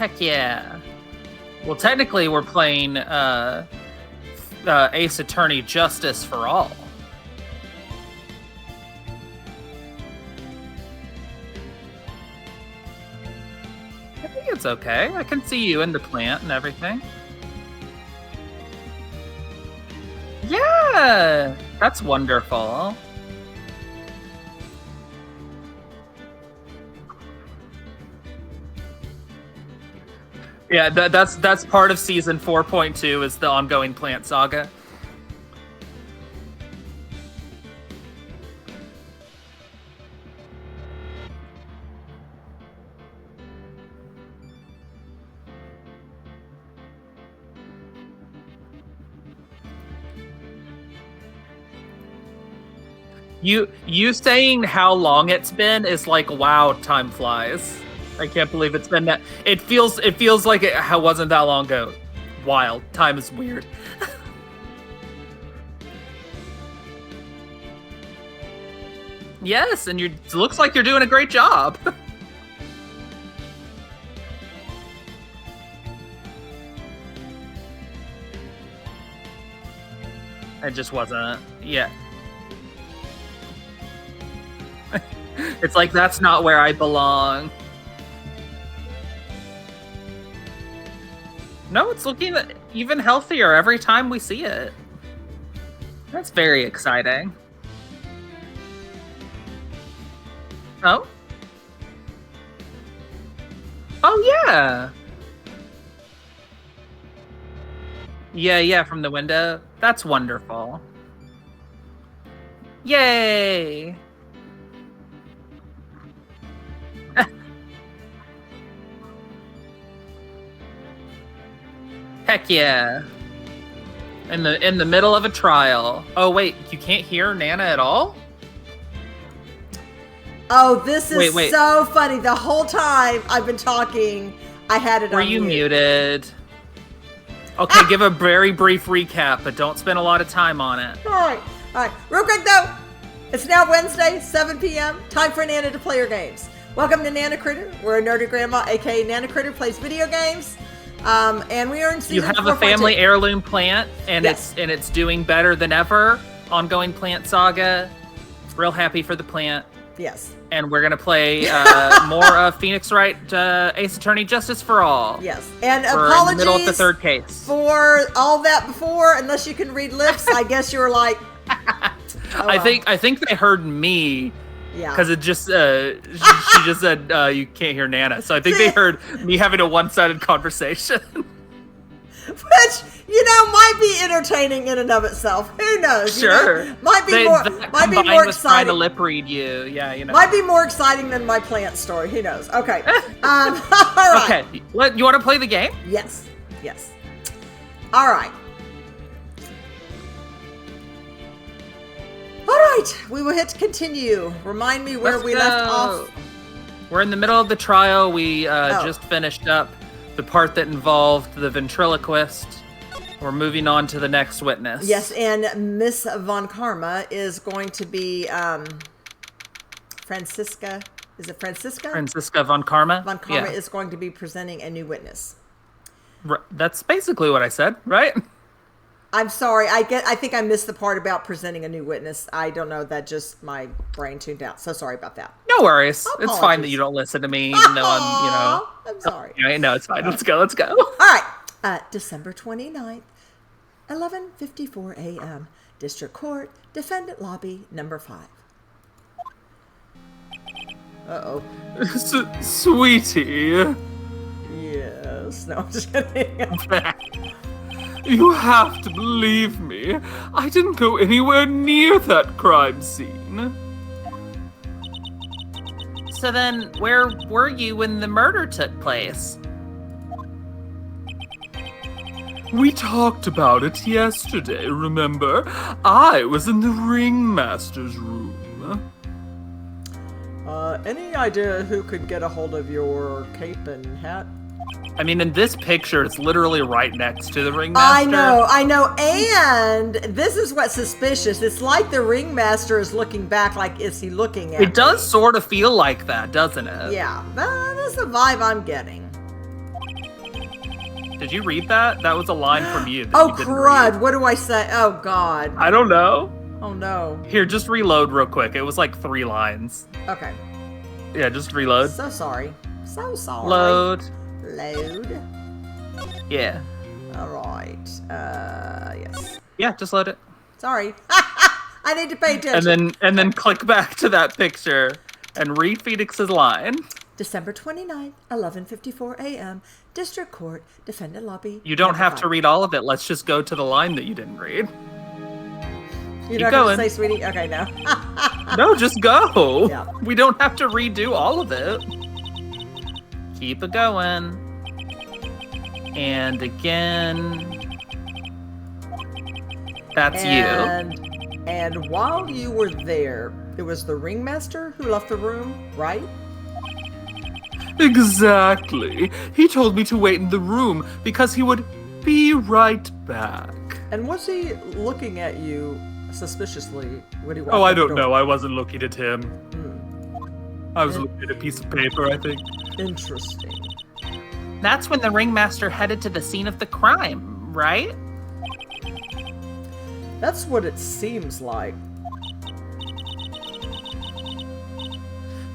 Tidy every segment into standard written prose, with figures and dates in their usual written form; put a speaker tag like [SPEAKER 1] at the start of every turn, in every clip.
[SPEAKER 1] Heck yeah. Well, technically, we're playing Ace Attorney Justice for All. I think it's okay. I can see you in the plant and everything. Yeah, that's wonderful. Yeah, that's part of season 4.2 is the ongoing plant saga. You saying how long it's been is like, wow, time flies. I can't believe it's been that. It feels like it wasn't that long ago. Wild. Time is weird. Yes, and it looks like you're doing a great job. It just wasn't. Yeah. It's like, that's not where I belong. No, it's looking even healthier every time we see it. That's very exciting. Oh? Oh, yeah. Yeah, from the window. That's wonderful. Yay! Heck yeah. In the middle of a trial. Oh wait, you can't hear Nana at all?
[SPEAKER 2] Oh, this is so funny. The whole time I've been talking, I had it on
[SPEAKER 1] Were you
[SPEAKER 2] mute.
[SPEAKER 1] muted? Okay, give a very brief recap, but don't spend a lot of time on it.
[SPEAKER 2] All right. Real quick though, it's now Wednesday, 7 p.m. Time for Nana to play her games. Welcome to NanaCritter. We're a nerdy grandma, aka NanaCritter, plays video games. And we are in season 4.2.
[SPEAKER 1] You have a family heirloom plant, and
[SPEAKER 2] yes.
[SPEAKER 1] it's doing better than ever. Ongoing plant saga. Real happy for the plant.
[SPEAKER 2] Yes.
[SPEAKER 1] And we're gonna play more Phoenix Wright Ace Attorney Justice for All.
[SPEAKER 2] Yes. And
[SPEAKER 1] we're
[SPEAKER 2] apologies
[SPEAKER 1] in the middle of the third case
[SPEAKER 2] for all that before. Unless you can read lips, I guess you were like.
[SPEAKER 1] Oh, well. I think they heard me.
[SPEAKER 2] Yeah.
[SPEAKER 1] Because it just she just said you can't hear Nana, so I think they heard me having a one-sided conversation.
[SPEAKER 2] Which, might be entertaining in and of itself. Who knows?
[SPEAKER 1] Sure.
[SPEAKER 2] Might be more exciting.
[SPEAKER 1] Trying to lip read you. Yeah,
[SPEAKER 2] Might be more exciting than my plant story. Who knows? Okay. All right.
[SPEAKER 1] Okay. You want to play the game?
[SPEAKER 2] Yes. All right. All right. We will hit continue. Remind me where we left off.
[SPEAKER 1] We're in the middle of the trial. We just finished up the part that involved the ventriloquist. We're moving on to the next witness.
[SPEAKER 2] Yes, and Miss von Karma is going to be Franziska. Is it Franziska?
[SPEAKER 1] Franziska von Karma.
[SPEAKER 2] Von Karma is going to be presenting a new witness.
[SPEAKER 1] That's basically what I said, right?
[SPEAKER 2] I'm sorry. I think I missed the part about presenting a new witness. I don't know. That just my brain tuned out. So sorry about that.
[SPEAKER 1] No worries. Apologies. It's fine that you don't listen to me, even though
[SPEAKER 2] I'm sorry.
[SPEAKER 1] I know it's fine. Let's go.
[SPEAKER 2] All right. December 29th, 11:54 a.m. District Court, Defendant Lobby, number 5. Uh-oh.
[SPEAKER 1] Sweetie.
[SPEAKER 2] Yes. No, I'm just kidding.
[SPEAKER 1] You have to believe me. I didn't go anywhere near that crime scene. So then, where were you when the murder took place? We talked about it yesterday, remember? I was in the ringmaster's room.
[SPEAKER 2] Any idea who could get a hold of your cape and hat?
[SPEAKER 1] I mean, in this picture, it's literally right next to the ringmaster.
[SPEAKER 2] I know. And this is what's suspicious. It's like the ringmaster is looking back, like, is he looking at me?
[SPEAKER 1] It does sort of feel like that, doesn't it?
[SPEAKER 2] Yeah, that is the vibe I'm getting.
[SPEAKER 1] Did you read that? That was a line from you. That
[SPEAKER 2] Oh,
[SPEAKER 1] you didn't
[SPEAKER 2] crud.
[SPEAKER 1] read.
[SPEAKER 2] What do I say? Oh, God.
[SPEAKER 1] I don't know.
[SPEAKER 2] Oh, no.
[SPEAKER 1] Here, just reload real quick. It was like 3 lines.
[SPEAKER 2] Okay.
[SPEAKER 1] Yeah, just reload.
[SPEAKER 2] So sorry. So sorry.
[SPEAKER 1] Load.
[SPEAKER 2] Load.
[SPEAKER 1] Yeah.
[SPEAKER 2] All right. Yes.
[SPEAKER 1] Yeah, just load it.
[SPEAKER 2] Sorry. I need to pay attention.
[SPEAKER 1] And then click back to that picture and read Phoenix's line.
[SPEAKER 2] December 29th, 11:54 a.m. District Court, Defendant Lobby.
[SPEAKER 1] You don't have to
[SPEAKER 2] 5.
[SPEAKER 1] read all of it. Let's just go to the line that you didn't read.
[SPEAKER 2] You're
[SPEAKER 1] Keep
[SPEAKER 2] not
[SPEAKER 1] going.
[SPEAKER 2] going to say, sweetie? Okay, no.
[SPEAKER 1] No, just go.
[SPEAKER 2] Yeah.
[SPEAKER 1] We don't have to redo all of it. Keep it going. And again. That's you.
[SPEAKER 2] And while you were there, it was the ringmaster who left the room, right?
[SPEAKER 1] Exactly. He told me to wait in the room because he would be right back.
[SPEAKER 2] And was he looking at you suspiciously when he walked
[SPEAKER 1] Oh, I
[SPEAKER 2] out the
[SPEAKER 1] don't
[SPEAKER 2] door?
[SPEAKER 1] know. I wasn't looking at him. I was looking at a piece of paper, I think.
[SPEAKER 2] Interesting.
[SPEAKER 1] That's when the ringmaster headed to the scene of the crime, right?
[SPEAKER 2] That's what it seems like.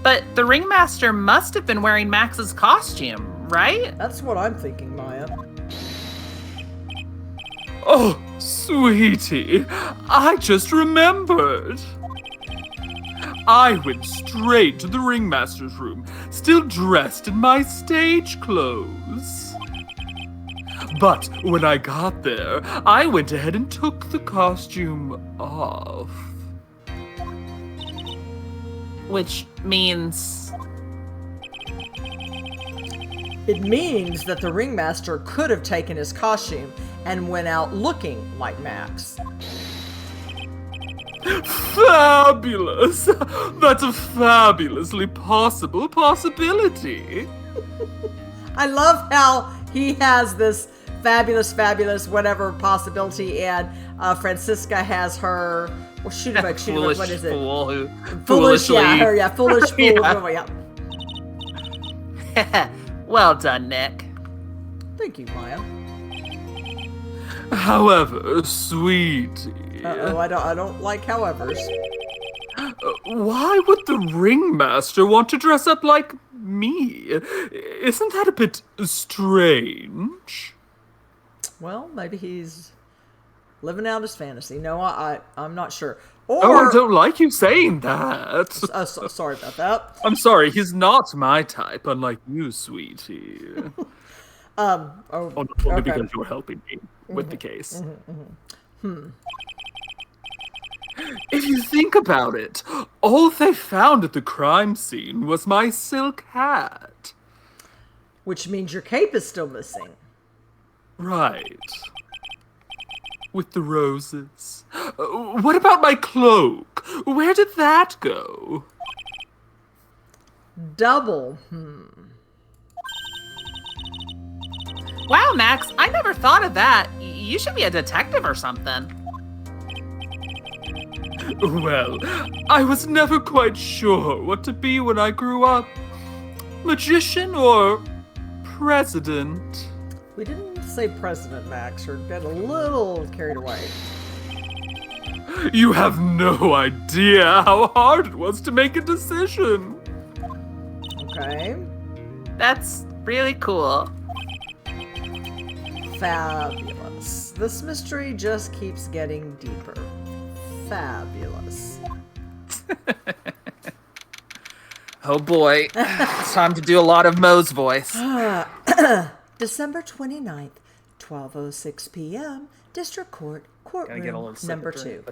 [SPEAKER 1] But the ringmaster must have been wearing Max's costume, right?
[SPEAKER 2] That's what I'm thinking, Maya.
[SPEAKER 1] Oh, sweetie, I just remembered. I went straight to the ringmaster's room, still dressed in my stage clothes. But when I got there, I went ahead and took the costume off. Which means...
[SPEAKER 2] It means that the ringmaster could have taken his costume and went out looking like Max.
[SPEAKER 1] Fabulous! That's a fabulously possible possibility.
[SPEAKER 2] I love how he has this fabulous, whatever possibility, and Franziska has her, well, shoot him, what is it?
[SPEAKER 1] Fool who
[SPEAKER 2] Foolish,
[SPEAKER 1] foolishly...
[SPEAKER 2] foolish fool.
[SPEAKER 1] Yeah.
[SPEAKER 2] Yeah.
[SPEAKER 1] Well done, Nick.
[SPEAKER 2] Thank you, Maya.
[SPEAKER 1] However, sweetie...
[SPEAKER 2] Uh-oh, I don't like howevers.
[SPEAKER 1] Why would the ringmaster want to dress up like me? Isn't that a bit strange?
[SPEAKER 2] Well, maybe he's living out his fantasy. No, I'm not sure. Or,
[SPEAKER 1] Oh, I don't like you saying that.
[SPEAKER 2] sorry about that.
[SPEAKER 1] I'm sorry, he's not my type, unlike you, sweetie. Only
[SPEAKER 2] okay.
[SPEAKER 1] because you're helping me with the case. If you think about it, all they found at the crime scene was my silk hat.
[SPEAKER 2] Which means your cape is still missing.
[SPEAKER 1] Right. With the roses. What about my cloak? Where did that go?
[SPEAKER 2] Double.
[SPEAKER 1] Wow, Max, I never thought of that. You should be a detective or something. Well, I was never quite sure what to be when I grew up. Magician or president?
[SPEAKER 2] We didn't say President Max, or get a little carried away.
[SPEAKER 1] You have no idea how hard it was to make a decision.
[SPEAKER 2] Okay.
[SPEAKER 1] That's really cool.
[SPEAKER 2] Fabulous. This mystery just keeps getting deeper. Fabulous.
[SPEAKER 1] Oh boy, it's time to do a lot of Moe's voice.
[SPEAKER 2] December 29th, 12:06 p.m. District Court, courtroom number 2.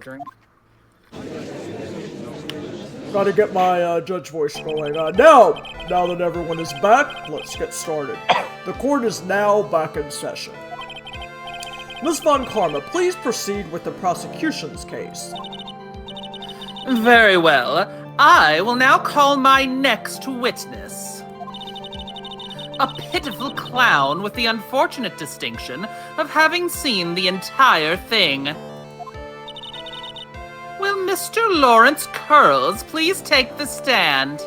[SPEAKER 2] Gotta get my judge voice going. Now that everyone is back, let's get started. The court is now back in session. Ms. von Karma, please proceed with the prosecution's case.
[SPEAKER 1] Very well. I will now call my next witness. A pitiful clown with the unfortunate distinction of having seen the entire thing. Will Mr. Lawrence Curls please take the stand?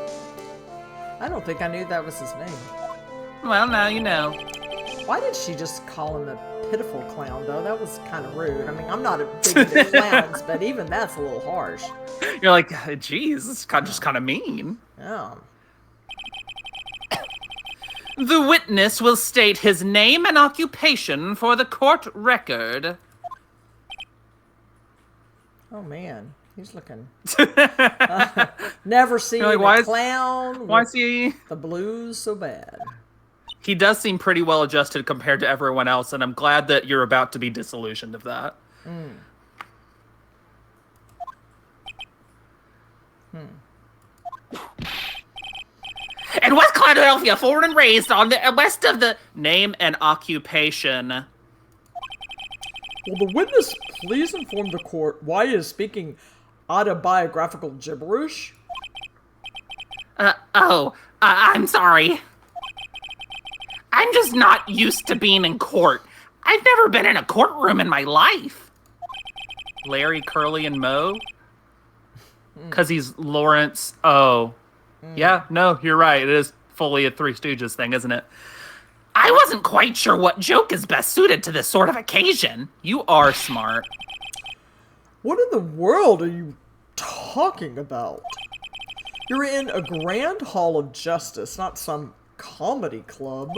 [SPEAKER 2] I don't think I knew that was his name.
[SPEAKER 1] Well, now you know.
[SPEAKER 2] Why did she just call him a pitiful clown, though? That was kind of rude. I mean, I'm not a big into clowns, but even that's a little harsh.
[SPEAKER 1] You're like, geez, this is just kind of mean.
[SPEAKER 2] Oh.
[SPEAKER 1] The witness will state his name and occupation for the court record.
[SPEAKER 2] Oh, man. He's looking... never seen
[SPEAKER 1] like,
[SPEAKER 2] a clown
[SPEAKER 1] why is he...
[SPEAKER 2] the blues so bad.
[SPEAKER 1] He does seem pretty well adjusted compared to everyone else, and I'm glad that you're about to be disillusioned of that. In West Philadelphia, born and raised on the west of the name and occupation.
[SPEAKER 2] Will the witness please inform the court why he is speaking autobiographical gibberish?
[SPEAKER 1] I'm sorry. I'm just not used to being in court. I've never been in a courtroom in my life. Larry, Curly, and Moe? Because he's Lawrence. Oh. Yeah, no, you're right. It is fully a Three Stooges thing, isn't it? I wasn't quite sure what joke is best suited to this sort of occasion. You are smart.
[SPEAKER 2] What in the world are you talking about? You're in a grand hall of justice, not some comedy club.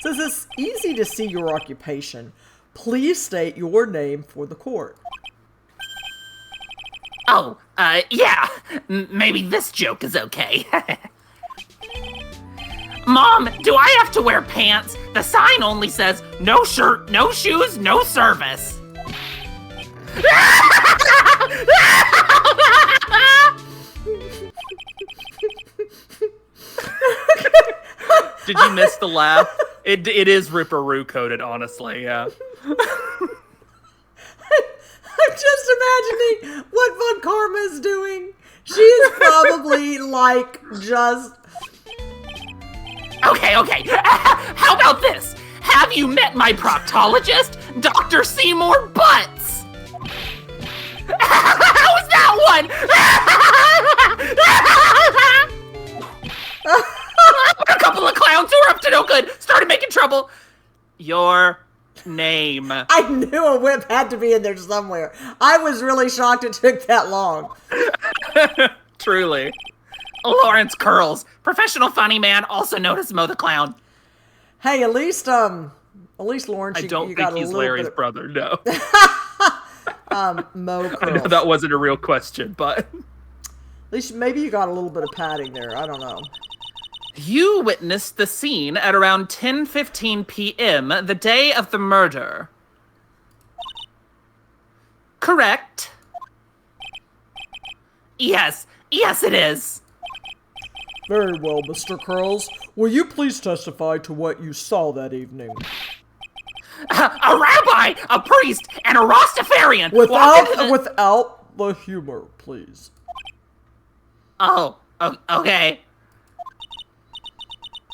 [SPEAKER 2] Since it's easy to see your occupation, please state your name for the court.
[SPEAKER 1] Oh, yeah. Maybe this joke is okay. Mom, do I have to wear pants? The sign only says, no shirt, no shoes, no service. Did you miss the laugh? It is Ripperoo coded, honestly, yeah.
[SPEAKER 2] I'm just imagining what Von Karma is doing. She is probably like just...
[SPEAKER 1] Okay. How about this? Have you met my proctologist, Dr. Seymour Butts? How was that one? A couple of clowns who were up to no good started making trouble. Your name.
[SPEAKER 2] I knew a whip had to be in there somewhere. I was really shocked it took that long.
[SPEAKER 1] Truly. Lawrence Curls, professional funny man, also known as Moe the Clown.
[SPEAKER 2] Hey, at least Lawrence,
[SPEAKER 1] I don't think he's Larry's brother, no.
[SPEAKER 2] Moe Curls.
[SPEAKER 1] I know that wasn't a real question, but...
[SPEAKER 2] At least maybe you got a little bit of padding there. I don't know.
[SPEAKER 1] You witnessed the scene at around 10:15 p.m. the day of the murder. Correct. Yes, it is.
[SPEAKER 2] Very well, Mr. Curls. Will you please testify to what you saw that evening?
[SPEAKER 1] A rabbi, a priest, and a Rastafarian.
[SPEAKER 2] Without the humor, please.
[SPEAKER 1] Oh, okay.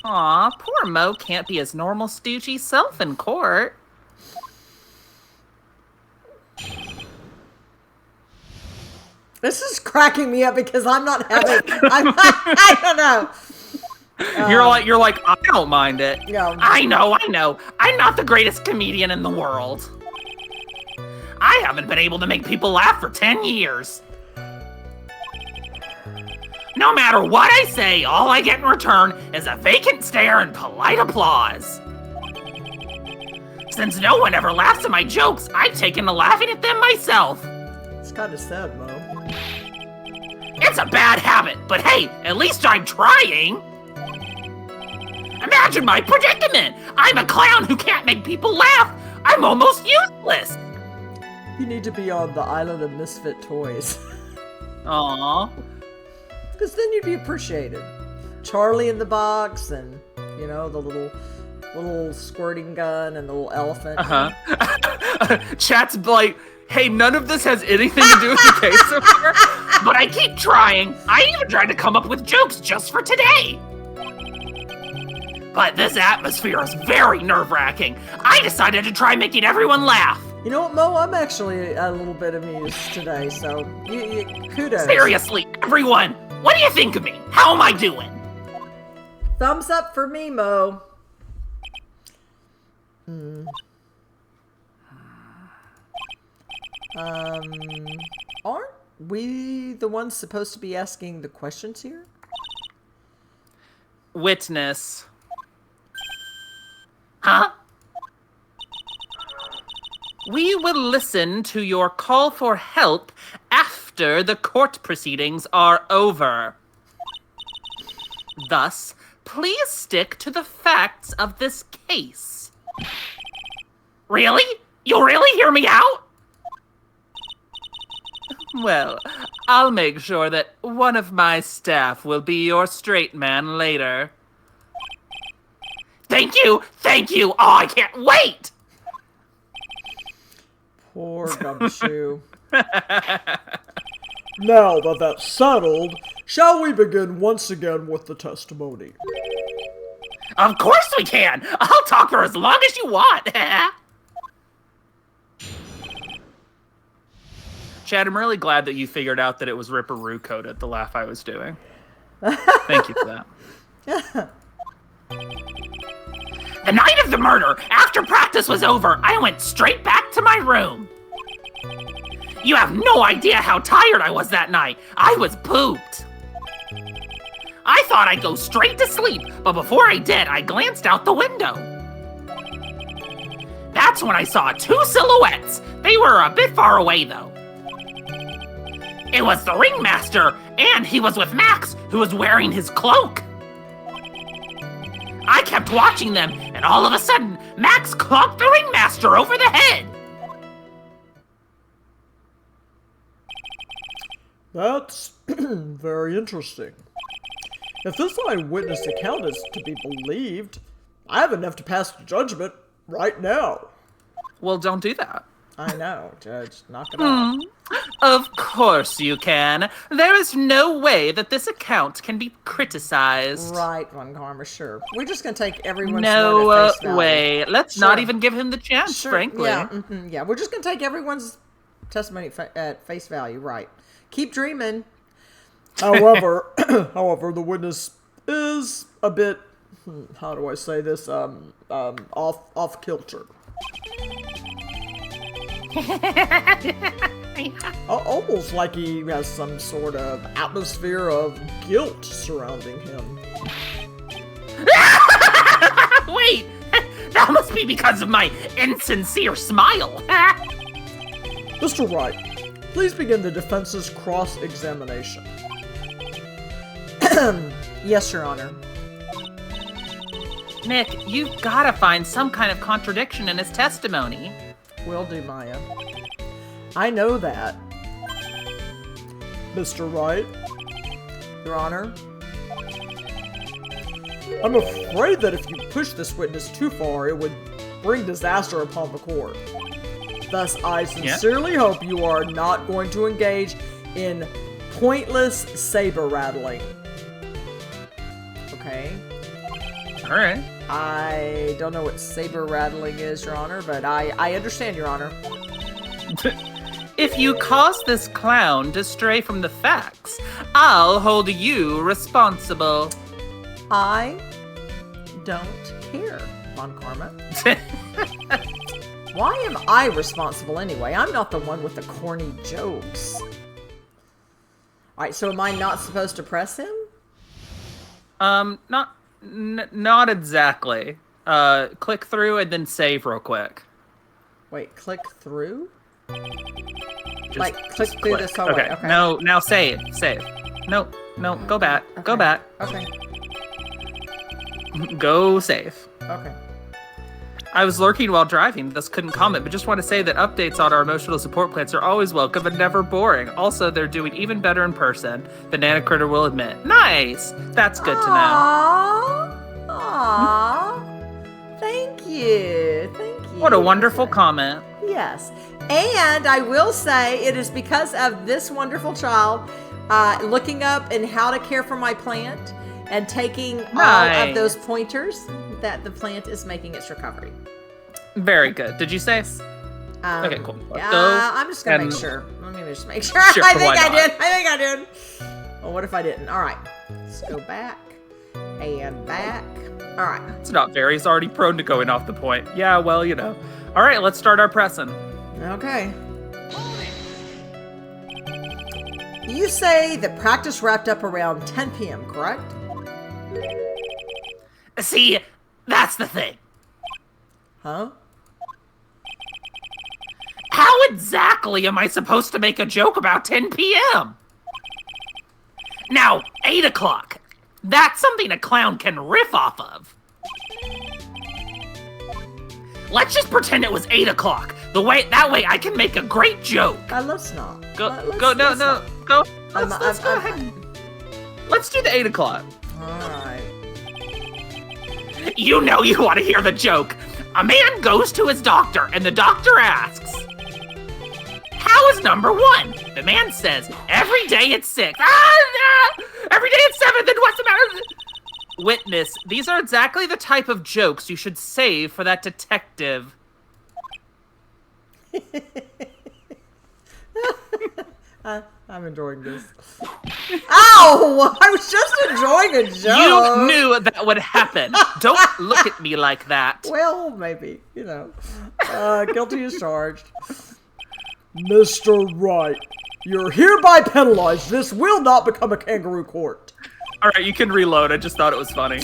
[SPEAKER 1] Aw, poor Moe can't be his normal stoochy self in court.
[SPEAKER 2] This is cracking me up because I'm not having... I don't know.
[SPEAKER 1] You're like, I don't mind it.
[SPEAKER 2] Yeah.
[SPEAKER 1] I know. I'm not the greatest comedian in the world. I haven't been able to make people laugh for 10 years. No matter what I say, all I get in return is a vacant stare and polite applause. Since no one ever laughs at my jokes, I've taken to laughing at them myself.
[SPEAKER 2] It's kind of sad, Mo.
[SPEAKER 1] It's a bad habit, but hey, at least I'm trying. Imagine my predicament. I'm a clown who can't make people laugh. I'm almost useless.
[SPEAKER 2] You need to be on the island of misfit toys.
[SPEAKER 1] Aww.
[SPEAKER 2] Because then you'd be appreciated. Charlie in the box, and you know the little squirting gun and the little elephant.
[SPEAKER 1] Chat's like, hey, none of this has anything to do with the case so far, but I keep trying. I even tried to come up with jokes just for today. But this atmosphere is very nerve-wracking. I decided to try making everyone laugh.
[SPEAKER 2] You know what, Mo? I'm actually a little bit amused today, so you kudos.
[SPEAKER 1] Seriously, everyone, what do you think of me? How am I doing?
[SPEAKER 2] Thumbs up for me, Mo. Aren't we the ones supposed to be asking the questions here?
[SPEAKER 1] Witness. Huh? We will listen to your call for help after the court proceedings are over. Thus, please stick to the facts of this case. Really? You'll really hear me out? Well, I'll make sure that one of my staff will be your straight man later. Thank you! Thank you! Oh, I can't wait!
[SPEAKER 2] Poor Gumshoe.
[SPEAKER 3] Now that that's settled, shall we begin once again with the testimony?
[SPEAKER 1] Of course we can! I'll talk for as long as you want! Chad, I'm really glad that you figured out that it was Ripperoo coded, the laugh I was doing. Thank you for that. The night of the murder, after practice was over, I went straight back to my room. You have no idea how tired I was that night. I was pooped. I thought I'd go straight to sleep, but before I did, I glanced out the window. That's when I saw two silhouettes. They were a bit far away, though. It was the ringmaster, and he was with Max, who was wearing his cloak. I kept watching them, and all of a sudden, Max clonked the ringmaster over the head.
[SPEAKER 3] That's very interesting. If this eyewitness account is to be believed, I have enough to pass judgment right now.
[SPEAKER 1] Well, don't do that.
[SPEAKER 2] I know, Judge. Knock it off.
[SPEAKER 1] Of course you can. There is no way that this account can be criticized.
[SPEAKER 2] Right, Von Karma, sure. We're just going to take everyone's
[SPEAKER 1] No
[SPEAKER 2] word at face value.
[SPEAKER 1] way. Let's not even give him the chance,
[SPEAKER 2] Sure,
[SPEAKER 1] frankly.
[SPEAKER 2] Yeah, yeah, we're just going to take everyone's testimony at face value, right. Keep dreaming.
[SPEAKER 3] However, the witness is a bit, how do I say this, off kilter. Almost like he has some sort of atmosphere of guilt surrounding him.
[SPEAKER 1] Wait, that must be because of my insincere smile.
[SPEAKER 3] Mr. Wright, please begin the defense's cross-examination.
[SPEAKER 2] Yes, Your Honor.
[SPEAKER 1] Nick, you've got to find some kind of contradiction in his testimony.
[SPEAKER 2] Will do, Maya. I know that.
[SPEAKER 3] Mr. Wright,
[SPEAKER 2] Your Honor.
[SPEAKER 3] I'm afraid that if you push this witness too far, it would bring disaster upon the court. Thus, I sincerely hope you are not going to engage in pointless saber rattling.
[SPEAKER 2] Okay.
[SPEAKER 1] All right.
[SPEAKER 2] I don't know what saber rattling is, Your Honor, but I understand, Your Honor.
[SPEAKER 1] If you cause this clown to stray from the facts, I'll hold you responsible.
[SPEAKER 2] I don't care, Von Karma. Why am I responsible anyway? I'm not the one with the corny jokes. Alright, so am I not supposed to press him?
[SPEAKER 1] Not exactly. Click through and then save real quick.
[SPEAKER 2] Wait, click through?
[SPEAKER 1] Just
[SPEAKER 2] click through this whole way. Okay.
[SPEAKER 1] No, now save. No, go back.
[SPEAKER 2] Okay.
[SPEAKER 1] Go back.
[SPEAKER 2] Okay.
[SPEAKER 1] Go save.
[SPEAKER 2] Okay.
[SPEAKER 1] I was lurking while driving, thus couldn't comment, but just want to say that updates on our emotional support plans are always welcome and never boring. Also, they're doing even better in person, the NanaCritter will admit. Nice! That's good to know.
[SPEAKER 2] Aww. Thank you.
[SPEAKER 1] What a wonderful comment.
[SPEAKER 2] Yes. And I will say it is because of this wonderful child looking up and how to care for my plant and taking all of those pointers that the plant is making its recovery.
[SPEAKER 1] Very good. Did you save? Okay, cool.
[SPEAKER 2] I'm just going to make sure. Let me just make sure. I think I did. Well, what if I didn't? All right. Let's go back. And back. All right.
[SPEAKER 1] It's not fair. He's already prone to going off the point. Yeah, well, you know. All right, let's start our pressing.
[SPEAKER 2] Okay. You say that practice wrapped up around 10 p.m., correct?
[SPEAKER 1] See, that's the thing.
[SPEAKER 2] Huh?
[SPEAKER 1] How exactly am I supposed to make a joke about 10 p.m.? Now, 8 o'clock. That's something a clown can riff off of. Let's just pretend it was 8 o'clock. That way I can make a great joke.
[SPEAKER 2] Let's not.
[SPEAKER 1] Go
[SPEAKER 2] I'm-
[SPEAKER 1] ahead. Let's do the 8 o'clock.
[SPEAKER 2] Alright.
[SPEAKER 1] You know you want to hear the joke. A man goes to his doctor, and the doctor asks, "How is number 1?" The man says, "Every day it's 6. Every day it's 7, then what's the matter?" Witness, these are exactly the type of jokes you should save for that detective.
[SPEAKER 3] I'm enjoying this.
[SPEAKER 2] Ow! I was just enjoying a joke.
[SPEAKER 1] You knew that would happen. Don't look at me like that.
[SPEAKER 2] Well, maybe. You know.
[SPEAKER 3] Guilty as charged. Mr. Wright, you're hereby penalized. This will not become a kangaroo court.
[SPEAKER 1] All right, you can reload. I just thought it was funny.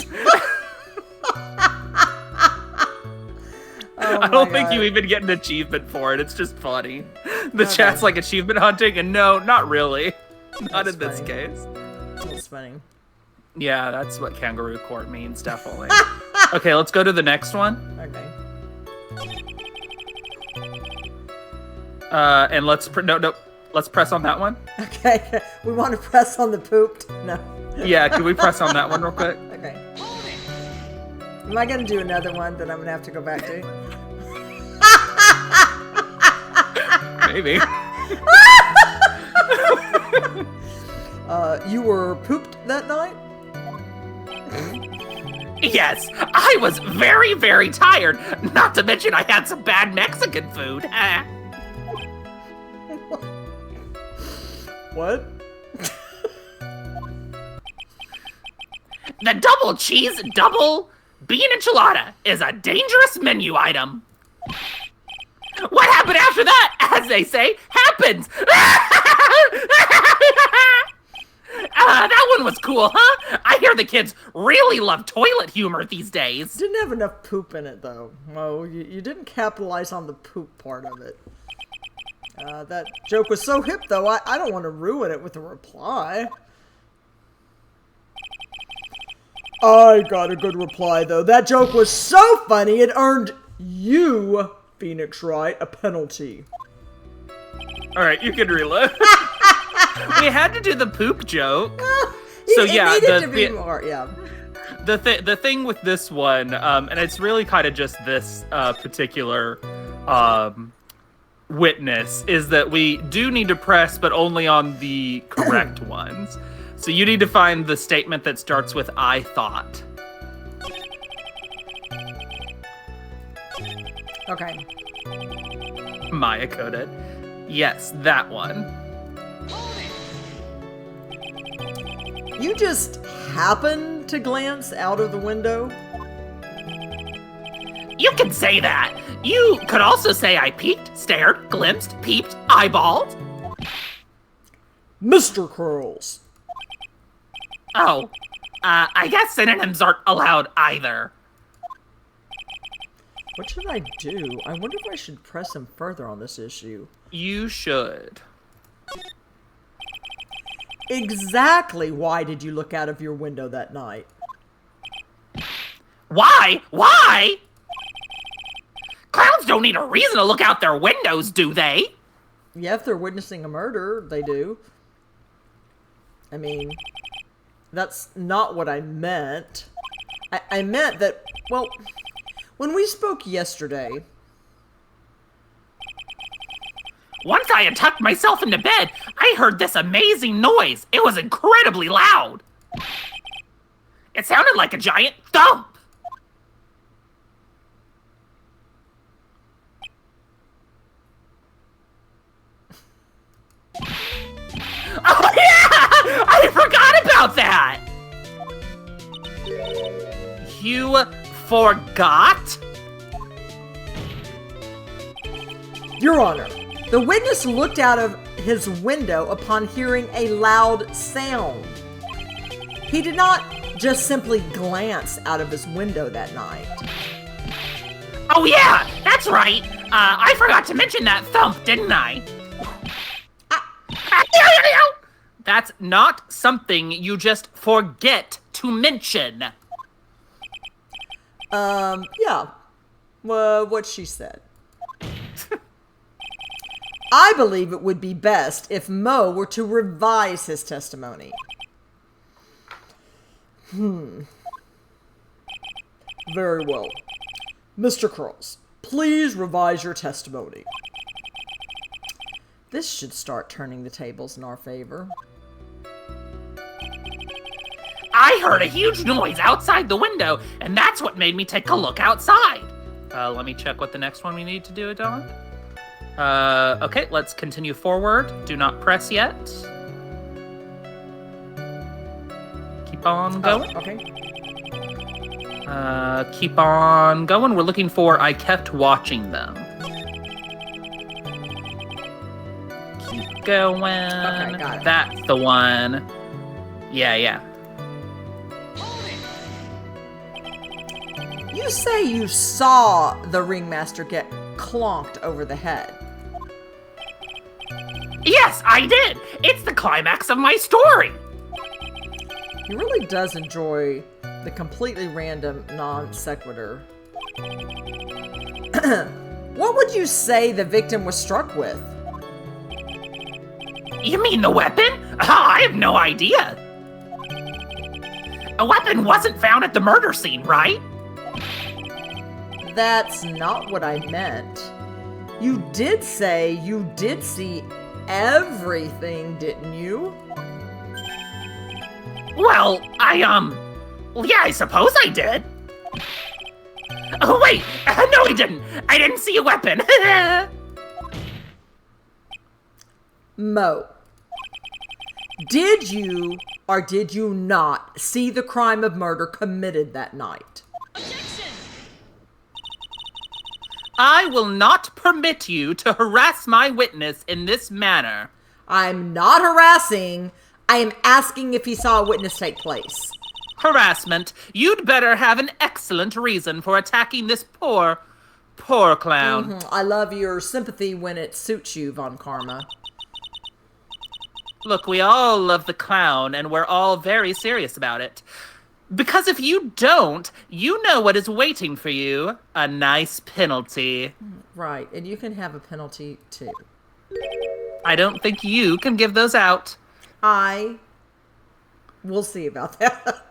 [SPEAKER 1] I don't think you even get an achievement for it. It's just funny. The chat's like achievement hunting, and no, not really. Not in this case.
[SPEAKER 2] That's funny.
[SPEAKER 1] Yeah, that's what kangaroo court means, definitely. Okay, let's go to the next one.
[SPEAKER 2] Okay.
[SPEAKER 1] And let's let's press on that one.
[SPEAKER 2] Okay. We want to press on the pooped? No.
[SPEAKER 1] Yeah, can we press on that one real quick?
[SPEAKER 2] Okay. Am I going to do another one that I'm going to have to go back to?
[SPEAKER 1] Maybe.
[SPEAKER 3] You were pooped that night?
[SPEAKER 1] Yes, I was very, very tired. Not to mention I had some bad Mexican food.
[SPEAKER 3] What?
[SPEAKER 1] The double cheese, double bean enchilada is a dangerous menu item. What happened after that, as they say, happens. That one was cool, huh? I hear the kids really love toilet humor these days.
[SPEAKER 3] Didn't have enough poop in it, though. Mo, you didn't capitalize on the poop part of it. That joke was so hip, though, I don't want to ruin it with a reply. I got a good reply, though. That joke was so funny, it earned you, Phoenix Wright, a penalty.
[SPEAKER 1] All right, you can reload. We had to do the poop joke.
[SPEAKER 2] So yeah, it needed to be more, yeah.
[SPEAKER 1] The thing with this one, and it's really kind of just this particular witness, is that we do need to press, but only on the correct ones. So you need to find the statement that starts with "I thought."
[SPEAKER 2] Okay.
[SPEAKER 1] Maya coded. Yes, that one.
[SPEAKER 3] You just happened to glance out of the window?
[SPEAKER 1] You can say that. You could also say I peeked, stared, glimpsed, peeped, eyeballed.
[SPEAKER 3] Mr. Curls.
[SPEAKER 1] Oh, I guess synonyms aren't allowed either.
[SPEAKER 3] What should I do? I wonder if I should press him further on this issue.
[SPEAKER 1] You should.
[SPEAKER 3] Exactly why did you look out of your window that night?
[SPEAKER 1] Why? Why? Clowns don't need a reason to look out their windows, do they?
[SPEAKER 3] Yeah, if they're witnessing a murder, they do. I mean, that's not what I meant. I meant that, well, when we spoke yesterday...
[SPEAKER 1] Once I had tucked myself into bed, I heard this amazing noise. It was incredibly loud. It sounded like a giant thump. Oh yeah! I forgot about that! You forgot?
[SPEAKER 2] Your Honor, the witness looked out of his window upon hearing a loud sound. He did not just simply glance out of his window that night.
[SPEAKER 4] Oh yeah, that's right. I forgot to mention that thump, didn't I?
[SPEAKER 1] That's not something you just forget to mention.
[SPEAKER 2] Yeah. What she said. I believe it would be best if Moe were to revise his testimony.
[SPEAKER 3] Very well. Mr. Cross, please revise your testimony.
[SPEAKER 2] This should start turning the tables in our favor.
[SPEAKER 4] I heard a huge noise outside the window, and that's what made me take a look outside.
[SPEAKER 1] Let me check what the next one we need to do, Don. Okay, let's continue forward. Do not press yet. Keep on going.
[SPEAKER 2] Oh, okay.
[SPEAKER 1] Keep on going. We're looking for I kept watching them. Keep going.
[SPEAKER 2] Okay, got it.
[SPEAKER 1] That's the one. Yeah.
[SPEAKER 2] You say you saw the ringmaster get clonked over the head.
[SPEAKER 4] Yes, I did. It's the climax of my story.
[SPEAKER 2] He really does enjoy the completely random non sequitur. What would you say the victim was struck with?
[SPEAKER 4] You mean the weapon? I have no idea. A weapon wasn't found at the murder scene, right?
[SPEAKER 2] That's not what I meant. You did say you did see everything, didn't you?
[SPEAKER 4] Well, yeah, I suppose I did. Oh, wait, no, I didn't. I didn't see a weapon.
[SPEAKER 2] Moe, did you or did you not see the crime of murder committed that night?
[SPEAKER 1] I will not permit you to harass my witness in this manner.
[SPEAKER 2] I'm not harassing. I am asking if he saw a witness take place.
[SPEAKER 1] Harassment. You'd better have an excellent reason for attacking this poor clown.
[SPEAKER 2] I love your sympathy when it suits you, Von Karma.
[SPEAKER 1] Look, we all love the clown, and we're all very serious about it. Because if you don't, you know what is waiting for you. A nice penalty.
[SPEAKER 2] Right, and you can have a penalty too.
[SPEAKER 1] I don't think you can give those out.
[SPEAKER 2] We'll see about that.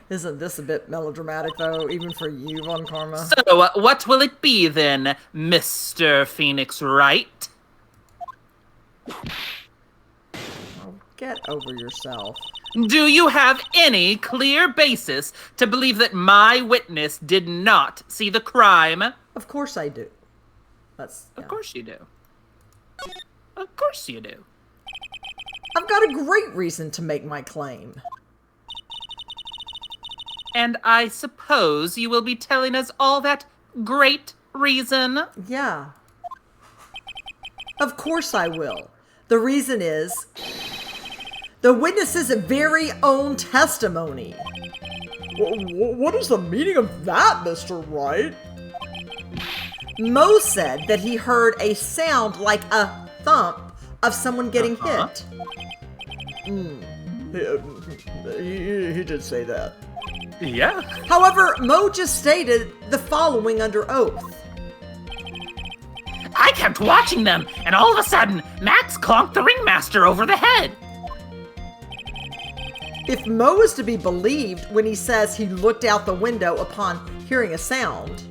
[SPEAKER 2] Isn't this a bit melodramatic, though, even for you, Von Karma?
[SPEAKER 1] So, what will it be then, Mr. Phoenix Wright?
[SPEAKER 2] Oh, get over yourself.
[SPEAKER 1] Do you have any clear basis to believe that my witness did not see the crime?
[SPEAKER 2] Of course I do.
[SPEAKER 1] Of course you do. Of course you do.
[SPEAKER 2] I've got a great reason to make my claim.
[SPEAKER 1] And I suppose you will be telling us all that great reason?
[SPEAKER 2] Yeah. Of course I will. The reason is the witness's very own testimony.
[SPEAKER 3] What is the meaning of that, Mr. Wright?
[SPEAKER 2] Moe said that he heard a sound like a thump of someone getting hit.
[SPEAKER 3] He did say that.
[SPEAKER 1] Yeah.
[SPEAKER 2] However, Moe just stated the following under oath.
[SPEAKER 4] I kept watching them, and all of a sudden, Max conked the ringmaster over the head.
[SPEAKER 2] If Moe is to be believed when he says he looked out the window upon hearing a sound,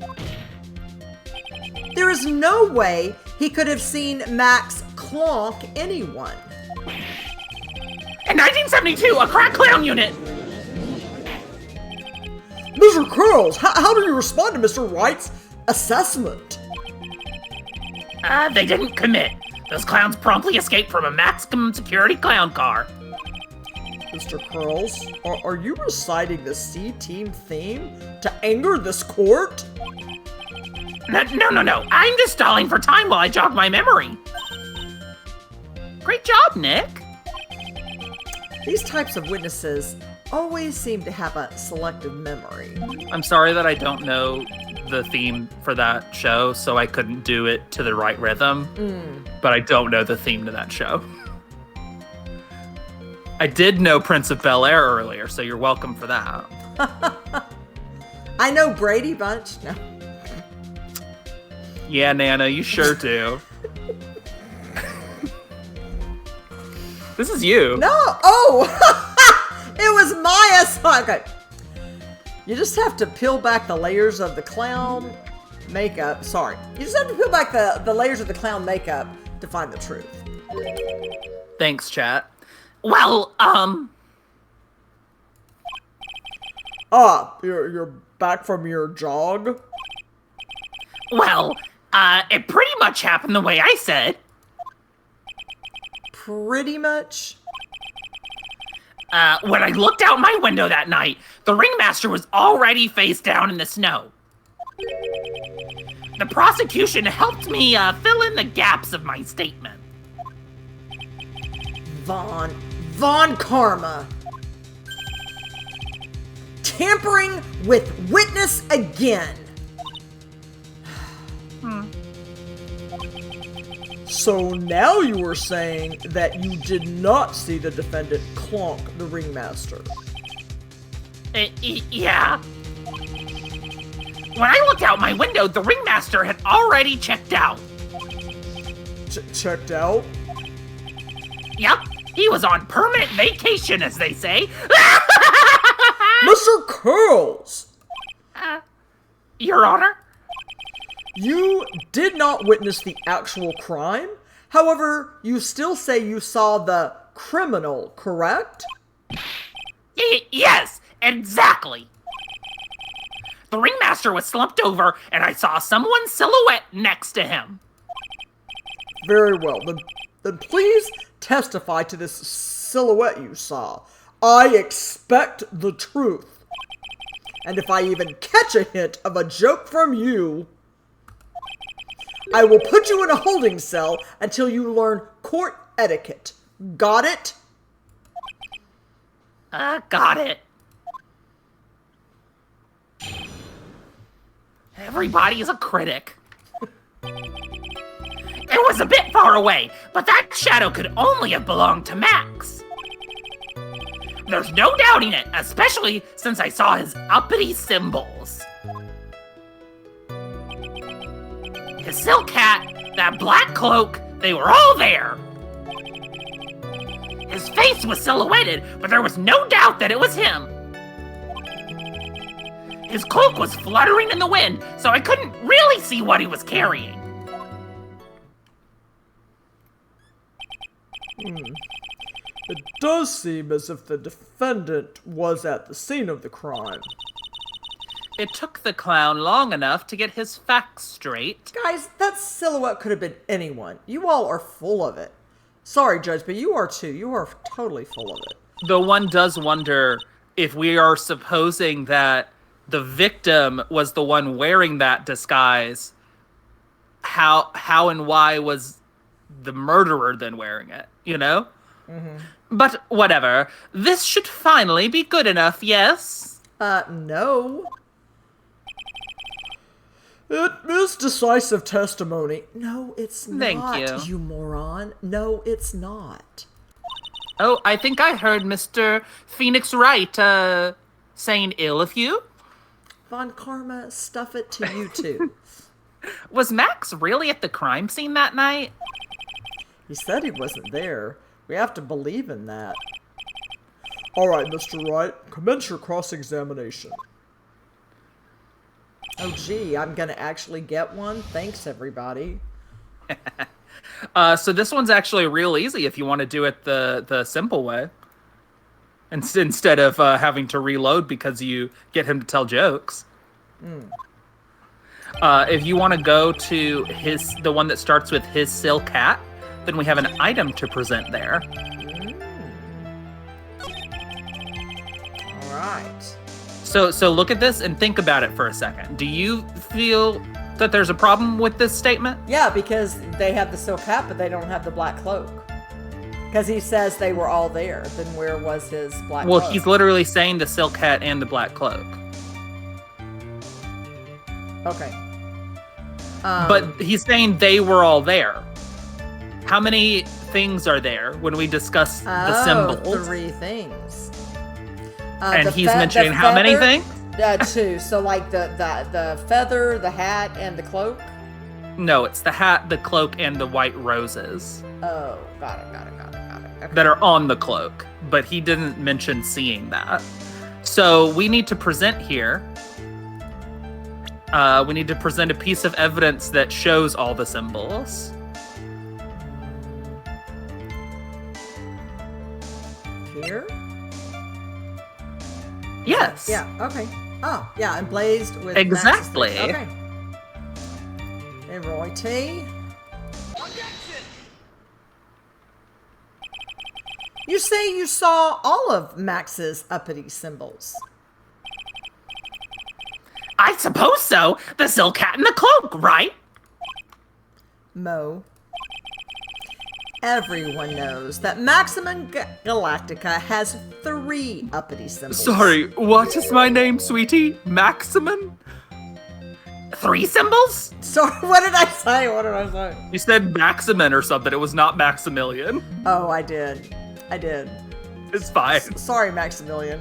[SPEAKER 2] there is no way he could have seen Max clonk anyone.
[SPEAKER 4] In 1972, a crack clown unit.
[SPEAKER 3] Mr. Curls, how do you respond to Mr. Wright's assessment?
[SPEAKER 4] They didn't commit. Those clowns promptly escaped from a maximum security clown car.
[SPEAKER 3] Mr. Curls, are you reciting the C-Team theme to anger this court?
[SPEAKER 4] No. I'm just stalling for time while I jog my memory. Great job, Nick.
[SPEAKER 2] These types of witnesses always seem to have a selective memory.
[SPEAKER 1] I'm sorry that I don't know the theme for that show, so I couldn't do it to the right rhythm. But I don't know the theme to that show. I did know Prince of Bel-Air earlier, so you're welcome for that.
[SPEAKER 2] I know Brady Bunch. No.
[SPEAKER 1] Yeah, Nana, you sure do. This is you.
[SPEAKER 2] No. Oh, it was Maya. Okay. You just have to peel back the layers of the clown makeup. Sorry. You just have to peel back the layers of the clown makeup to find the truth.
[SPEAKER 1] Thanks, chat.
[SPEAKER 4] Well,
[SPEAKER 3] You're back from your jog?
[SPEAKER 4] well, it pretty much happened the way I said.
[SPEAKER 2] Pretty much.
[SPEAKER 4] When I looked out my window that night, the ringmaster was already face down in the snow. The prosecution helped me fill in the gaps of my statement.
[SPEAKER 2] Von Karma. Tampering with witness again.
[SPEAKER 3] So now you were saying that you did not see the defendant clonk the ringmaster.
[SPEAKER 4] Yeah. When I looked out my window, the ringmaster had already checked out.
[SPEAKER 3] Checked out?
[SPEAKER 4] Yep, he was on permanent vacation, as they say.
[SPEAKER 3] Mr. Curls!
[SPEAKER 4] Your Honor?
[SPEAKER 3] You did not witness the actual crime. However, you still say you saw the criminal, correct?
[SPEAKER 4] Yes, exactly. The ringmaster was slumped over, and I saw someone's silhouette next to him.
[SPEAKER 3] Very well. Then please testify to this silhouette you saw. I expect the truth. And if I even catch a hint of a joke from you, I will put you in a holding cell until you learn court etiquette. Got it?
[SPEAKER 4] Got it. Everybody is a critic. It was a bit far away, but that shadow could only have belonged to Max. There's no doubting it, especially since I saw his uppity symbols. His silk hat, that black cloak, they were all there. His face was silhouetted, but there was no doubt that it was him. His cloak was fluttering in the wind, so I couldn't really see what he was carrying.
[SPEAKER 3] It does seem as if the defendant was at the scene of the crime.
[SPEAKER 1] It took the clown long enough to get his facts straight.
[SPEAKER 2] Guys, that silhouette could have been anyone. You all are full of it. Sorry, Judge, but you are too. You are totally full of it.
[SPEAKER 1] Though one does wonder if we are supposing that the victim was the one wearing that disguise, how and why was the murderer then wearing it, you know?
[SPEAKER 2] Mm-hmm.
[SPEAKER 1] But whatever. This should finally be good enough, yes?
[SPEAKER 2] No.
[SPEAKER 3] It is decisive testimony.
[SPEAKER 2] No, it's
[SPEAKER 1] Thank
[SPEAKER 2] not,
[SPEAKER 1] you.
[SPEAKER 2] you moron. No, it's not.
[SPEAKER 1] Oh, I think I heard Mr. Phoenix Wright, saying ill of you?
[SPEAKER 2] Von Karma, stuff it to you too.
[SPEAKER 1] Was Max really at the crime scene that night?
[SPEAKER 3] He said he wasn't there. We have to believe in that. Alright, Mr. Wright, commence your cross-examination.
[SPEAKER 2] Oh gee, I'm gonna actually get one? Thanks, everybody.
[SPEAKER 1] So this one's actually real easy if you want to do it the simple way. Instead of having to reload because you get him to tell jokes. If you want to go to the one that starts with his silk hat, then we have an item to present there.
[SPEAKER 2] Right.
[SPEAKER 1] So look at this and think about it for a second. Do you feel that there's a problem with this statement?
[SPEAKER 2] Yeah, because they have the silk hat, but they don't have the black cloak. Because he says they were all there. Then where was his black cloak?
[SPEAKER 1] Well, he's literally saying the silk hat and the black cloak.
[SPEAKER 2] Okay.
[SPEAKER 1] But he's saying they were all there. How many things are there when we discuss the symbols?
[SPEAKER 2] 3 things.
[SPEAKER 1] And he's mentioning how many things?
[SPEAKER 2] 2. So like the feather, the hat, and the cloak?
[SPEAKER 1] No, it's the hat, the cloak, and the white roses.
[SPEAKER 2] Oh, got it. Okay.
[SPEAKER 1] That are on the cloak, but he didn't mention seeing that. So we need to present here. We need to present a piece of evidence that shows all the symbols.
[SPEAKER 2] Here?
[SPEAKER 1] Yes.
[SPEAKER 2] Yeah, okay. Oh, yeah, emblazed with...
[SPEAKER 1] Exactly.
[SPEAKER 2] Okay. Hey, Roy T. You say you saw all of Max's uppity symbols.
[SPEAKER 4] I suppose so. The silk hat and the cloak, right?
[SPEAKER 2] Moe. Everyone knows that Maximum Galactica has 3 uppity symbols.
[SPEAKER 1] Sorry, what is my name, sweetie? Maximum?
[SPEAKER 4] 3 symbols?
[SPEAKER 2] Sorry, what did I say?
[SPEAKER 1] You said Maximin or something. It was not Maximilian.
[SPEAKER 2] Oh, I did.
[SPEAKER 1] It's fine.
[SPEAKER 2] Sorry, Maximilian.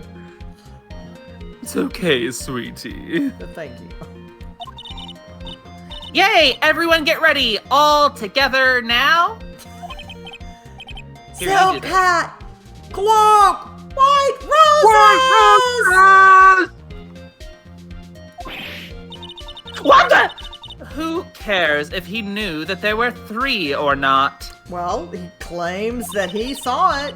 [SPEAKER 1] It's okay, sweetie.
[SPEAKER 2] Thank you.
[SPEAKER 4] Yay, everyone get ready. All together now.
[SPEAKER 1] Here, you
[SPEAKER 2] Silk
[SPEAKER 1] do that.
[SPEAKER 2] hat, cloak, white roses.
[SPEAKER 4] What the?
[SPEAKER 1] Who cares if he knew that there were 3 or not?
[SPEAKER 2] Well, he claims that he saw it.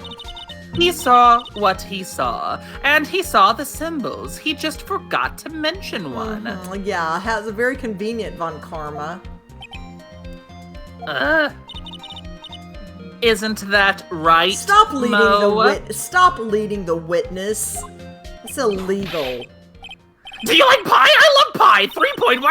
[SPEAKER 1] He saw what he saw, and he saw the symbols. He just forgot to mention one.
[SPEAKER 2] Yeah, has a very convenient Von Karma.
[SPEAKER 1] Isn't that right,
[SPEAKER 2] Stop leading
[SPEAKER 1] Moe?
[SPEAKER 2] Stop leading the witness. It's illegal.
[SPEAKER 4] Do you like pie? I love pie. 3.14.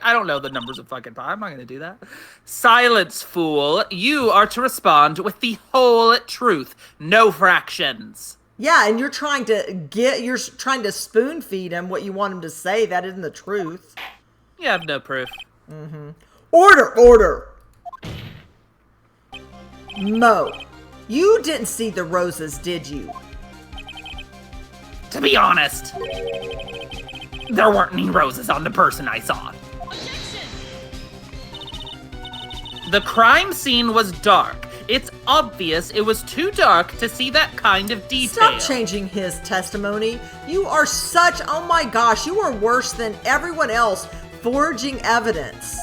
[SPEAKER 1] I don't know the numbers of fucking pie. I'm not gonna do that. Silence, fool. You are to respond with the whole truth. No fractions.
[SPEAKER 2] Yeah, and you're trying to spoon feed him what you want him to say. That isn't the truth.
[SPEAKER 1] You have no proof.
[SPEAKER 2] Order! Moe, you didn't see the roses, did you?
[SPEAKER 4] To be honest, there weren't any roses on the person I saw.
[SPEAKER 1] The crime scene was dark. It's obvious it was too dark to see that kind of detail.
[SPEAKER 2] Stop changing his testimony. You are such, oh my gosh, you are worse than everyone else forging evidence.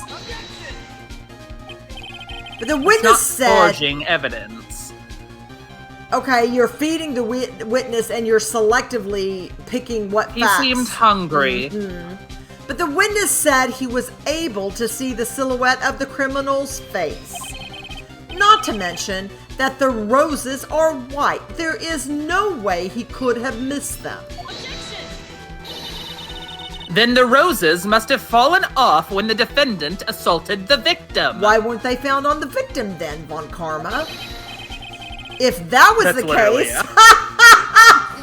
[SPEAKER 2] But the witness
[SPEAKER 1] Not
[SPEAKER 2] said...
[SPEAKER 1] forging evidence.
[SPEAKER 2] Okay, you're feeding the witness and you're selectively picking what
[SPEAKER 1] He
[SPEAKER 2] facts.
[SPEAKER 1] seemed hungry.
[SPEAKER 2] But the witness said he was able to see the silhouette of the criminal's face. Not to mention that the roses are white. There is no way he could have missed them.
[SPEAKER 1] Then the roses must have fallen off when the defendant assaulted the victim.
[SPEAKER 2] Why weren't they found on the victim then, Von Karma? If that was
[SPEAKER 1] That's
[SPEAKER 2] the
[SPEAKER 1] literally
[SPEAKER 2] case...
[SPEAKER 1] it.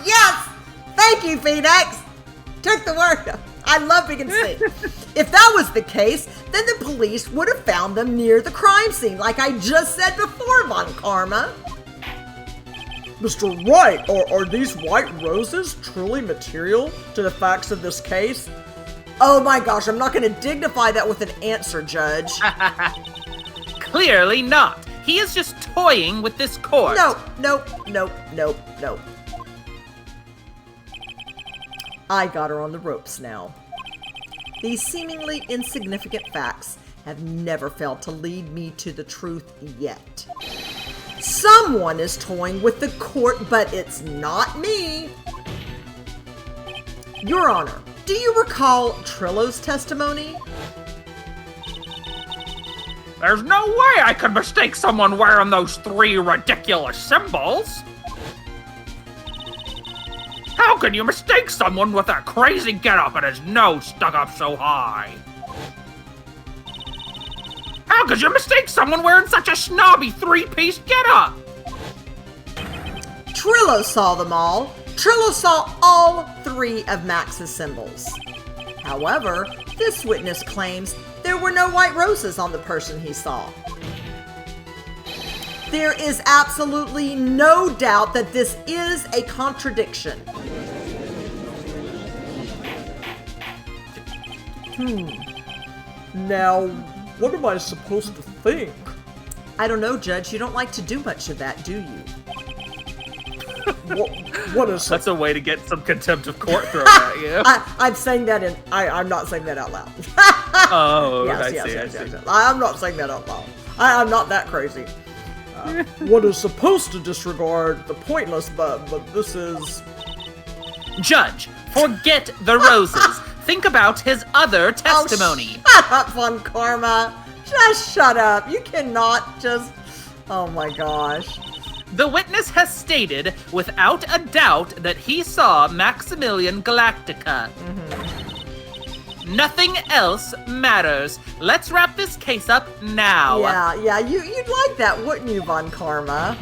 [SPEAKER 2] Yes! Thank you, Phoenix! Took the word. I love being seen. If that was the case, then the police would have found them near the crime scene, like I just said before, Von Karma.
[SPEAKER 3] Mr. Wright, are these white roses truly material to the facts of this case?
[SPEAKER 2] Oh my gosh, I'm not going to dignify that with an answer, Judge.
[SPEAKER 1] Clearly not. He is just toying with this court.
[SPEAKER 2] Nope. I got her on the ropes now. These seemingly insignificant facts have never failed to lead me to the truth yet. Someone is toying with the court, but it's not me. Your Honor, do you recall Trillo's testimony?
[SPEAKER 4] There's no way I could mistake someone wearing those 3 ridiculous symbols. How How can you mistake someone with that crazy getup and his nose stuck up so high? How could you mistake someone wearing such a snobby three-piece getup?
[SPEAKER 2] Trillo saw them all. Trillo saw all 3 of Max's symbols. However, this witness claims there were no white roses on the person he saw. There is absolutely no doubt that this is a contradiction.
[SPEAKER 3] Now, what am I supposed to think?
[SPEAKER 2] I don't know, Judge. You don't like to do much of that, do you?
[SPEAKER 3] What is
[SPEAKER 1] That's a way to get some contempt of court thrown at you.
[SPEAKER 2] I'm saying that I'm not saying that out loud.
[SPEAKER 1] Oh,
[SPEAKER 2] Yes.
[SPEAKER 1] I see.
[SPEAKER 2] I'm not saying that out loud. I'm not that crazy.
[SPEAKER 3] One is supposed to disregard the pointless, but this is...
[SPEAKER 1] Judge, forget the roses. Think about his other testimony.
[SPEAKER 2] Oh, shut up, Von Karma. Just shut up. You cannot just... Oh my gosh.
[SPEAKER 1] The witness has stated without a doubt that he saw Maximilian Galactica. Nothing else matters. Let's wrap this case up now.
[SPEAKER 2] Yeah, you'd like that, wouldn't you, Von Karma?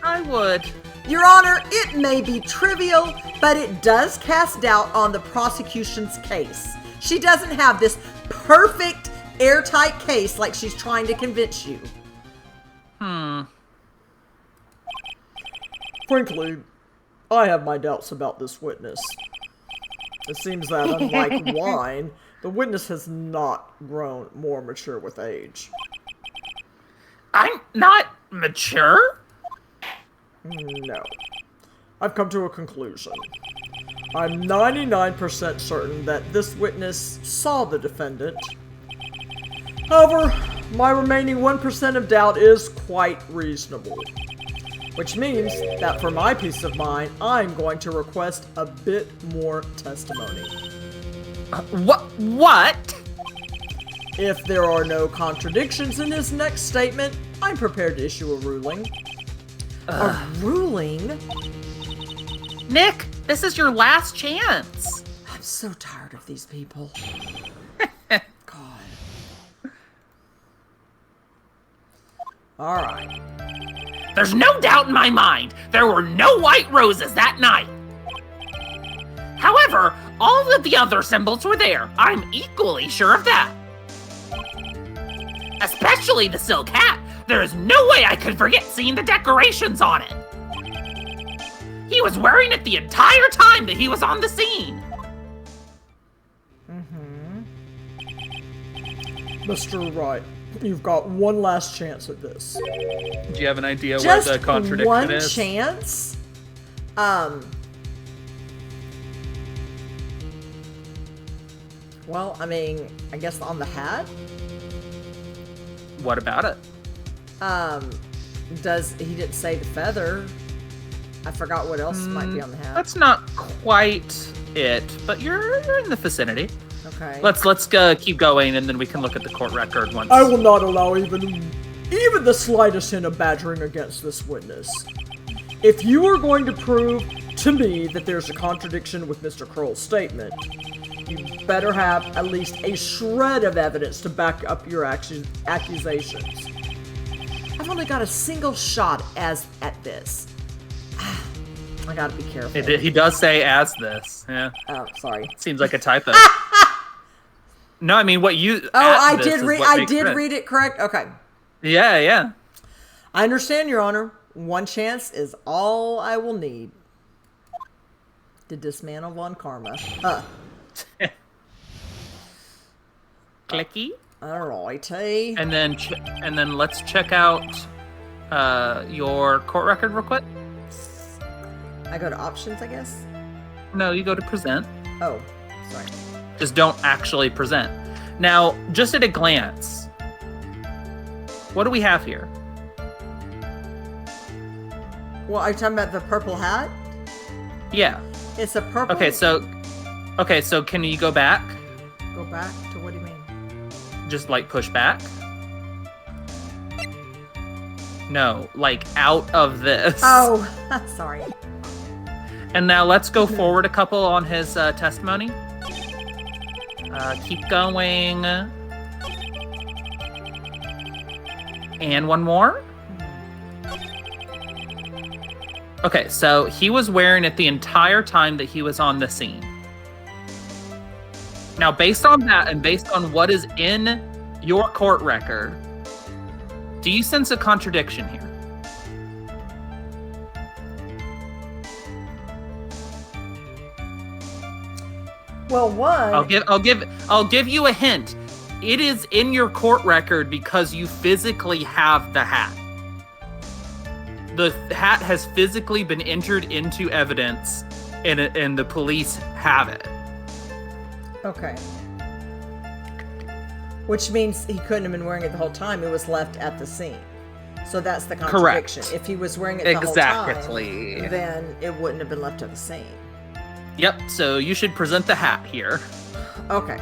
[SPEAKER 1] I would.
[SPEAKER 2] Your Honor, it may be trivial, but it does cast doubt on the prosecution's case. She doesn't have this perfect, airtight case like she's trying to convince you.
[SPEAKER 3] Frankly, I have my doubts about this witness. It seems that, unlike wine, the witness has not grown more mature with age.
[SPEAKER 4] I'm not mature?
[SPEAKER 3] No. I've come to a conclusion. I'm 99% certain that this witness saw the defendant. However, my remaining 1% of doubt is quite reasonable. Which means that for my peace of mind, I'm going to request a bit more testimony.
[SPEAKER 4] What?
[SPEAKER 3] If there are no contradictions in his next statement, I'm prepared to issue a ruling.
[SPEAKER 2] A ruling?
[SPEAKER 1] Nick, this is your last chance.
[SPEAKER 2] I'm so tired of these people. God.
[SPEAKER 3] Alright.
[SPEAKER 4] There's no doubt in my mind there were no white roses that night. However, all of the other symbols were there. I'm equally sure of that. Especially the silk hat. There is no way I could forget seeing the decorations on it. He was wearing it the entire time that he was on the scene.
[SPEAKER 3] Mr. Wright, you've got one last chance at this.
[SPEAKER 1] Do you have an idea
[SPEAKER 2] Just
[SPEAKER 1] where the contradiction
[SPEAKER 2] one
[SPEAKER 1] is?
[SPEAKER 2] chance? Well, I mean, I guess on the hat?
[SPEAKER 1] What about it?
[SPEAKER 2] He didn't say the feather. I forgot what else might be on the hat.
[SPEAKER 1] That's not quite it, but you're in the vicinity.
[SPEAKER 2] Okay.
[SPEAKER 1] Let's keep going, and then we can look at the court record once.
[SPEAKER 3] I will not allow even the slightest hint of badgering against this witness. If you are going to prove to me that there's a contradiction with Mr. Kroll's statement, you better have at least a shred of evidence to back up your accusations.
[SPEAKER 2] I've only got a single shot at this. I gotta be careful.
[SPEAKER 1] He does say as this. Yeah.
[SPEAKER 2] Oh, sorry.
[SPEAKER 1] Seems like a typo. No, I mean what you.
[SPEAKER 2] Oh,
[SPEAKER 1] at
[SPEAKER 2] I
[SPEAKER 1] this
[SPEAKER 2] did
[SPEAKER 1] is
[SPEAKER 2] read.
[SPEAKER 1] what
[SPEAKER 2] I
[SPEAKER 1] makes
[SPEAKER 2] did
[SPEAKER 1] sense.
[SPEAKER 2] read it correct. Okay.
[SPEAKER 1] Yeah.
[SPEAKER 2] I understand, Your Honor. One chance is all I will need to dismantle Von Karma.
[SPEAKER 1] Clicky.
[SPEAKER 2] Alrighty.
[SPEAKER 1] And then let's check out your court record real quick.
[SPEAKER 2] I go to options, I guess.
[SPEAKER 1] No, you go to present.
[SPEAKER 2] Oh, sorry.
[SPEAKER 1] Just don't actually present. Now, just at a glance, what do we have here?
[SPEAKER 2] Well, are you talking about the purple hat?
[SPEAKER 1] Yeah.
[SPEAKER 2] It's a purple.
[SPEAKER 1] Okay, so can you go back?
[SPEAKER 2] Go back to what do you mean?
[SPEAKER 1] Just like push back? No, like out of this.
[SPEAKER 2] Oh, sorry.
[SPEAKER 1] And now let's go forward a couple on his testimony. Keep going. And one more. Okay, so he was wearing it the entire time that he was on the scene. Now, based on that and based on what is in your court record, do you sense a contradiction here?
[SPEAKER 2] Well, one.
[SPEAKER 1] I'll give you a hint. It is in your court record because you physically have the hat. The hat has physically been entered into evidence, and the police have it.
[SPEAKER 2] Okay. Which means he couldn't have been wearing it the whole time. It was left at the scene. So that's the contradiction.
[SPEAKER 1] Correct.
[SPEAKER 2] If he was wearing it the whole time,
[SPEAKER 1] Exactly.
[SPEAKER 2] then it wouldn't have been left at the scene.
[SPEAKER 1] Yep, so you should present the hat here.
[SPEAKER 2] Okay.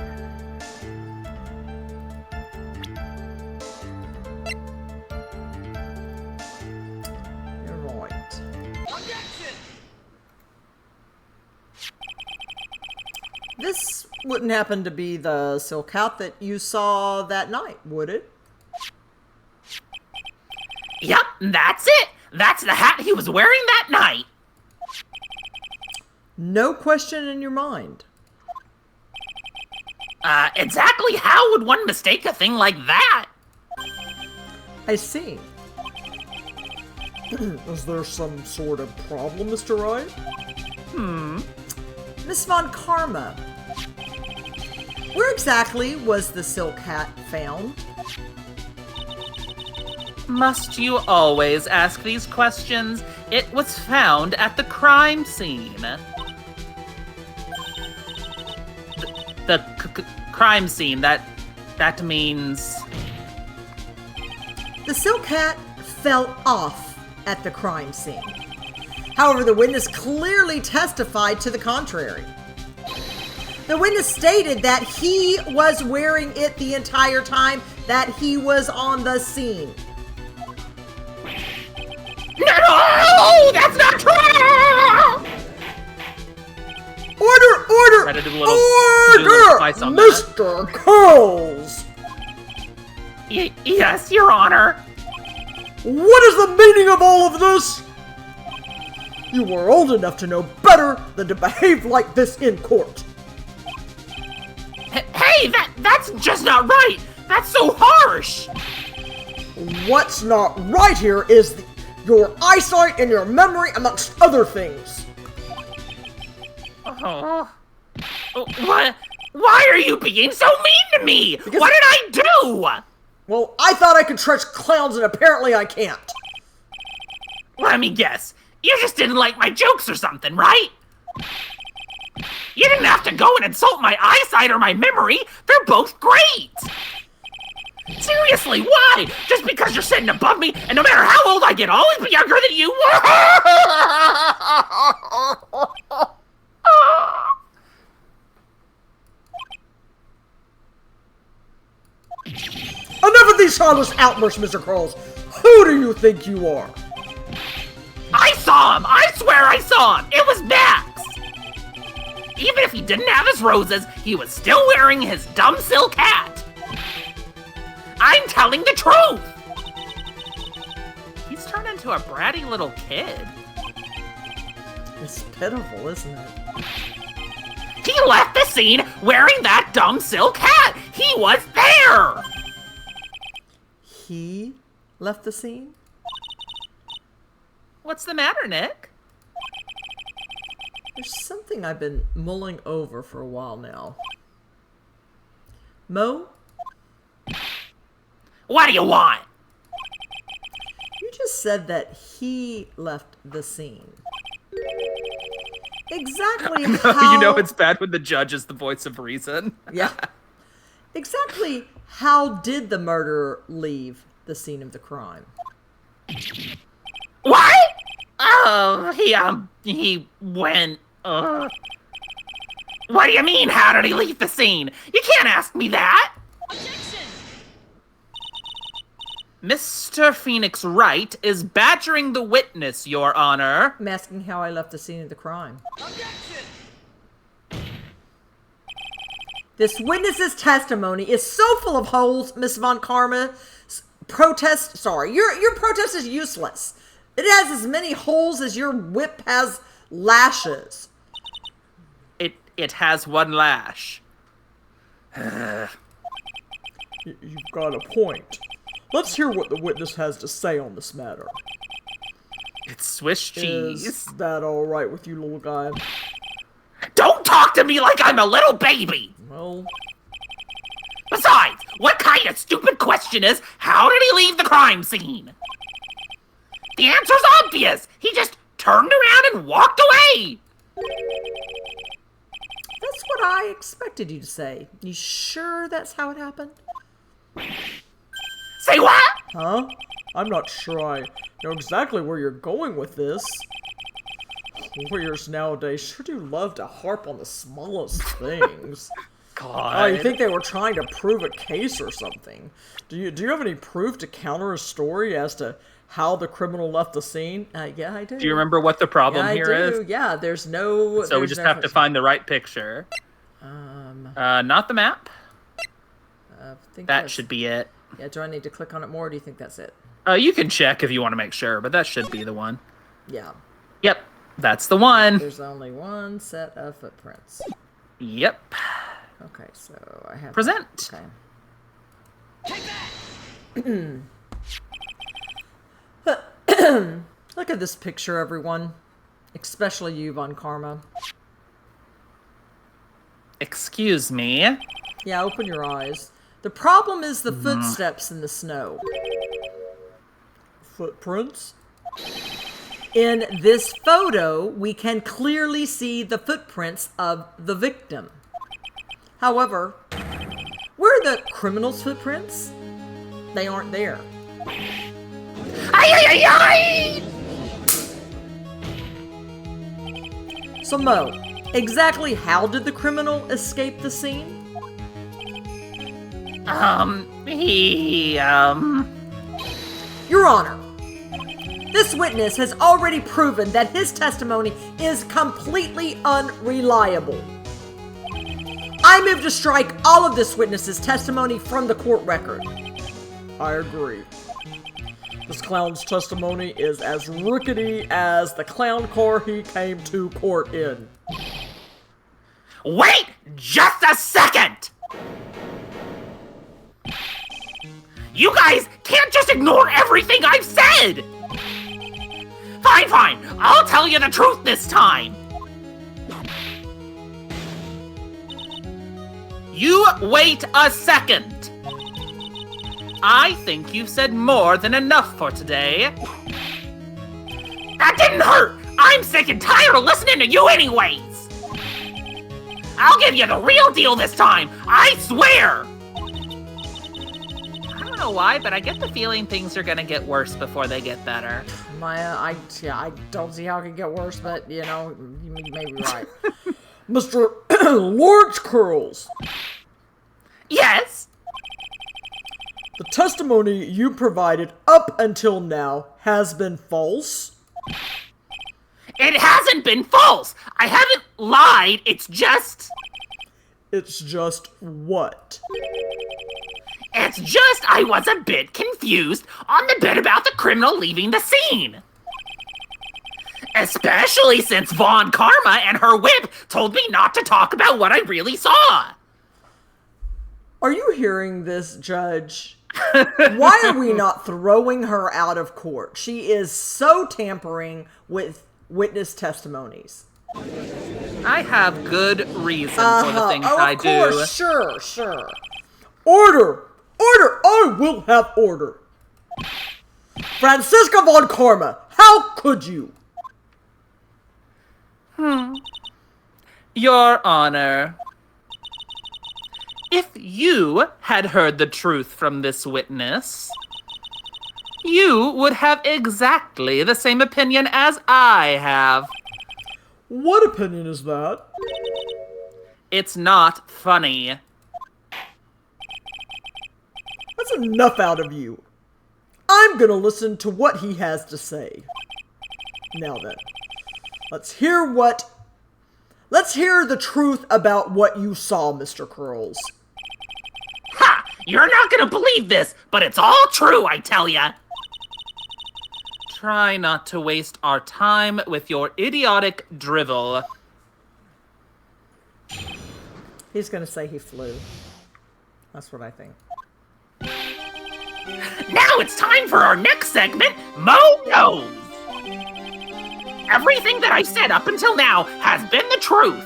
[SPEAKER 2] You're right. This wouldn't happen to be the silk hat that you saw that night, would it?
[SPEAKER 4] Yep, that's it. That's the hat he was wearing that night.
[SPEAKER 2] No question in your mind.
[SPEAKER 4] Exactly how would one mistake a thing like that?
[SPEAKER 2] I see.
[SPEAKER 3] Is there some sort of problem, Mr. Wright?
[SPEAKER 2] Miss von Karma, where exactly was the silk hat found?
[SPEAKER 1] Must you always ask these questions? It was found at the crime scene. The crime scene, that means...
[SPEAKER 2] The silk hat fell off at the crime scene. However, the witness clearly testified to the contrary. The witness stated that he was wearing it the entire time that he was on the scene.
[SPEAKER 4] No, that's not true!
[SPEAKER 2] Order!
[SPEAKER 1] Try to do a little spice on that.
[SPEAKER 3] Mr. Coles!
[SPEAKER 4] Yes, Your Honor.
[SPEAKER 3] What is the meaning of all of this? You were old enough to know better than to behave like this in court.
[SPEAKER 4] Hey, that's just not right. That's so harsh.
[SPEAKER 3] What's not right here is your eyesight and your memory, amongst other things.
[SPEAKER 4] Oh. What? Why are you being so mean to me?
[SPEAKER 3] Because-
[SPEAKER 4] What did I do?
[SPEAKER 3] Well, I thought I could trench clowns, and apparently I can't.
[SPEAKER 4] Let me guess. You just didn't like my jokes or something, right? You didn't have to go and insult my eyesight or my memory. They're both great. Seriously, why? Just because you're sitting above me, and no matter how old I get, I'll always be younger than you?
[SPEAKER 3] Enough of these harmless outbursts, Mr. Coles. Who do you think you are?
[SPEAKER 4] I saw him! I swear I saw him! It was Max! Even if he didn't have his roses, he was still wearing his dumb silk hat! I'm telling the truth!
[SPEAKER 1] He's turned into a bratty little kid.
[SPEAKER 3] It's pitiful, isn't it?
[SPEAKER 4] He left the scene wearing that dumb silk hat! He was there!
[SPEAKER 2] He left the scene?
[SPEAKER 1] What's the matter, Nick?
[SPEAKER 2] There's something I've been mulling over for a while now. Moe?
[SPEAKER 4] What do you want?
[SPEAKER 2] You just said that he left the scene. Exactly how...
[SPEAKER 1] You know it's bad when the judge is the voice of reason.
[SPEAKER 2] Yeah. Exactly how did the murderer leave the scene of the crime?
[SPEAKER 4] What? Oh, he went, What do you mean, how did he leave the scene? You can't ask me that!
[SPEAKER 1] Mr. Phoenix Wright is badgering the witness, Your Honor.
[SPEAKER 2] I'm asking how I left the scene of the crime. This witness's testimony is so full of holes, Miss Von Karma. Your protest is useless. It has as many holes as your whip has lashes.
[SPEAKER 1] It has one lash.
[SPEAKER 3] You've got a point. Let's hear what the witness has to say on this matter.
[SPEAKER 1] It's Swiss cheese.
[SPEAKER 3] Is that alright with you, little guy?
[SPEAKER 4] Don't talk to me like I'm a little baby!
[SPEAKER 3] Well...
[SPEAKER 4] Besides, what kind of stupid question is, how did he leave the crime scene? The answer's obvious! He just turned around and walked away!
[SPEAKER 2] That's what I expected you to say. You sure that's how it happened?
[SPEAKER 4] Say what?
[SPEAKER 3] Huh? I'm not sure I know exactly where you're going with this. Lawyers nowadays sure do love to harp on the smallest things.
[SPEAKER 1] God.
[SPEAKER 3] Oh, you think they were trying to prove a case or something? Do you have any proof to counter a story as to how the criminal left the scene?
[SPEAKER 2] Yeah, I do.
[SPEAKER 1] Do you remember what the problem here is?
[SPEAKER 2] Yeah, there's no...
[SPEAKER 1] So we just have to find the right picture. Not the map.
[SPEAKER 2] I think
[SPEAKER 1] That should be it.
[SPEAKER 2] Yeah, do I need to click on it more, or do you think that's it?
[SPEAKER 1] You can check if you want to make sure, but that should be the one.
[SPEAKER 2] Yeah.
[SPEAKER 1] Yep, that's the one.
[SPEAKER 2] There's only one set of footprints.
[SPEAKER 1] Yep.
[SPEAKER 2] Okay, so I have...
[SPEAKER 1] Present.
[SPEAKER 2] Okay. Look at this picture, everyone. Especially you, Von Karma.
[SPEAKER 1] Excuse me.
[SPEAKER 2] Yeah, open your eyes. The problem is the footsteps in the snow.
[SPEAKER 3] Footprints?
[SPEAKER 2] In this photo, we can clearly see the footprints of the victim. However, where are the criminal's footprints? They aren't there. So Moe, exactly how did the criminal escape the scene? Your Honor, this witness has already proven that his testimony is completely unreliable. I move to strike all of this witness's testimony from the court record.
[SPEAKER 3] I agree. This clown's testimony is as rickety as the clown car he came to court in.
[SPEAKER 4] Wait just a second! You guys can't just ignore everything I've said! Fine, I'll tell you the truth this time.
[SPEAKER 1] You wait a second. I think you've said more than enough for today.
[SPEAKER 4] That didn't hurt! I'm sick and tired of listening to you anyways! I'll give you the real deal this time, I swear!
[SPEAKER 1] I don't know why, but I get the feeling things are gonna get worse before they get better.
[SPEAKER 2] I don't see how it can get worse, but, you know, you may be right.
[SPEAKER 3] Mr. Lawrence Curls!
[SPEAKER 4] Yes?
[SPEAKER 3] The testimony you provided up until now has been false?
[SPEAKER 4] It hasn't been false! I haven't lied, it's just...
[SPEAKER 3] It's just what?
[SPEAKER 4] It's just I was a bit confused on the bit about the criminal leaving the scene. Especially since Von Karma and her whip told me not to talk about what I really saw.
[SPEAKER 2] Are you hearing this, Judge? Why are we not throwing her out of court? She is so tampering with witness testimonies.
[SPEAKER 1] I have good reason for the things I do.
[SPEAKER 2] Of course, sure.
[SPEAKER 3] Order! Order! I will have order! Franziska von Karma, how could you?
[SPEAKER 1] Your Honor, if you had heard the truth from this witness, you would have exactly the same opinion as I have.
[SPEAKER 3] What opinion is that?
[SPEAKER 1] It's not funny.
[SPEAKER 3] That's enough out of you. I'm gonna listen to what he has to say. Now then, let's hear the truth about what you saw, Mr. Curls.
[SPEAKER 4] Ha! You're not gonna believe this, but it's all true, I tell ya.
[SPEAKER 1] Try not to waste our time with your idiotic drivel.
[SPEAKER 2] He's gonna say he flew. That's what I think.
[SPEAKER 4] Now it's time for our next segment, Moe Knows. Everything that I said up until now has been the truth.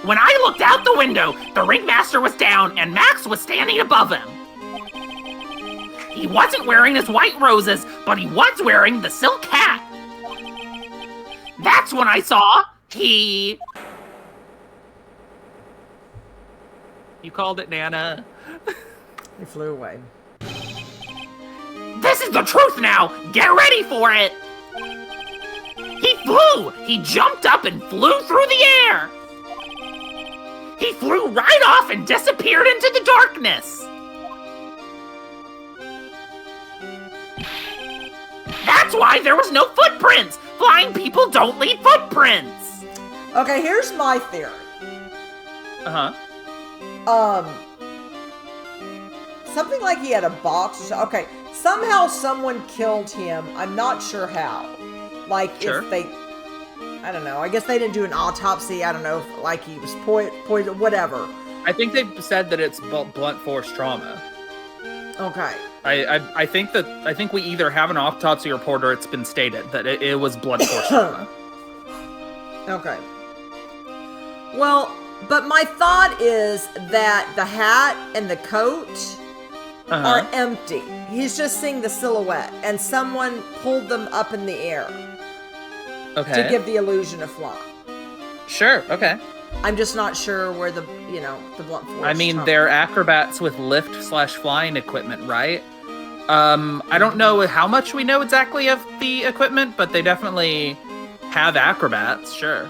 [SPEAKER 4] When I looked out the window, the ringmaster was down and Max was standing above him. He wasn't wearing his white roses, but he was wearing the silk hat. That's when I saw he...
[SPEAKER 1] You called it, Nana.
[SPEAKER 2] He flew away.
[SPEAKER 4] This is the truth now! Get ready for it! He flew! He jumped up and flew through the air! He flew right off and disappeared into the darkness! That's why there was no footprints! Flying people don't leave footprints!
[SPEAKER 2] Okay, here's my theory.
[SPEAKER 1] Uh-huh.
[SPEAKER 2] Something like he had a box or so. Okay, somehow someone killed him. I'm not sure how. Like,
[SPEAKER 1] Sure.
[SPEAKER 2] if they... I don't know. I guess they didn't do an autopsy. I don't know if, like, he was poisoned, whatever.
[SPEAKER 1] I think they've said that it's blunt force trauma.
[SPEAKER 2] Okay.
[SPEAKER 1] I think we either have an autopsy report or it's been stated that it was blunt force trauma.
[SPEAKER 2] Okay. Well, but my thought is that the hat and the coat are empty. He's just seeing the silhouette, and someone pulled them up in the air
[SPEAKER 1] Okay.
[SPEAKER 2] to give the illusion of flying.
[SPEAKER 1] Sure, okay.
[SPEAKER 2] I'm just not sure where the blunt force.
[SPEAKER 1] I mean,
[SPEAKER 2] trauma-
[SPEAKER 1] they're acrobats with lift/flying equipment, right? I don't know how much we know exactly of the equipment, but they definitely have acrobats, sure.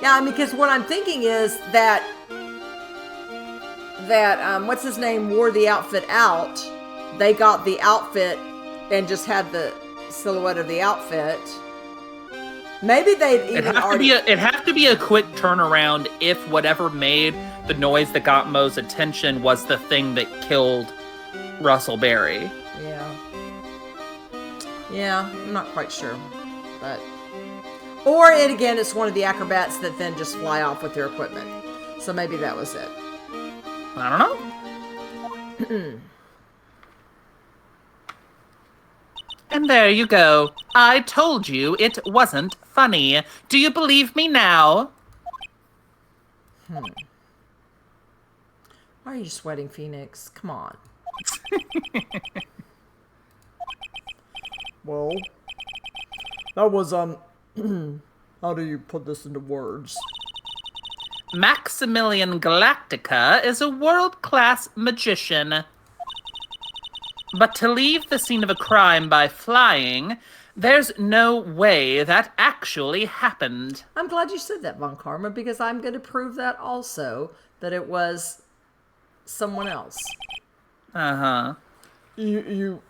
[SPEAKER 2] Yeah, I mean, because what I'm thinking is that what's his name wore the outfit out. They got the outfit and just had the silhouette of the outfit. Maybe they'd even
[SPEAKER 1] It'd have to be a quick turnaround if whatever made the noise that got Moe's attention was the thing that killed Russell Berry.
[SPEAKER 2] Yeah, I'm not quite sure, but or it's one of the acrobats that then just fly off with their equipment. So maybe that was it.
[SPEAKER 1] I don't know. And there you go. I told you it wasn't funny. Do you believe me now?
[SPEAKER 2] Why are you sweating, Phoenix? Come on.
[SPEAKER 3] Well, that was, how do you put this into words?
[SPEAKER 1] Maximilian Galactica is a world-class magician. But to leave the scene of a crime by flying, there's no way that actually happened.
[SPEAKER 2] I'm glad you said that, Von Karma, because I'm going to prove that also, that it was someone else.
[SPEAKER 1] Uh-huh.
[SPEAKER 3] You're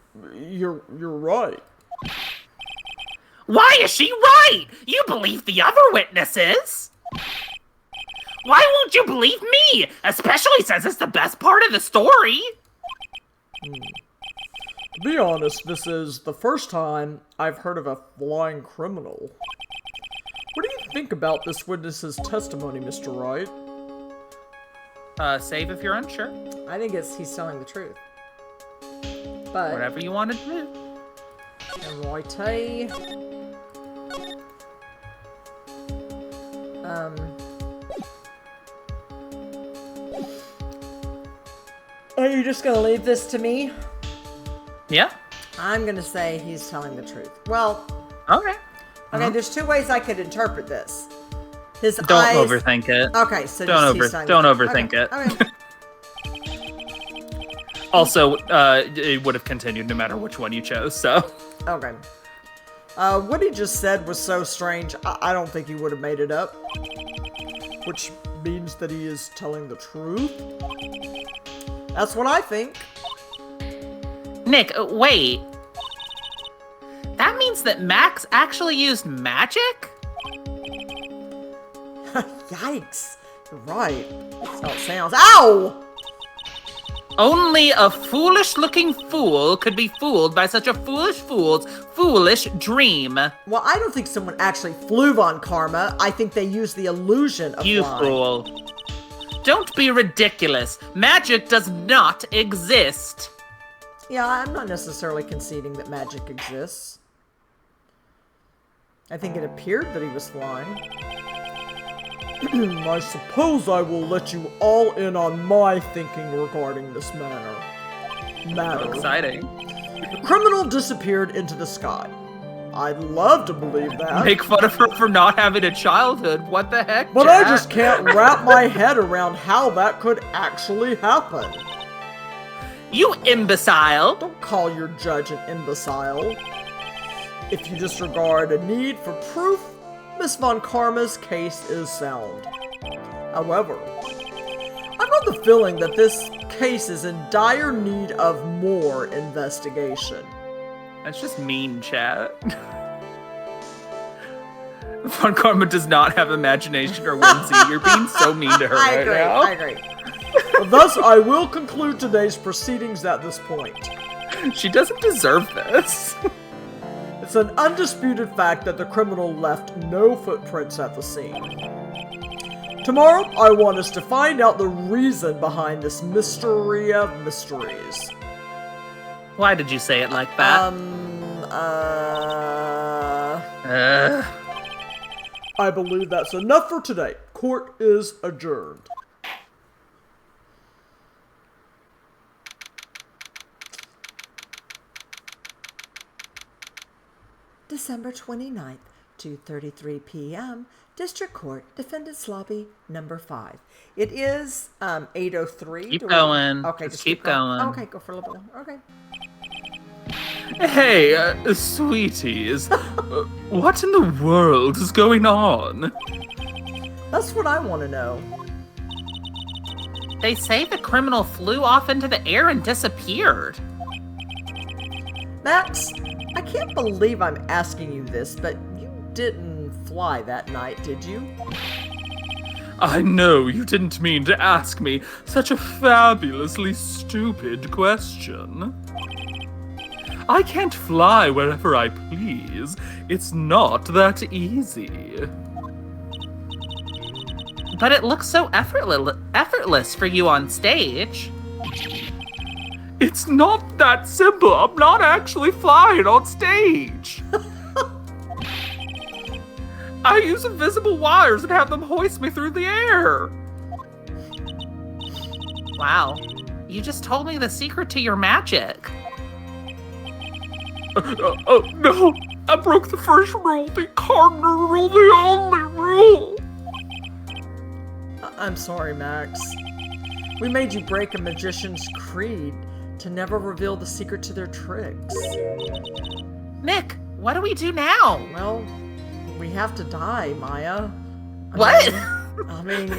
[SPEAKER 3] right.
[SPEAKER 4] Why is she right? You believe the other witnesses? Why won't you believe me? Especially since it's the best part of the story.
[SPEAKER 3] To be honest, this is the first time I've heard of a flying criminal. What do you think about this witness's testimony, Mr. Wright?
[SPEAKER 1] Save if you're unsure.
[SPEAKER 2] I think he's telling the truth. But
[SPEAKER 1] Whatever you want to do.
[SPEAKER 2] Righty. Are you just gonna leave this to me?
[SPEAKER 1] Yeah?
[SPEAKER 2] I'm gonna say he's telling the truth. Well,
[SPEAKER 1] Okay.
[SPEAKER 2] okay, there's two ways I could interpret this. His
[SPEAKER 1] Don't
[SPEAKER 2] eyes...
[SPEAKER 1] overthink it.
[SPEAKER 2] Okay, so
[SPEAKER 1] Don't
[SPEAKER 2] he's telling
[SPEAKER 1] don't
[SPEAKER 2] the truth.
[SPEAKER 1] overthink it.
[SPEAKER 2] Okay.
[SPEAKER 1] Also, it would have continued no matter which one you chose, so.
[SPEAKER 2] Okay.
[SPEAKER 3] What he just said was so strange, I don't think he would have made it up. Which means that he is telling the truth? That's what I think.
[SPEAKER 4] Nick, wait. That means that Max actually used magic?
[SPEAKER 2] Yikes. You're right. That's how it sounds. Ow!
[SPEAKER 4] Only a foolish-looking fool could be fooled by such a foolish fool's foolish dream.
[SPEAKER 2] Well, I don't think someone actually flew on Karma. I think they used the illusion of
[SPEAKER 4] You
[SPEAKER 2] flying.
[SPEAKER 4] fool. Don't be ridiculous. Magic does not exist.
[SPEAKER 2] Yeah, I'm not necessarily conceding that magic exists. I think it appeared that he was flying.
[SPEAKER 3] I suppose I will let you all in on my thinking regarding this matter.
[SPEAKER 1] Exciting.
[SPEAKER 3] The criminal disappeared into the sky. I'd love to believe that.
[SPEAKER 1] Make fun of her for not having a childhood. What the heck,
[SPEAKER 3] But
[SPEAKER 1] Jack?
[SPEAKER 3] I just can't wrap my head around how that could actually happen.
[SPEAKER 4] You imbecile.
[SPEAKER 3] Don't call your judge an imbecile. If you disregard a need for proof, Miss Von Karma's case is sound. However, I've got the feeling that this case is in dire need of more investigation.
[SPEAKER 1] That's just mean, chat. Von Karma does not have imagination or whimsy. You're being so mean to her
[SPEAKER 2] I
[SPEAKER 1] right
[SPEAKER 2] agree,
[SPEAKER 1] now.
[SPEAKER 2] I agree.
[SPEAKER 3] Thus, I will conclude today's proceedings at this point.
[SPEAKER 1] She doesn't deserve this.
[SPEAKER 3] It's an undisputed fact that the criminal left no footprints at the scene. Tomorrow, I want us to find out the reason behind this mystery of mysteries.
[SPEAKER 4] Why did you say it like that?
[SPEAKER 3] I believe that's enough for today. Court is adjourned.
[SPEAKER 2] December 29th, 2:33 p.m., District Court, Defendant's Lobby, number 5. It is 8:03.
[SPEAKER 4] Keep going.
[SPEAKER 2] Okay,
[SPEAKER 4] Just
[SPEAKER 2] just
[SPEAKER 4] keep going.
[SPEAKER 2] Okay, go for a little bit. Okay.
[SPEAKER 1] Hey, sweeties. What in the world is going on?
[SPEAKER 2] That's what I want to know.
[SPEAKER 4] They say the criminal flew off into the air and disappeared.
[SPEAKER 2] Max, I can't believe I'm asking you this, but you didn't fly that night, did you?
[SPEAKER 1] I know you didn't mean to ask me such a fabulously stupid question. I can't fly wherever I please. It's not that easy.
[SPEAKER 4] But it looks so effortless for you on stage.
[SPEAKER 1] It's not that simple. I'm not actually flying on stage. I use invisible wires and have them hoist me through the air.
[SPEAKER 4] Wow. You just told me the secret to your magic.
[SPEAKER 1] Oh no! I broke the first rule, the cardinal rule, the only rule!
[SPEAKER 2] I'm sorry, Max. We made you break a magician's creed to never reveal the secret to their tricks.
[SPEAKER 4] Nick, what do we do now?
[SPEAKER 2] Well, we have to die, Maya.
[SPEAKER 4] What?
[SPEAKER 2] I mean,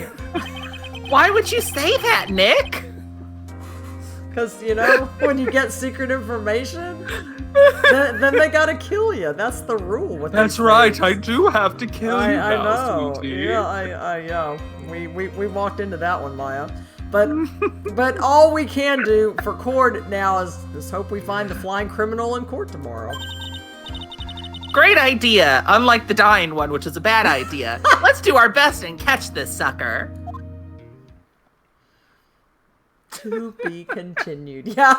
[SPEAKER 4] Why would you say that, Nick?
[SPEAKER 2] because, you know, when you get secret information, then they gotta kill you. That's the rule. With
[SPEAKER 1] That's
[SPEAKER 2] these
[SPEAKER 1] right,
[SPEAKER 2] things.
[SPEAKER 1] I do have to kill you
[SPEAKER 2] I
[SPEAKER 1] now,
[SPEAKER 2] know.
[SPEAKER 1] sweetie.
[SPEAKER 2] Yeah, we walked into that one, Maya. But all we can do for court now is hope we find the flying criminal in court tomorrow.
[SPEAKER 4] Great idea, unlike the dying one, which is a bad idea. Let's do our best and catch this sucker.
[SPEAKER 2] To be continued. Yeah.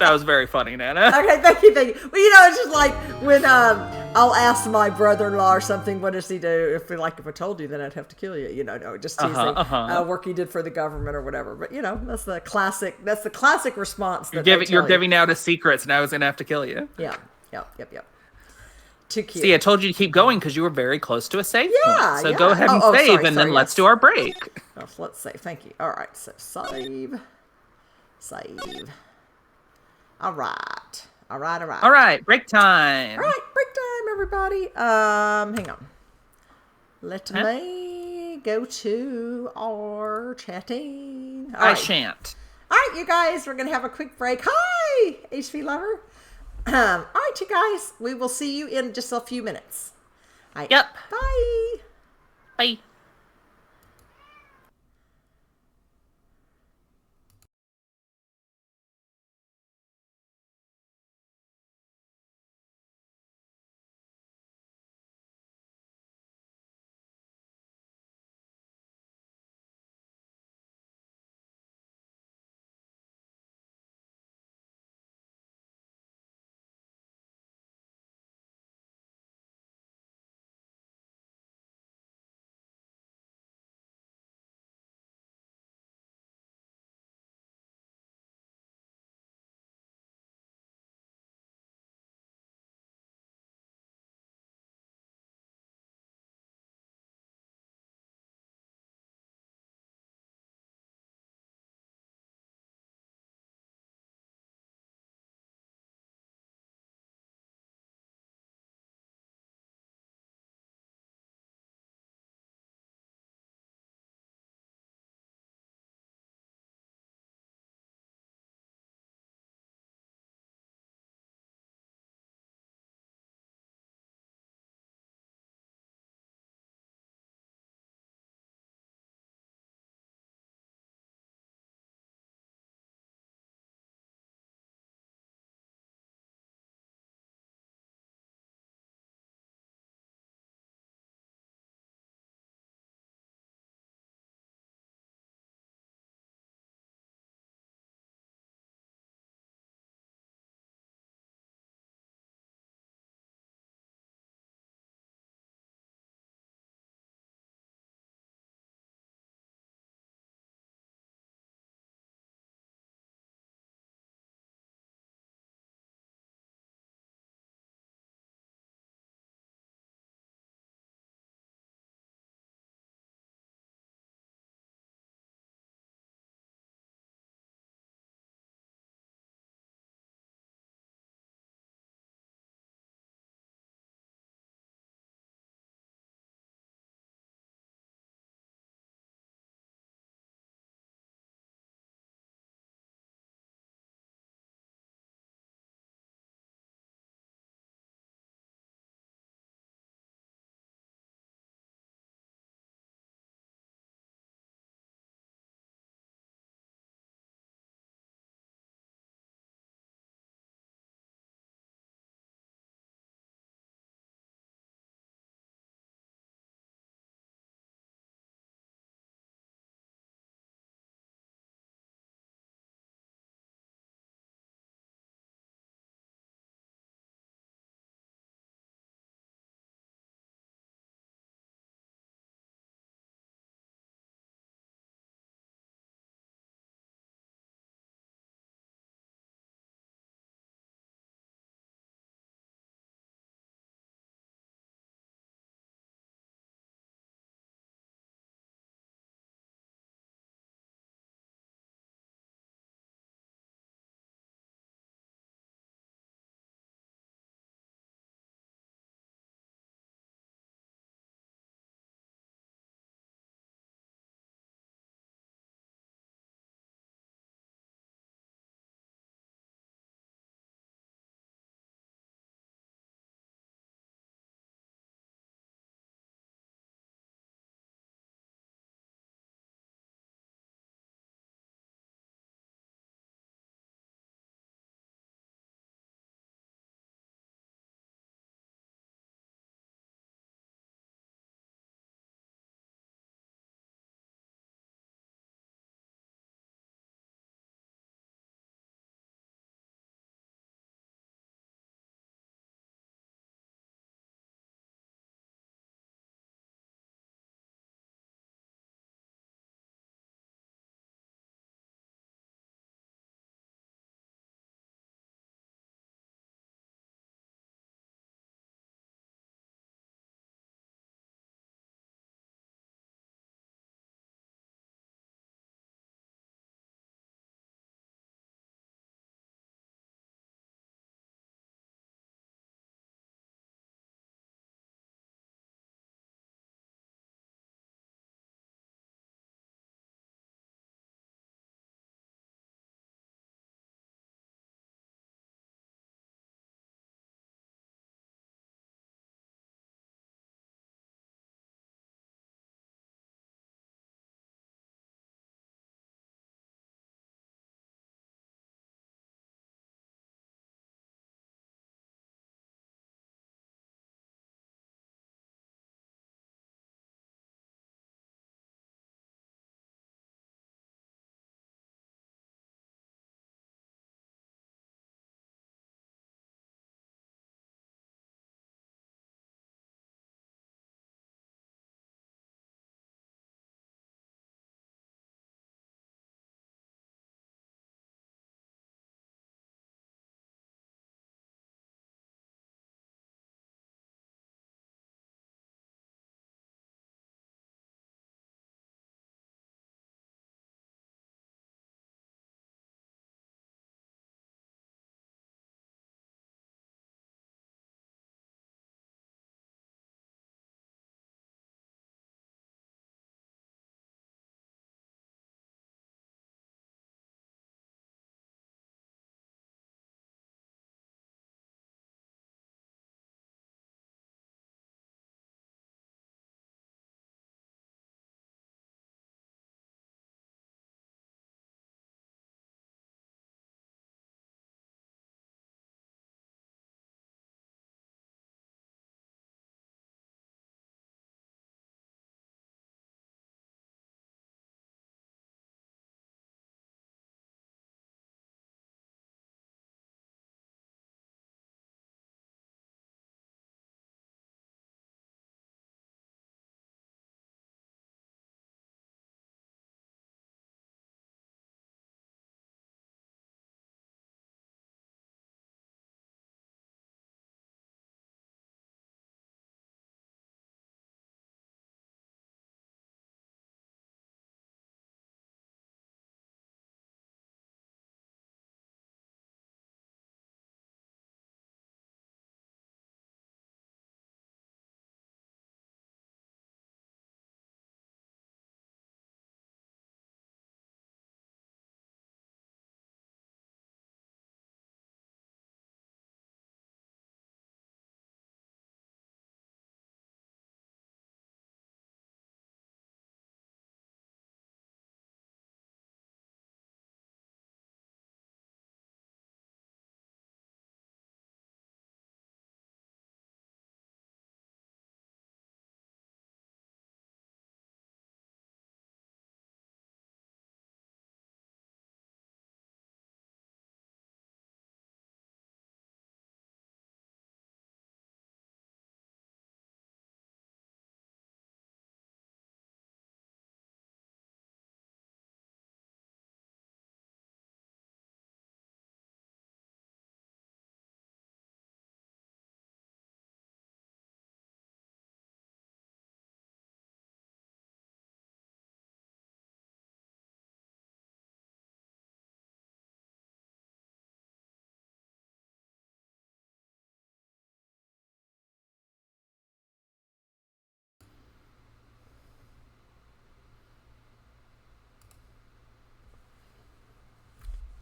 [SPEAKER 1] That was very funny, Nana.
[SPEAKER 2] Okay, thank you. Well, you know, it's just like when I'll ask my brother-in-law or something, what does he do? If I told you, then I'd have to kill you. You know, no, just teasing. Work he did for the government or whatever. But you know, that's the classic response. That
[SPEAKER 1] You're giving out his secrets, and I was gonna have to kill you.
[SPEAKER 2] Yeah. Yep. Too cute.
[SPEAKER 1] See, I told you to keep going because you were very close to a save
[SPEAKER 2] Yeah,
[SPEAKER 1] point. So
[SPEAKER 2] yeah.
[SPEAKER 1] go ahead and
[SPEAKER 2] Sorry,
[SPEAKER 1] save, and then let's
[SPEAKER 2] yes.
[SPEAKER 1] do our break.
[SPEAKER 2] Oh, so let's save. Thank you. All right. So save. All right.
[SPEAKER 4] All right, break time.
[SPEAKER 2] All right, break time, everybody. Hang on. Let me go to our chatting. All
[SPEAKER 4] I
[SPEAKER 2] right.
[SPEAKER 4] shan't.
[SPEAKER 2] All right, you guys, we're going to have a quick break. Hi, Hi, HP lover. All right, you guys. We will see you in just a few minutes. All right,
[SPEAKER 4] Yep.
[SPEAKER 2] Bye.
[SPEAKER 4] Bye.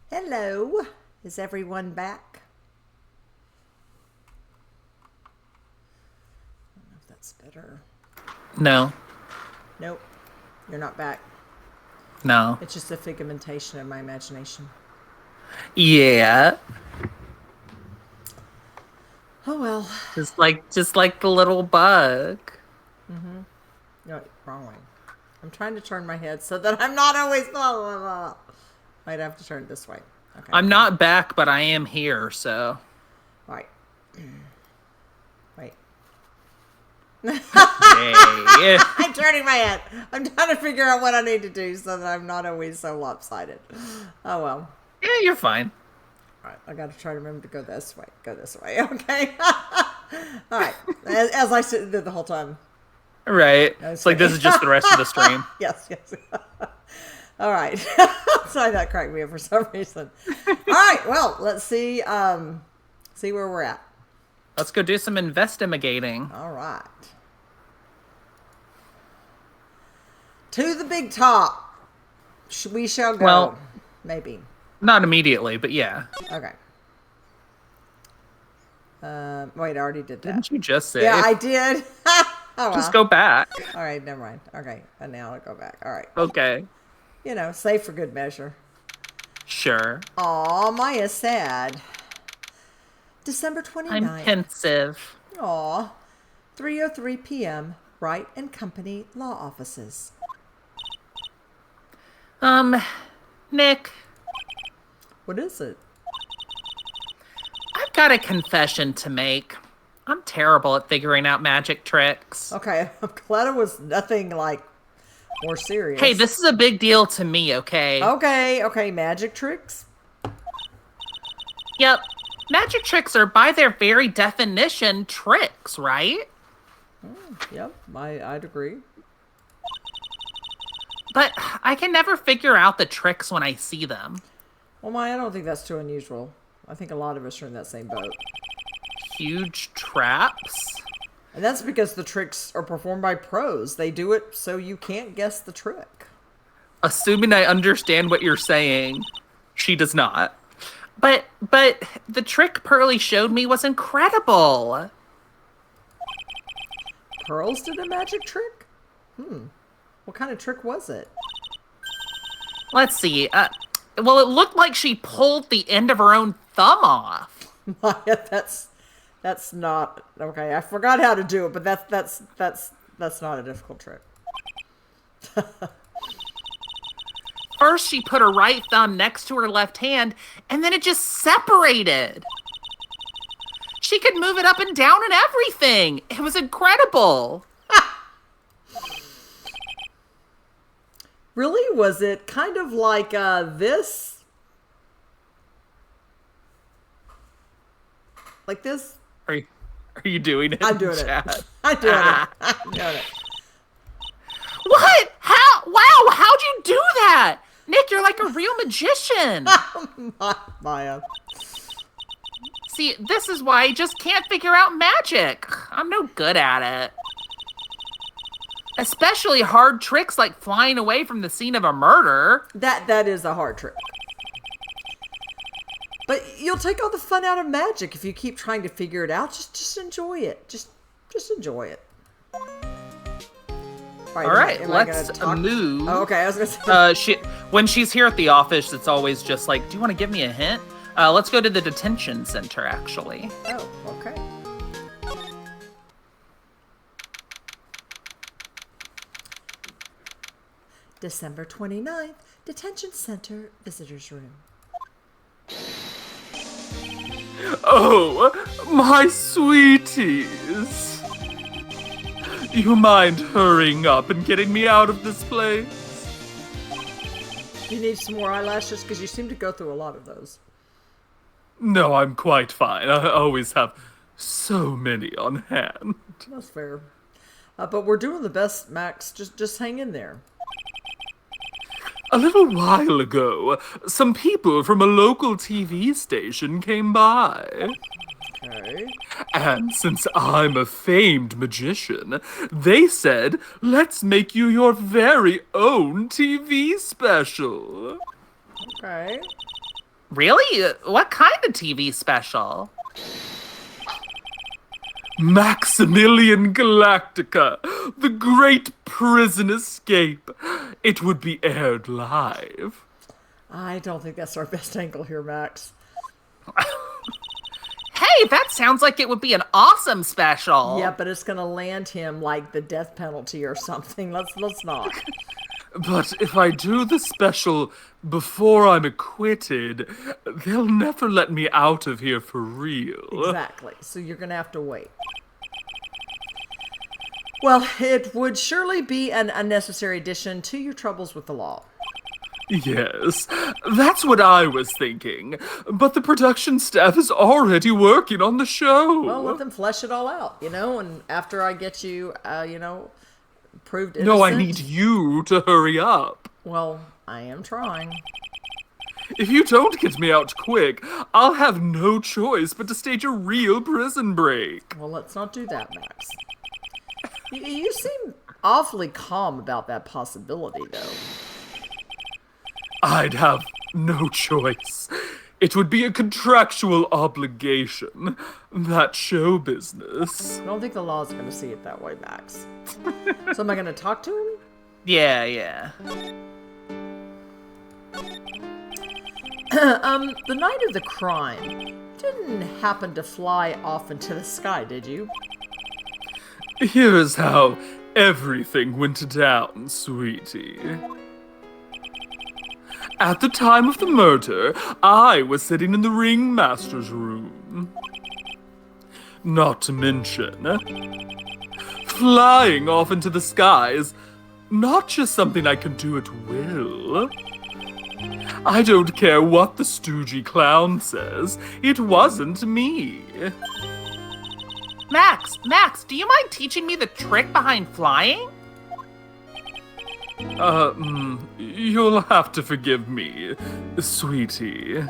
[SPEAKER 2] Hello. Is everyone back? I don't know if that's better.
[SPEAKER 1] No.
[SPEAKER 2] Nope. You're not back.
[SPEAKER 1] No.
[SPEAKER 2] It's just a figmentation of my imagination.
[SPEAKER 1] Yeah.
[SPEAKER 2] Oh well.
[SPEAKER 1] Just like the little bug.
[SPEAKER 2] No, wrong way. I'm trying to turn my head so that I'm not always Might have to turn it this way. Okay.
[SPEAKER 1] I'm not back, but I am here, so.
[SPEAKER 2] Right. Wait.
[SPEAKER 1] Yay.
[SPEAKER 2] I'm turning my head. I'm trying to figure out what I need to do so that I'm not always so lopsided. Oh well.
[SPEAKER 1] Yeah, you're fine.
[SPEAKER 2] All right, I got to try to remember to go this way. Go this way, okay? All right, as I did the whole time.
[SPEAKER 1] Right. It's like this is just the rest of the stream.
[SPEAKER 2] Yes. All right. Sorry, that cracked me up for some reason. All right, well, let's see where we're at.
[SPEAKER 1] Let's go do some investigating.
[SPEAKER 2] All right. To the big top. We shall go.
[SPEAKER 1] Well,
[SPEAKER 2] maybe.
[SPEAKER 1] Not immediately, but yeah.
[SPEAKER 2] Okay. Wait, I already did that.
[SPEAKER 1] Didn't you just say?
[SPEAKER 2] Yeah, I did. Oh, well.
[SPEAKER 1] Just go back.
[SPEAKER 2] All right, never mind. Okay, and now I'll go back. All right.
[SPEAKER 1] Okay.
[SPEAKER 2] You know, save for good measure.
[SPEAKER 1] Sure.
[SPEAKER 2] Aw, Maya's sad. December 29th.
[SPEAKER 1] I'm pensive.
[SPEAKER 2] Aw. 3:03 p.m. Wright and Company Law Offices.
[SPEAKER 1] Nick.
[SPEAKER 2] What is it?
[SPEAKER 1] I've got a confession to make. I'm terrible at figuring out magic tricks.
[SPEAKER 2] Okay, I'm glad it was nothing like more serious.
[SPEAKER 1] Hey, this is a big deal to me, okay?
[SPEAKER 2] Okay, magic tricks?
[SPEAKER 1] Yep. Magic tricks are, by their very definition, tricks, right?
[SPEAKER 2] Yep, I'd agree.
[SPEAKER 1] But I can never figure out the tricks when I see them.
[SPEAKER 2] Well, Maya, I don't think that's too unusual. I think a lot of us are in that same boat.
[SPEAKER 1] Huge traps?
[SPEAKER 2] And that's because the tricks are performed by pros. They do it so you can't guess the trick.
[SPEAKER 1] Assuming I understand what you're saying, she does not. But the trick Pearly showed me was incredible.
[SPEAKER 2] Pearls did a magic trick? What kind of trick was it?
[SPEAKER 1] Let's see. Well, it looked like she pulled the end of her own thumb off.
[SPEAKER 2] Maya, that's not okay. I forgot how to do it, but that's not a difficult trick.
[SPEAKER 1] First, she put her right thumb next to her left hand, and then it just separated. She could move it up and down and everything. It was incredible.
[SPEAKER 2] Really? Was it kind of like this? Like this?
[SPEAKER 1] Are you doing it?
[SPEAKER 2] I'm doing it. I'm doing it. I'm doing it.
[SPEAKER 1] What? How? Wow, how'd you do that? Nick, you're like a real magician.
[SPEAKER 2] Maya.
[SPEAKER 1] See, this is why I just can't figure out magic. I'm no good at it. Especially hard tricks like flying away from the scene of a murder.
[SPEAKER 2] That is a hard trick. But you'll take all the fun out of magic if you keep trying to figure it out. Just enjoy it. Just enjoy it.
[SPEAKER 1] All right, let's move.
[SPEAKER 2] Oh, okay, I was gonna say.
[SPEAKER 1] When she's here at the office, it's always just like, do you want to give me a hint? Let's go to the detention center, actually.
[SPEAKER 2] Oh, okay. December 29th, Detention Center Visitors Room.
[SPEAKER 1] Oh, my sweeties. You mind hurrying up and getting me out of this place?
[SPEAKER 2] You need some more eyelashes? Because you seem to go through a lot of those.
[SPEAKER 1] No, I'm quite fine. I always have so many on hand.
[SPEAKER 2] That's fair. But we're doing the best, Max. Just hang in there.
[SPEAKER 1] A little while ago, some people from a local TV station came by.
[SPEAKER 2] Okay.
[SPEAKER 1] And since I'm a famed magician, they said, let's make you your very own TV special.
[SPEAKER 2] Okay.
[SPEAKER 4] Really? What kind of TV special?
[SPEAKER 1] Maximilian Galactica, the great prison escape. It would be aired live.
[SPEAKER 2] I don't think that's our best angle here, Max.
[SPEAKER 4] Hey, that sounds like it would be an awesome special.
[SPEAKER 2] Yeah, but it's gonna land him like the death penalty or something. Let's not.
[SPEAKER 1] But if I do the special before I'm acquitted, they'll never let me out of here for real.
[SPEAKER 2] Exactly. So you're gonna have to wait. Well, it would surely be an unnecessary addition to your troubles with the law.
[SPEAKER 1] Yes, that's what I was thinking. But the production staff is already working on the show.
[SPEAKER 2] Well, let them flesh it all out, and after I get you, proved innocent.
[SPEAKER 1] No, I need you to hurry up.
[SPEAKER 2] Well, I am trying.
[SPEAKER 1] If you don't get me out quick, I'll have no choice but to stage a real prison break.
[SPEAKER 2] Well, let's not do that, Max. You seem awfully calm about that possibility, though.
[SPEAKER 1] I'd have no choice. It would be a contractual obligation. That show business.
[SPEAKER 2] I don't think the law's going to see it that way, Max. So am I going to talk to him?
[SPEAKER 4] Yeah.
[SPEAKER 2] The night of the crime, didn't happen to fly off into the sky, did you?
[SPEAKER 1] Here's how everything went down, sweetie. At the time of the murder, I was sitting in the ringmaster's room. Not to mention, flying off into the skies, not just something I can do at will. I don't care what the stoogey clown says, it wasn't me.
[SPEAKER 4] Max, do you mind teaching me the trick behind flying?
[SPEAKER 1] You'll have to forgive me, sweetie.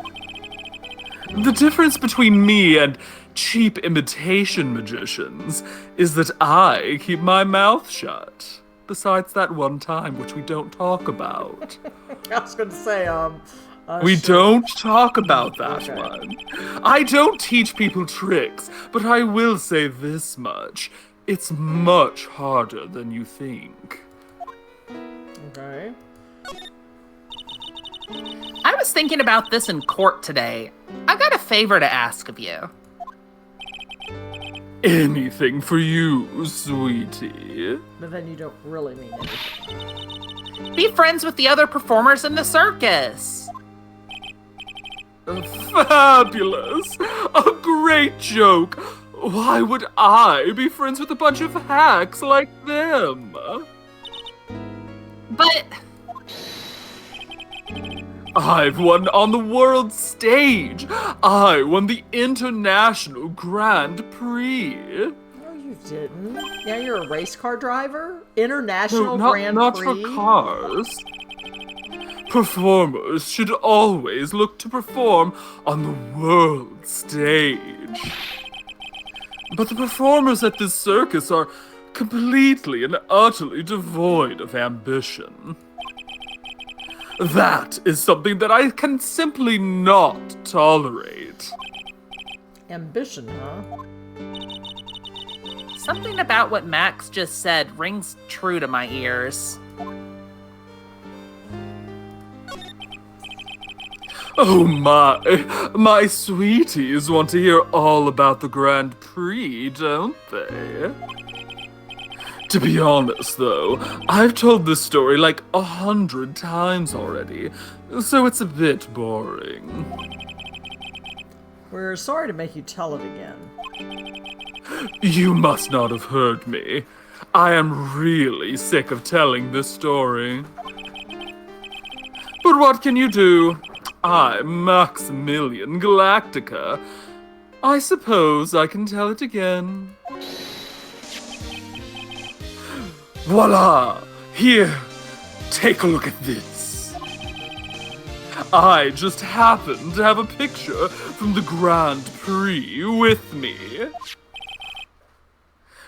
[SPEAKER 1] The difference between me and cheap imitation magicians is that I keep my mouth shut. Besides that one time, which we don't talk about.
[SPEAKER 2] I was going to say,
[SPEAKER 1] we don't talk about that one. I don't teach people tricks, but I will say this much. It's much harder than you think.
[SPEAKER 2] Okay.
[SPEAKER 4] I was thinking about this in court today. I got a favor to ask of you.
[SPEAKER 1] Anything for you, sweetie.
[SPEAKER 2] But then you don't really mean anything.
[SPEAKER 4] Be friends with the other performers in the circus.
[SPEAKER 1] Fabulous! A great joke! Why would I be friends with a bunch of hacks like them?
[SPEAKER 4] But
[SPEAKER 1] I've won on the world stage. I won the International Grand Prix.
[SPEAKER 2] No, you didn't. Yeah, you're a race car driver? International Grand
[SPEAKER 1] not
[SPEAKER 2] Prix?
[SPEAKER 1] for cars. Performers should always look to perform on the world stage. But the performers at this circus are completely and utterly devoid of ambition. That is something that I can simply not tolerate.
[SPEAKER 2] Ambition, huh?
[SPEAKER 4] something about what Max just said rings true to my ears.
[SPEAKER 1] Oh my sweeties want to hear all about the Grand Prix, don't they? To be honest, though, I've told this story like 100 times already, so it's a bit boring.
[SPEAKER 2] We're sorry to make you tell it again.
[SPEAKER 1] You must not have heard me. I am really sick of telling this story. But what can you do? I'm Maximilian Galactica. I suppose I can tell it again. Voila! Here, take a look at this. I just happen to have a picture from the Grand Prix with me.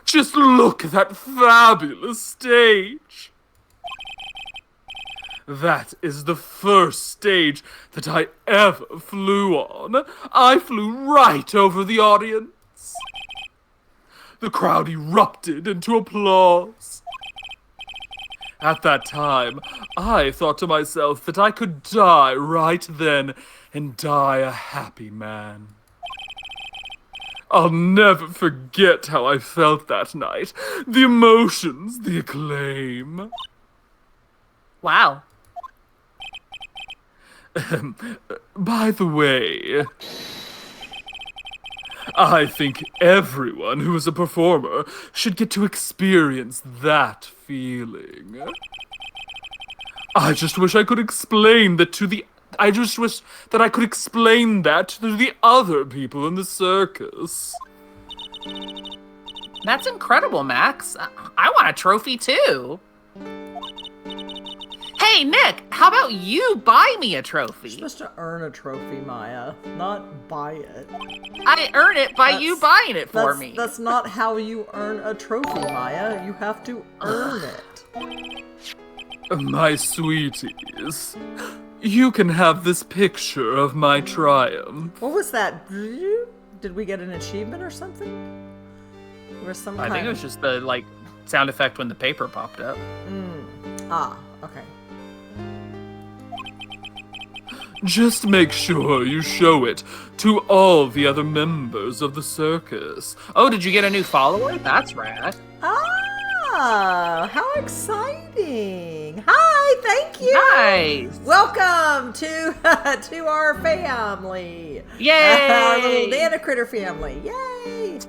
[SPEAKER 1] Just look at that fabulous stage. That is the first stage that I ever flew on. I flew right over the audience. The crowd erupted into applause. At that time, I thought to myself that I could die right then and die a happy man. I'll never forget how I felt that night. The emotions, the acclaim.
[SPEAKER 4] Wow.
[SPEAKER 1] By the way, I think everyone who is a performer should get to experience that feeling. I just wish I could explain that to the I just wish that I could explain that to the other people in the circus.
[SPEAKER 4] That's incredible, Max. I want a trophy too. Hey, Nick, how about you buy me a
[SPEAKER 3] You're
[SPEAKER 4] trophy?
[SPEAKER 3] supposed to earn a trophy, Maya, not buy it.
[SPEAKER 4] I earn it by you buying it for me.
[SPEAKER 3] That's not how you earn a trophy, Maya. You have to earn it.
[SPEAKER 1] My sweeties, you can have this picture of my triumph.
[SPEAKER 3] What was that? Did we get an achievement or something? Or some
[SPEAKER 1] I
[SPEAKER 3] kind
[SPEAKER 1] think it was just the, like, sound effect when the paper popped up.
[SPEAKER 3] Okay.
[SPEAKER 1] Just make sure you show it to all the other members of the circus.
[SPEAKER 4] Oh, did you get a new follower? That's rad.
[SPEAKER 3] Ah, how exciting! Hi, thank you.
[SPEAKER 4] Nice.
[SPEAKER 3] Welcome to to our family.
[SPEAKER 4] Yay!
[SPEAKER 3] Our little NanaCritter family. Yay!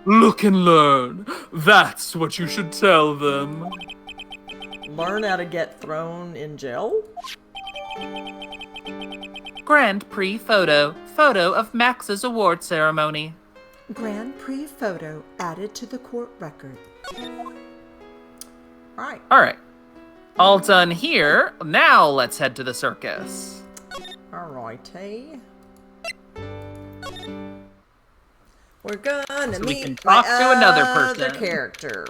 [SPEAKER 1] Look and learn. That's what you should tell them.
[SPEAKER 3] Learn how to get thrown in jail?
[SPEAKER 4] Grand Prix photo. Photo of Max's award ceremony.
[SPEAKER 3] Grand Prix photo added to the court record. Alright.
[SPEAKER 4] Alright. All done here. Now let's head to the circus.
[SPEAKER 3] Alrighty. We're gonna
[SPEAKER 4] So we
[SPEAKER 3] meet
[SPEAKER 4] can talk
[SPEAKER 3] my
[SPEAKER 4] to another
[SPEAKER 3] other
[SPEAKER 4] person.
[SPEAKER 3] character,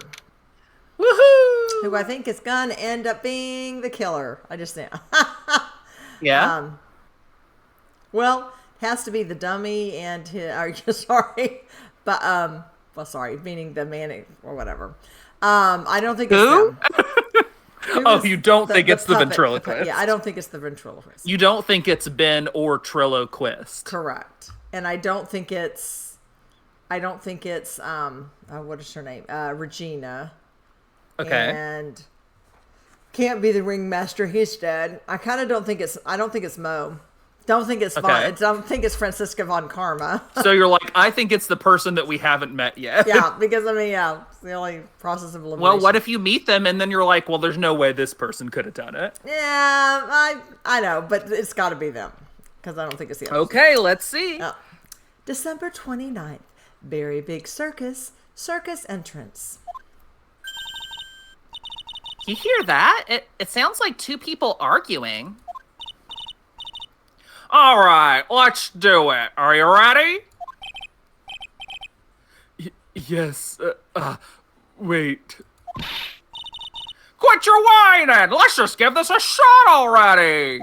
[SPEAKER 4] Woohoo!
[SPEAKER 3] who I think is gonna end up being the killer. I just know.
[SPEAKER 4] Yeah?
[SPEAKER 3] Well, it has to be the dummy and sorry, but well, sorry, meaning the man or whatever. I don't think
[SPEAKER 1] Who?
[SPEAKER 3] it's them. Who
[SPEAKER 1] Oh,
[SPEAKER 3] is
[SPEAKER 1] you don't think it's the
[SPEAKER 3] puppet?
[SPEAKER 1] ventriloquist?
[SPEAKER 3] Yeah, I don't think it's the ventriloquist.
[SPEAKER 1] You don't think it's Ben or Trilloquist?
[SPEAKER 3] Correct. And I don't think it's what is her name? Regina.
[SPEAKER 1] Okay.
[SPEAKER 3] And can't be the ringmaster. He's dead. I don't think it's Moe. Don't think it's
[SPEAKER 1] Okay.
[SPEAKER 3] don't think it's Franziska von Karma.
[SPEAKER 1] So you're like, I think it's the person that we haven't met yet.
[SPEAKER 3] Yeah, because I mean, yeah, it's the only process of elimination.
[SPEAKER 1] Well, what if you meet them and then you're like, well, there's no way this person could have done it.
[SPEAKER 3] Yeah, I know, but it's got to be them because I don't think it's the others.
[SPEAKER 1] Okay, let's see.
[SPEAKER 3] December 29th, Very Big Circus entrance.
[SPEAKER 4] You hear that? It sounds like two people arguing.
[SPEAKER 1] All right, let's do it. Are you ready? Yes. Wait. Quit your whining! Let's just give this a shot already!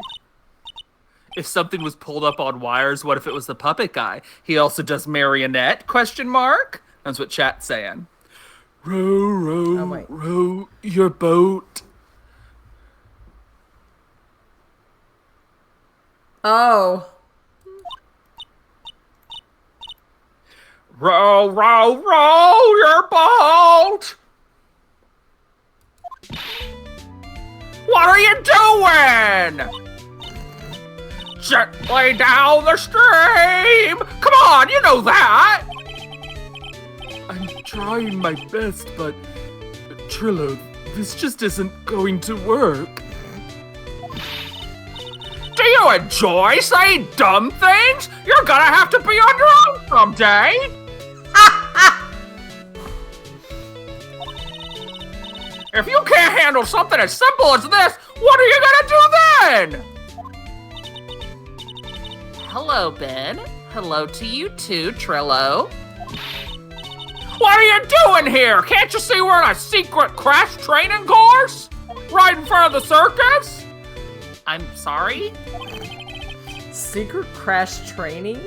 [SPEAKER 1] If something was pulled up on wires, what if it was the puppet guy? He also does marionette, question mark? That's what chat's saying. Row, row, row your boat.
[SPEAKER 3] Oh.
[SPEAKER 1] Row, row, row your boat! What are you doing? Gently down the stream! Come on, you know that! I'm trying my best, but... Trillo, this just isn't going to work. Do you enjoy saying dumb things? You're gonna have to be on your own someday! If you can't handle something as simple as this, what are you gonna do then?
[SPEAKER 4] Hello, Ben. Hello to you too, Trillo.
[SPEAKER 1] What are you doing here? Can't you see we're in a secret crash training course?
[SPEAKER 4] Right in front of the circus? I'm sorry?
[SPEAKER 3] Secret crash training?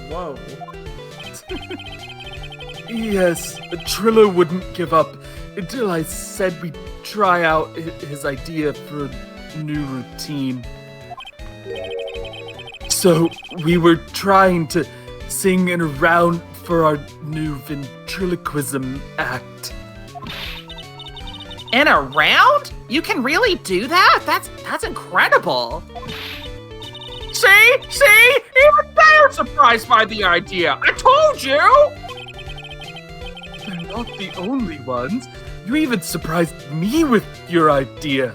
[SPEAKER 3] Whoa.
[SPEAKER 5] Yes, Trillo wouldn't give up until I said we'd try out his idea for a new routine. So we were trying to sing in a round for our new ventriloquism act.
[SPEAKER 4] In a round? You can really do that? That's incredible. See? Even they're surprised by the idea. I told you!
[SPEAKER 5] They're not the only ones. You even surprised me with your idea.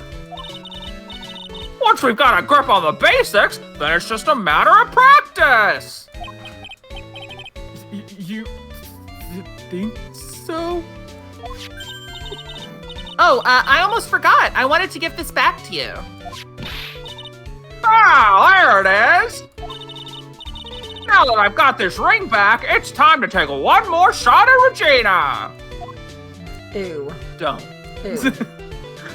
[SPEAKER 4] Once we've got a grip on the basics, then it's just a matter of practice.
[SPEAKER 5] You think so?
[SPEAKER 4] Oh, I almost forgot. I wanted to give this back to you.
[SPEAKER 1] Ah, there it is! Now that I've got this ring back, it's time to take one more shot at Regina!
[SPEAKER 2] Ew.
[SPEAKER 1] Don't.
[SPEAKER 2] Ew.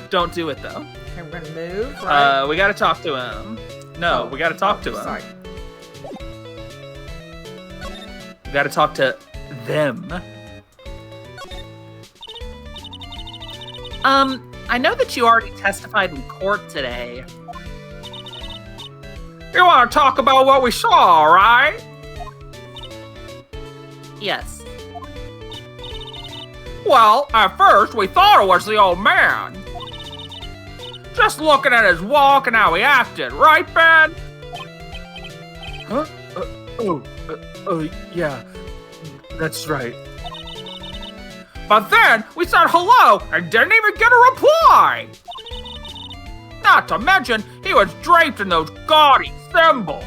[SPEAKER 1] Don't do it, though.
[SPEAKER 2] Okay, we're gonna move, right?
[SPEAKER 1] We gotta talk to him. No, we gotta talk to him.
[SPEAKER 2] Sorry.
[SPEAKER 1] We gotta talk to them.
[SPEAKER 4] I know that you already testified in court today.
[SPEAKER 1] You wanna talk about what we saw, right?
[SPEAKER 4] Yes.
[SPEAKER 1] Well, at first, we thought it was the old man. Just looking at his walk and how he acted, right, Ben?
[SPEAKER 5] Huh? Yeah. That's right.
[SPEAKER 1] But then, we said hello and didn't even get a reply! Not to mention, he was draped in those gaudy symbols.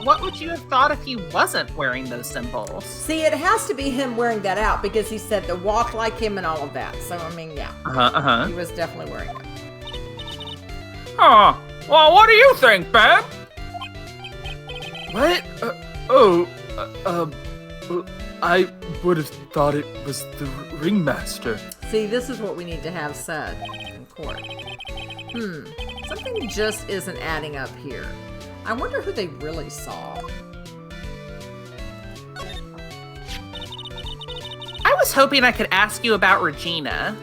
[SPEAKER 4] What would you have thought if he wasn't wearing those symbols?
[SPEAKER 2] See, it has to be him wearing that out because he said to walk like him and all of that. So, I mean, yeah. He was definitely wearing it.
[SPEAKER 1] Huh. Well, what do you think, Ben?
[SPEAKER 5] What? I would have thought it was the ringmaster.
[SPEAKER 2] See, this is what we need to have said in court. Something just isn't adding up here. I wonder who they really saw.
[SPEAKER 4] I was hoping I could ask you about Regina.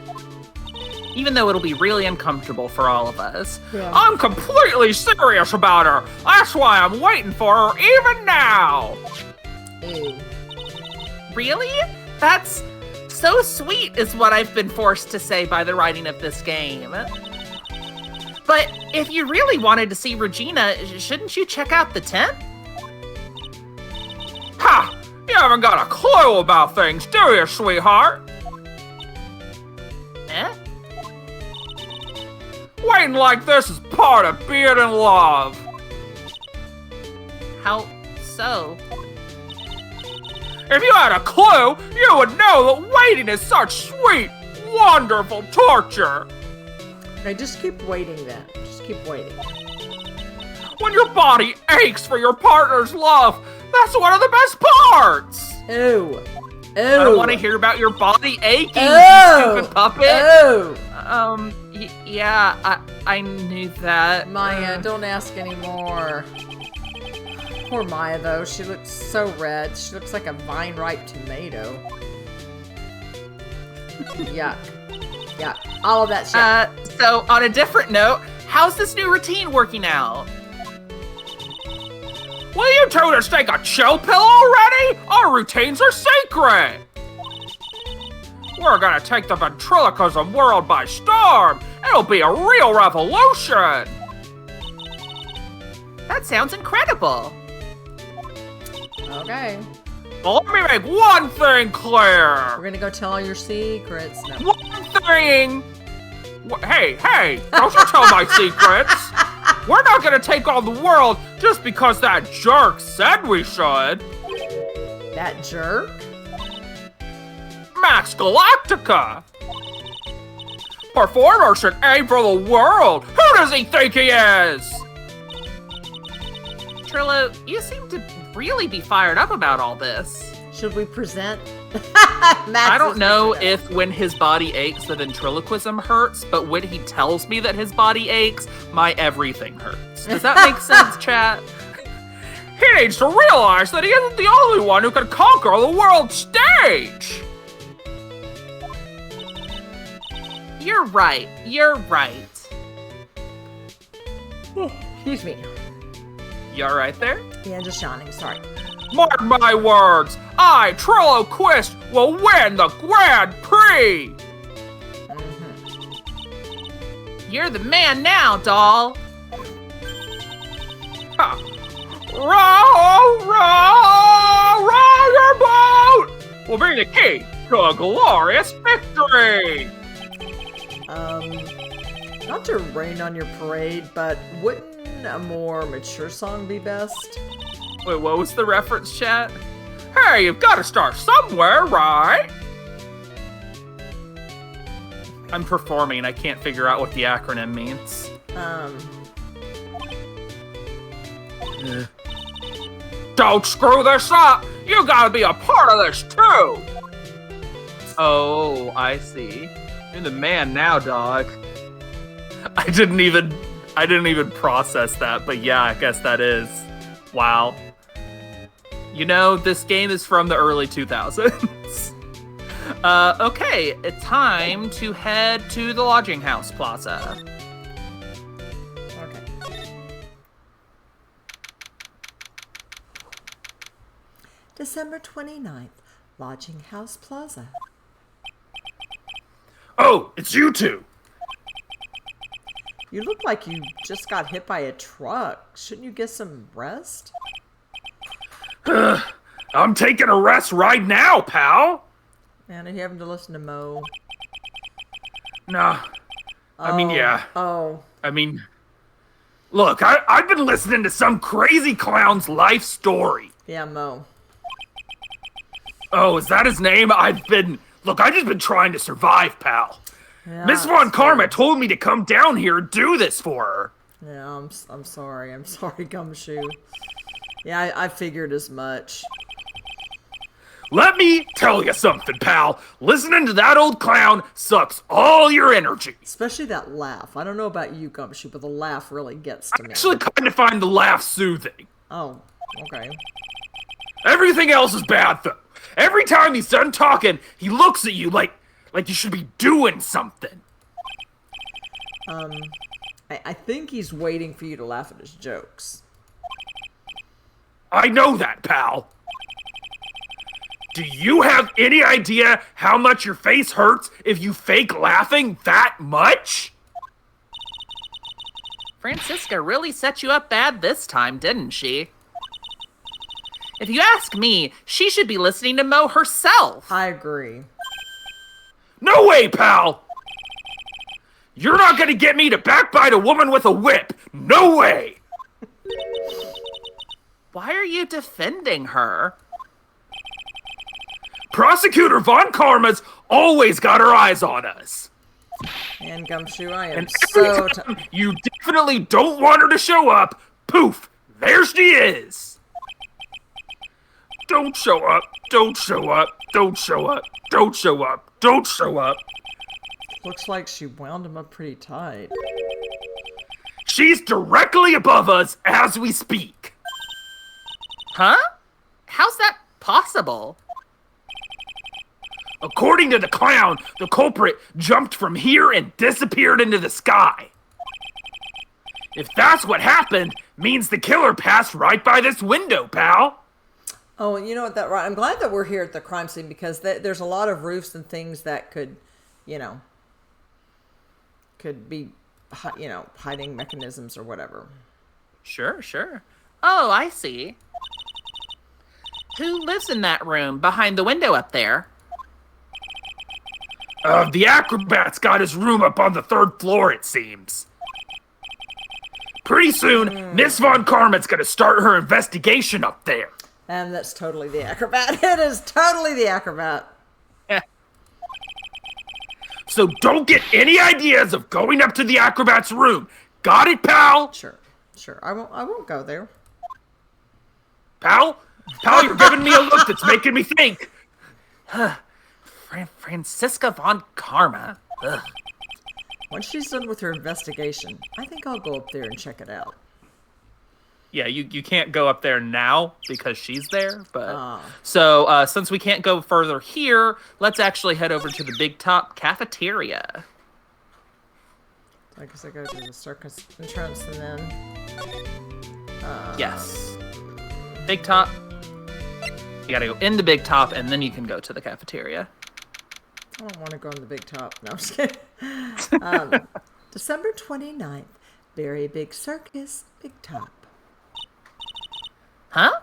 [SPEAKER 4] Even though it'll be really uncomfortable for all of us.
[SPEAKER 2] Yeah.
[SPEAKER 1] I'm completely serious about her. That's why I'm waiting for her even now.
[SPEAKER 2] Ew.
[SPEAKER 4] Really? That's so sweet is what I've been forced to say by the writing of this game. But if you really wanted to see Regina, shouldn't you check out the tent?
[SPEAKER 1] Ha! You haven't got a clue about things, do you, sweetheart?
[SPEAKER 4] Eh?
[SPEAKER 1] Waiting like this is part of being in love.
[SPEAKER 4] How so?
[SPEAKER 1] If you had a clue, you would know that waiting is such sweet, wonderful torture.
[SPEAKER 2] Okay, just keep waiting then. Just keep waiting.
[SPEAKER 1] When your body aches for your partner's love, that's one of the best parts.
[SPEAKER 2] Ew. Ew.
[SPEAKER 4] I don't want to hear about your body aching,
[SPEAKER 2] Ew.
[SPEAKER 4] you stupid puppet.
[SPEAKER 2] Ew.
[SPEAKER 4] Yeah, I knew that.
[SPEAKER 2] Maya, don't ask anymore. Poor Maya, though. She looks so red. She looks like a vine-ripe tomato. Yuck. Yeah, all of that shit.
[SPEAKER 4] So on a different note, how's this new routine working out?
[SPEAKER 1] Will you two just take a chill pill already? Our routines are sacred. We're gonna take the ventriloquism world by storm. It'll be a real revolution.
[SPEAKER 4] That sounds incredible.
[SPEAKER 2] Okay.
[SPEAKER 1] But let me make one thing clear.
[SPEAKER 2] We're gonna go tell all your secrets. No.
[SPEAKER 1] One thing. Hey, don't you tell my secrets. We're not gonna take on the world just because that jerk said we should.
[SPEAKER 2] That jerk?
[SPEAKER 1] Max Galactica. Performer should aim for the world. Who does he think he is?
[SPEAKER 4] Trillo, you seem to really be fired up about all this.
[SPEAKER 2] Should we present
[SPEAKER 1] I don't know if when his body aches, the ventriloquism hurts, but when he tells me that his body aches, my everything hurts. Does that make sense, chat?
[SPEAKER 5] He needs to realize that he isn't the only one who can conquer the world stage!
[SPEAKER 4] You're right. You're right.
[SPEAKER 2] Excuse me.
[SPEAKER 1] You all right there?
[SPEAKER 2] Yeah, just yawning. Sorry.
[SPEAKER 5] Mark my words, I, Trilloquist, will win the Grand Prix!
[SPEAKER 4] You're the man now, doll.
[SPEAKER 5] Ha. Row your boat will be the key to a glorious victory!
[SPEAKER 3] Not to rain on your parade, but wouldn't a more mature song be best?
[SPEAKER 1] Wait, what was the reference, chat?
[SPEAKER 5] Hey, you've got to start somewhere, right?
[SPEAKER 1] I'm performing. I can't figure out what the acronym means.
[SPEAKER 5] Don't screw this up! You gotta be a part of this, too!
[SPEAKER 1] Oh, I see. You're the man now, dog. I didn't even process that, but yeah, I guess that is. Wow. You know, this game is from the early 2000s. Okay, it's time to head to the lodging house plaza.
[SPEAKER 2] Okay. December 29th, Lodging House Plaza.
[SPEAKER 5] Oh, it's you two!
[SPEAKER 3] You look like you just got hit by a truck. Shouldn't you get some rest?
[SPEAKER 5] I'm taking a rest right now, pal!
[SPEAKER 3] Man, are you having to listen to Moe?
[SPEAKER 5] Nah. I mean, yeah.
[SPEAKER 3] Oh.
[SPEAKER 5] I mean, look, I've been listening to some crazy clown's life story.
[SPEAKER 3] Yeah, Moe.
[SPEAKER 5] Oh, is that his name? Look, I've just been trying to survive, pal.
[SPEAKER 3] Yeah,
[SPEAKER 5] Miss Von Karma told me to come down here and do this for her.
[SPEAKER 3] Yeah, I'm sorry. I'm sorry, Gumshoe. Yeah, I figured as much.
[SPEAKER 5] Let me tell you something, pal. Listening to that old clown sucks all your energy.
[SPEAKER 3] Especially that laugh. I don't know about you, Gumshoe, but the laugh really gets to
[SPEAKER 5] I
[SPEAKER 3] me.
[SPEAKER 5] actually kind of find the laugh soothing.
[SPEAKER 3] Oh, okay.
[SPEAKER 5] Everything else is bad, though. Every time he's done talking, he looks at you like you should be doing something.
[SPEAKER 3] I think he's waiting for you to laugh at his jokes.
[SPEAKER 5] I know that, pal. Do you have any idea how much your face hurts if you fake laughing that much?
[SPEAKER 4] Franziska really set you up bad this time, didn't she? If you ask me, she should be listening to Moe herself.
[SPEAKER 3] I agree.
[SPEAKER 5] No way, pal! You're not gonna get me to backbite a woman with a whip! No way!
[SPEAKER 4] Why are you defending her?
[SPEAKER 5] Prosecutor Von Karma's always got her eyes on us.
[SPEAKER 3] And Gumshoe, I am
[SPEAKER 5] And
[SPEAKER 3] so...
[SPEAKER 5] every time you definitely don't want her to show up, poof, there she is. Don't show up, don't show up, don't show up, don't show up, don't show up.
[SPEAKER 3] Looks like she wound him up pretty tight.
[SPEAKER 5] She's directly above us as we speak.
[SPEAKER 4] Huh? How's that possible?
[SPEAKER 5] According to the clown, the culprit jumped from here and disappeared into the sky. If that's what happened, means the killer passed right by this window, pal.
[SPEAKER 2] Oh, you know what? Right. I'm glad that we're here at the crime scene because there's a lot of roofs and things that could, could be, hiding mechanisms or whatever.
[SPEAKER 4] Sure, sure. Oh, I see. Who lives in that room behind the window up there?
[SPEAKER 5] The acrobat's got his room up on the 3rd floor, it seems. Pretty soon, Miss Von Karma's gonna start her investigation up there.
[SPEAKER 2] And that's totally the acrobat. It is totally the acrobat.
[SPEAKER 5] So don't get any ideas of going up to the acrobat's room. Got it, pal?
[SPEAKER 2] Sure. I won't go there.
[SPEAKER 5] Pal? Pal, you're giving me a look that's making me think.
[SPEAKER 4] Franziska von Karma. Ugh.
[SPEAKER 2] Once she's done with her investigation, I think I'll go up there and check it out.
[SPEAKER 1] Yeah, you can't go up there now because she's there, but... So, since we can't go further here, let's actually head over to the Big Top Cafeteria.
[SPEAKER 2] I guess I go to the circus entrance and then...
[SPEAKER 1] Yes. Big Top. You gotta go in the Big Top, and then you can go to the cafeteria.
[SPEAKER 2] I don't want to go in the Big Top. No, I'm just kidding. December 29th. Very big circus, Big Top.
[SPEAKER 1] Huh?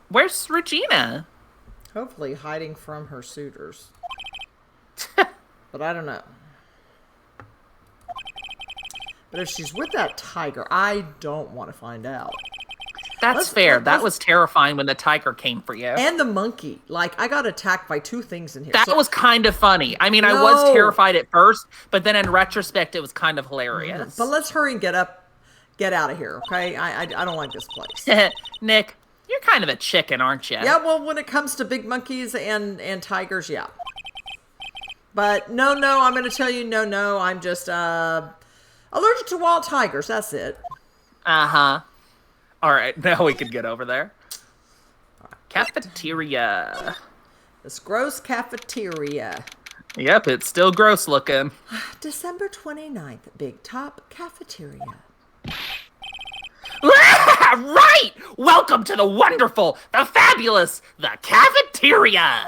[SPEAKER 1] Where's Regina?
[SPEAKER 2] Hopefully hiding from her suitors. But I don't know. But if she's with that tiger, I don't want to find out.
[SPEAKER 1] That's fair. That was terrifying when the tiger came for you.
[SPEAKER 2] And the monkey. Like, I got attacked by two things in here.
[SPEAKER 1] That was kind of funny. I mean, I was terrified at first, but then in retrospect, it was kind of hilarious.
[SPEAKER 2] But let's hurry and get out of here, okay? I don't like this place.
[SPEAKER 1] Nick, you're kind of a chicken, aren't you?
[SPEAKER 2] Yeah, well, when it comes to big monkeys and tigers, yeah. But no, I'm going to tell you no. I'm just allergic to wild tigers. That's it.
[SPEAKER 1] Uh-huh. All right, now we can get over there. Cafeteria.
[SPEAKER 2] This gross cafeteria.
[SPEAKER 1] Yep, it's still gross looking.
[SPEAKER 2] December 29th, Big Top Cafeteria.
[SPEAKER 4] Right! Welcome to the wonderful, the fabulous, the cafeteria!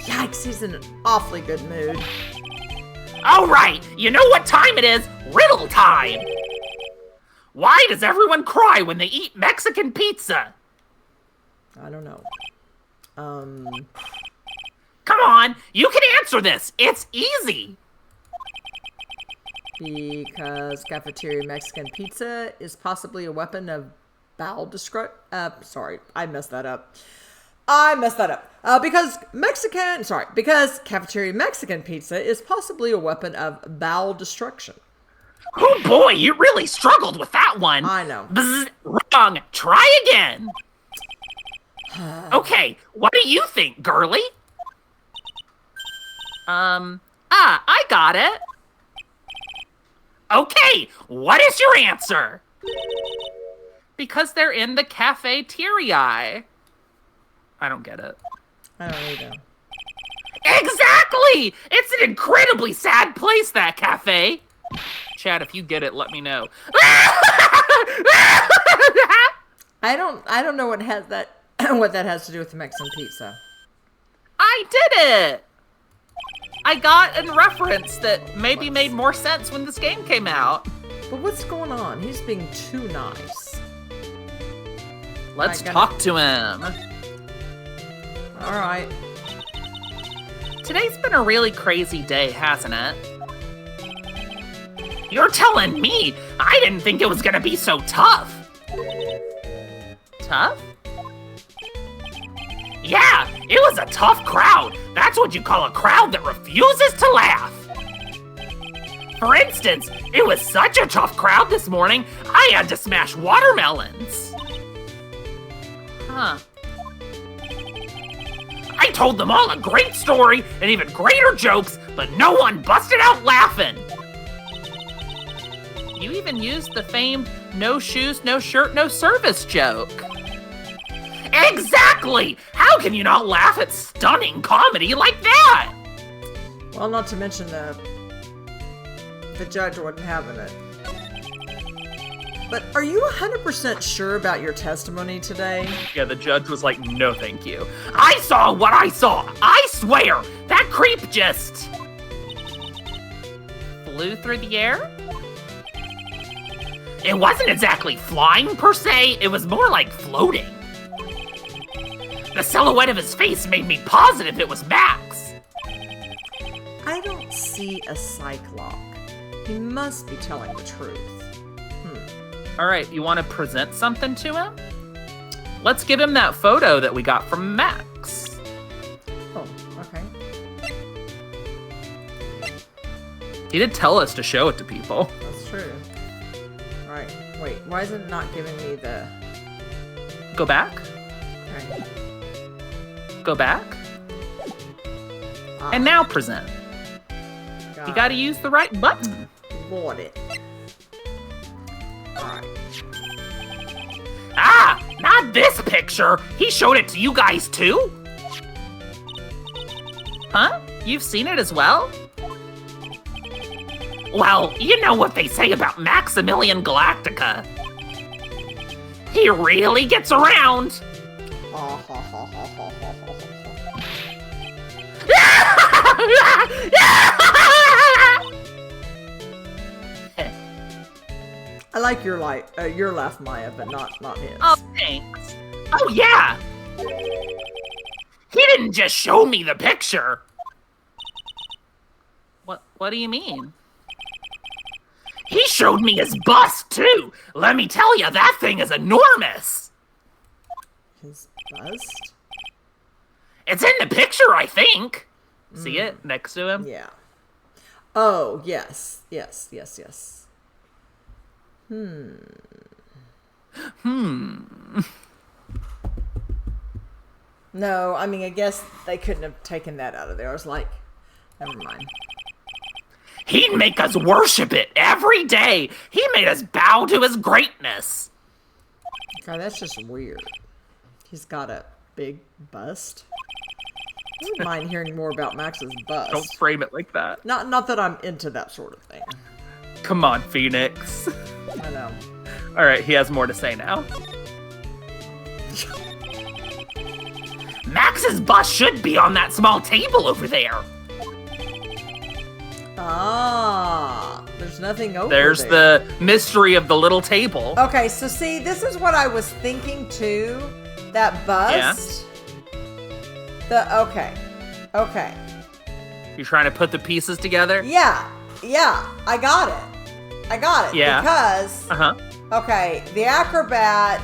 [SPEAKER 2] Yikes, he's in an awfully good mood.
[SPEAKER 4] All right, you know what time it is? Riddle time! Why does everyone cry when they eat Mexican pizza?
[SPEAKER 2] I don't know.
[SPEAKER 4] Come on, you can answer this. It's easy.
[SPEAKER 2] Because cafeteria Mexican pizza is possibly a weapon of bowel destruction. Sorry, I messed that up. Because cafeteria Mexican pizza is possibly a weapon of bowel destruction.
[SPEAKER 4] Oh boy, you really struggled with that one.
[SPEAKER 2] I know.
[SPEAKER 4] Bzz, wrong. Try again. Okay, what do you think, girly?
[SPEAKER 1] I got it.
[SPEAKER 4] Okay, what is your answer?
[SPEAKER 1] Because they're in the cafeteria. I don't get it.
[SPEAKER 2] I don't either.
[SPEAKER 4] Exactly! It's an incredibly sad place, that cafe.
[SPEAKER 1] Chad, if you get it, let me know.
[SPEAKER 2] I don't know what has that what that has to do with the Mexican pizza.
[SPEAKER 1] I did it! I got a reference that maybe made more sense when this game came out.
[SPEAKER 2] But what's going on? He's being too nice.
[SPEAKER 1] Let's talk to him.
[SPEAKER 2] All right.
[SPEAKER 1] Today's been a really crazy day, hasn't it?
[SPEAKER 4] You're telling me? I didn't think it was gonna be so tough.
[SPEAKER 1] Tough?
[SPEAKER 4] Yeah, it was a tough crowd. That's what you call a crowd that refuses to laugh. For instance, it was such a tough crowd this morning, I had to smash watermelons.
[SPEAKER 1] Huh.
[SPEAKER 4] I told them all a great story and even greater jokes, but no one busted out laughing.
[SPEAKER 1] You even used the famed no shoes, no shirt, no service joke.
[SPEAKER 4] Exactly! How can you not laugh at stunning comedy like that?
[SPEAKER 2] Well, not to mention the judge wasn't having it. But are you 100% sure about your testimony today?
[SPEAKER 1] Yeah, the judge was like, no thank you.
[SPEAKER 4] I saw what I saw! I swear! That creep just...
[SPEAKER 1] flew through the air?
[SPEAKER 4] It wasn't exactly flying per se, it was more like floating. The silhouette of his face made me positive it was Max.
[SPEAKER 2] I don't see a cyclock. He must be telling the truth.
[SPEAKER 1] All right, you want to present something to him? Let's give him that photo that we got from Max.
[SPEAKER 2] Oh, okay.
[SPEAKER 1] He did tell us to show it to people.
[SPEAKER 2] That's true. All right, wait, why is it not giving me the...
[SPEAKER 1] Go back?
[SPEAKER 2] Okay.
[SPEAKER 1] Go back? And now present. You gotta use the right button.
[SPEAKER 2] Got it. Alright.
[SPEAKER 4] Ah, not this picture. He showed it to you guys too?
[SPEAKER 1] Huh? You've seen it as well?
[SPEAKER 4] Well, you know what they say about Maximilian Galactica. He really gets around.
[SPEAKER 2] I like your laugh, Maya, but not his.
[SPEAKER 1] Oh, thanks.
[SPEAKER 4] Oh yeah. He didn't just show me the picture.
[SPEAKER 1] What do you mean?
[SPEAKER 4] He showed me his bust too. Let me tell you, that thing is enormous.
[SPEAKER 2] His bust?
[SPEAKER 4] It's in the picture, I think.
[SPEAKER 1] See it next to him?
[SPEAKER 2] Yeah. Oh, yes. Yes. No, I mean, I guess they couldn't have taken that out of there. I was like, never mind.
[SPEAKER 4] He'd make us worship it every day. He made us bow to his greatness.
[SPEAKER 2] God, that's just weird. He's got a big bust. I wouldn't mind hearing more about Max's bust.
[SPEAKER 1] Don't frame it like that.
[SPEAKER 2] Not that I'm into that sort of thing.
[SPEAKER 1] Come on, Phoenix.
[SPEAKER 2] I know.
[SPEAKER 1] All right, he has more to say now.
[SPEAKER 4] Max's bust should be on that small table over there.
[SPEAKER 2] Ah, there's nothing over
[SPEAKER 1] There's
[SPEAKER 2] there.
[SPEAKER 1] the mystery of the little table.
[SPEAKER 2] Okay, so see, this is what I was thinking too. That bust. Okay.
[SPEAKER 1] You're trying to put the pieces together?
[SPEAKER 2] Yeah, I got it.
[SPEAKER 1] Yeah.
[SPEAKER 2] Because, okay, the acrobat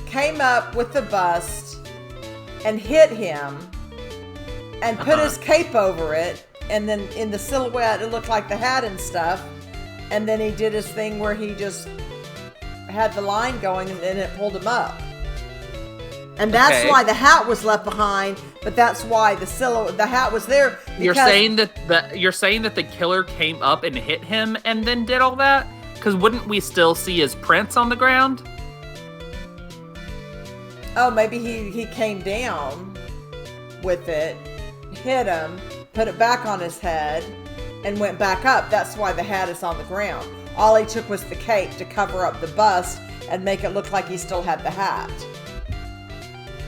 [SPEAKER 2] came up with the bust and hit him and put his cape over it, and then in the silhouette it looked like the hat and stuff, and then he did his thing where he just had the line going and then it pulled him up. And that's why the hat was left behind, but that's why the hat was there.
[SPEAKER 1] You're saying that the killer came up and hit him and then did all that? Because wouldn't we still see his prints on the ground?
[SPEAKER 2] Oh, maybe he came down with it, hit him, put it back on his head, and went back up. That's why the hat is on the ground. All he took was the cape to cover up the bust and make it look like he still had the hat.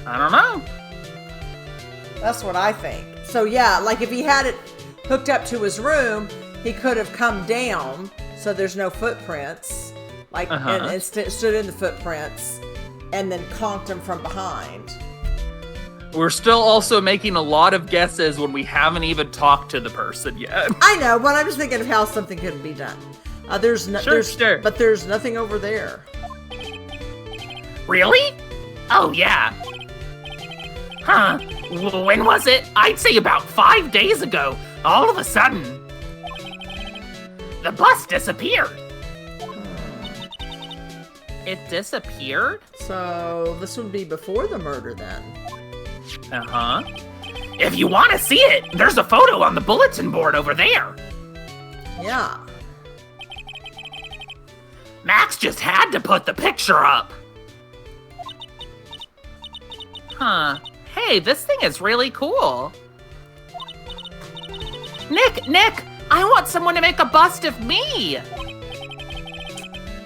[SPEAKER 1] I don't know.
[SPEAKER 2] That's what I think. So yeah, like if he had it hooked up to his room, he could have come down so there's no footprints, like and stood in the footprints, and then conked him from behind.
[SPEAKER 1] We're still also making a lot of guesses when we haven't even talked to the person yet.
[SPEAKER 2] I know, but I'm just thinking of how something could be done. But there's nothing over there.
[SPEAKER 4] Really? Oh yeah. Huh. When was it? I'd say about 5 days ago. All of a sudden, the bus disappeared.
[SPEAKER 1] It disappeared?
[SPEAKER 2] So this would be before the murder then.
[SPEAKER 4] If you want to see it, there's a photo on the bulletin board over there.
[SPEAKER 2] Yeah.
[SPEAKER 4] Max just had to put the picture up.
[SPEAKER 1] Huh. Hey, this thing is really cool. Nick, I want someone to make a bust of me.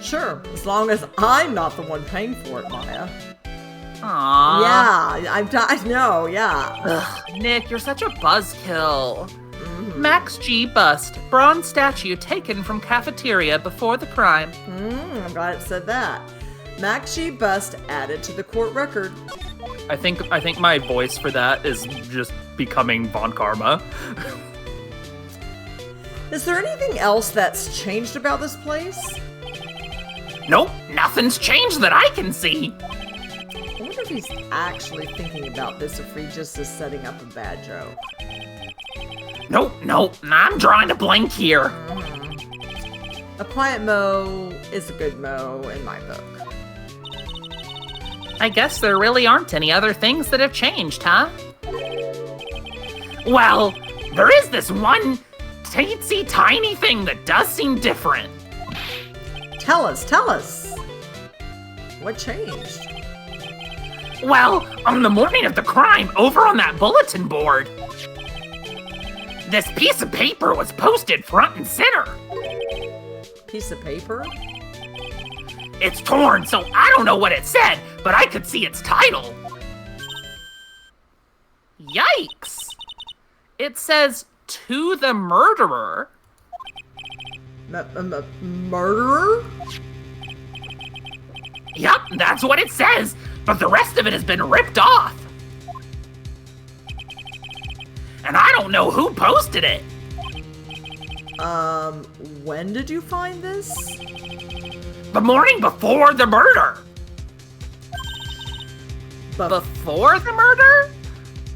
[SPEAKER 2] Sure, as long as I'm not the one paying for it, Maya.
[SPEAKER 1] Aww.
[SPEAKER 2] Yeah, I know, yeah.
[SPEAKER 1] Ugh, Nick, you're such a buzzkill. Max G. Bust, bronze statue taken from cafeteria before the crime.
[SPEAKER 2] I'm glad it said that. Max G. Bust added to the court record.
[SPEAKER 1] I think my voice for that is just becoming Von Karma.
[SPEAKER 2] Is there anything else that's changed about this place?
[SPEAKER 4] Nope, nothing's changed that I can see.
[SPEAKER 2] I wonder if he's actually thinking about this, if he just is setting up a bad joke.
[SPEAKER 4] Nope, I'm drawing a blank here.
[SPEAKER 2] A quiet Moe is a good Moe in my book.
[SPEAKER 1] I guess there really aren't any other things that have changed, huh?
[SPEAKER 4] Well, there is this one teensy tiny thing that does seem different.
[SPEAKER 2] Tell us. What changed?
[SPEAKER 4] Well, on the morning of the crime, over on that bulletin board, this piece of paper was posted front and center.
[SPEAKER 2] Piece of paper?
[SPEAKER 4] It's torn, so I don't know what it said, but I could see its title.
[SPEAKER 1] Yikes! It says, "To the murderer."
[SPEAKER 2] Murderer?
[SPEAKER 4] Yup, that's what it says, but the rest of it has been ripped off. And I don't know who posted it.
[SPEAKER 2] When did you find this?
[SPEAKER 4] The morning before the murder.
[SPEAKER 1] Before the murder?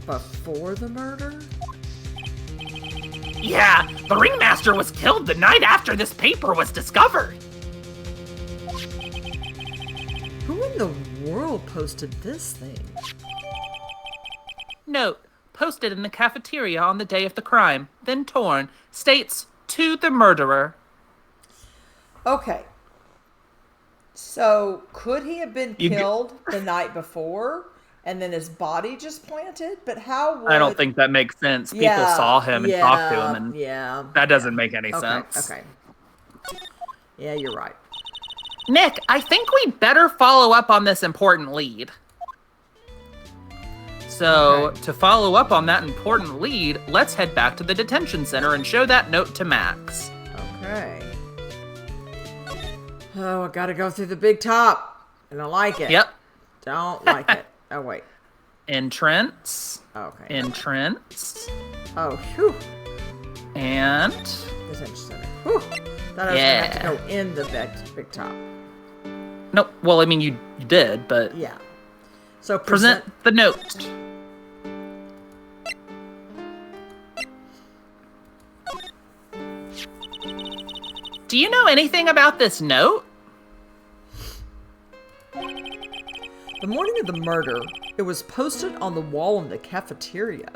[SPEAKER 2] Before the murder?
[SPEAKER 4] Yeah, the ringmaster was killed the night after this paper was discovered.
[SPEAKER 2] Who in the world posted this thing?
[SPEAKER 1] Note, posted in the cafeteria on the day of the crime, then torn, states, "To the murderer."
[SPEAKER 2] Okay. So, could he have been killed the night before, and then his body just planted? But how would...
[SPEAKER 1] I don't think that makes sense. People saw him and talked to him, and that doesn't make any sense.
[SPEAKER 2] Okay. Yeah, you're right.
[SPEAKER 1] Nick, I think we better follow up on this important lead. So, to follow up on that important lead, let's head back to the detention center and show that note to Max.
[SPEAKER 2] Okay. Oh, I gotta go through the big top. I don't like it.
[SPEAKER 1] Yep.
[SPEAKER 2] Don't like it. Oh, wait.
[SPEAKER 1] Entrance.
[SPEAKER 2] Okay.
[SPEAKER 1] Entrance.
[SPEAKER 2] Oh, whew.
[SPEAKER 1] And...
[SPEAKER 2] Detention center. Whew. Thought I was gonna have to go in the big top.
[SPEAKER 1] No, well, I mean, you did, but...
[SPEAKER 2] Yeah. So
[SPEAKER 1] present the note. Do you know anything about this note?
[SPEAKER 2] The morning of the murder, it was posted on the wall in the cafeteria.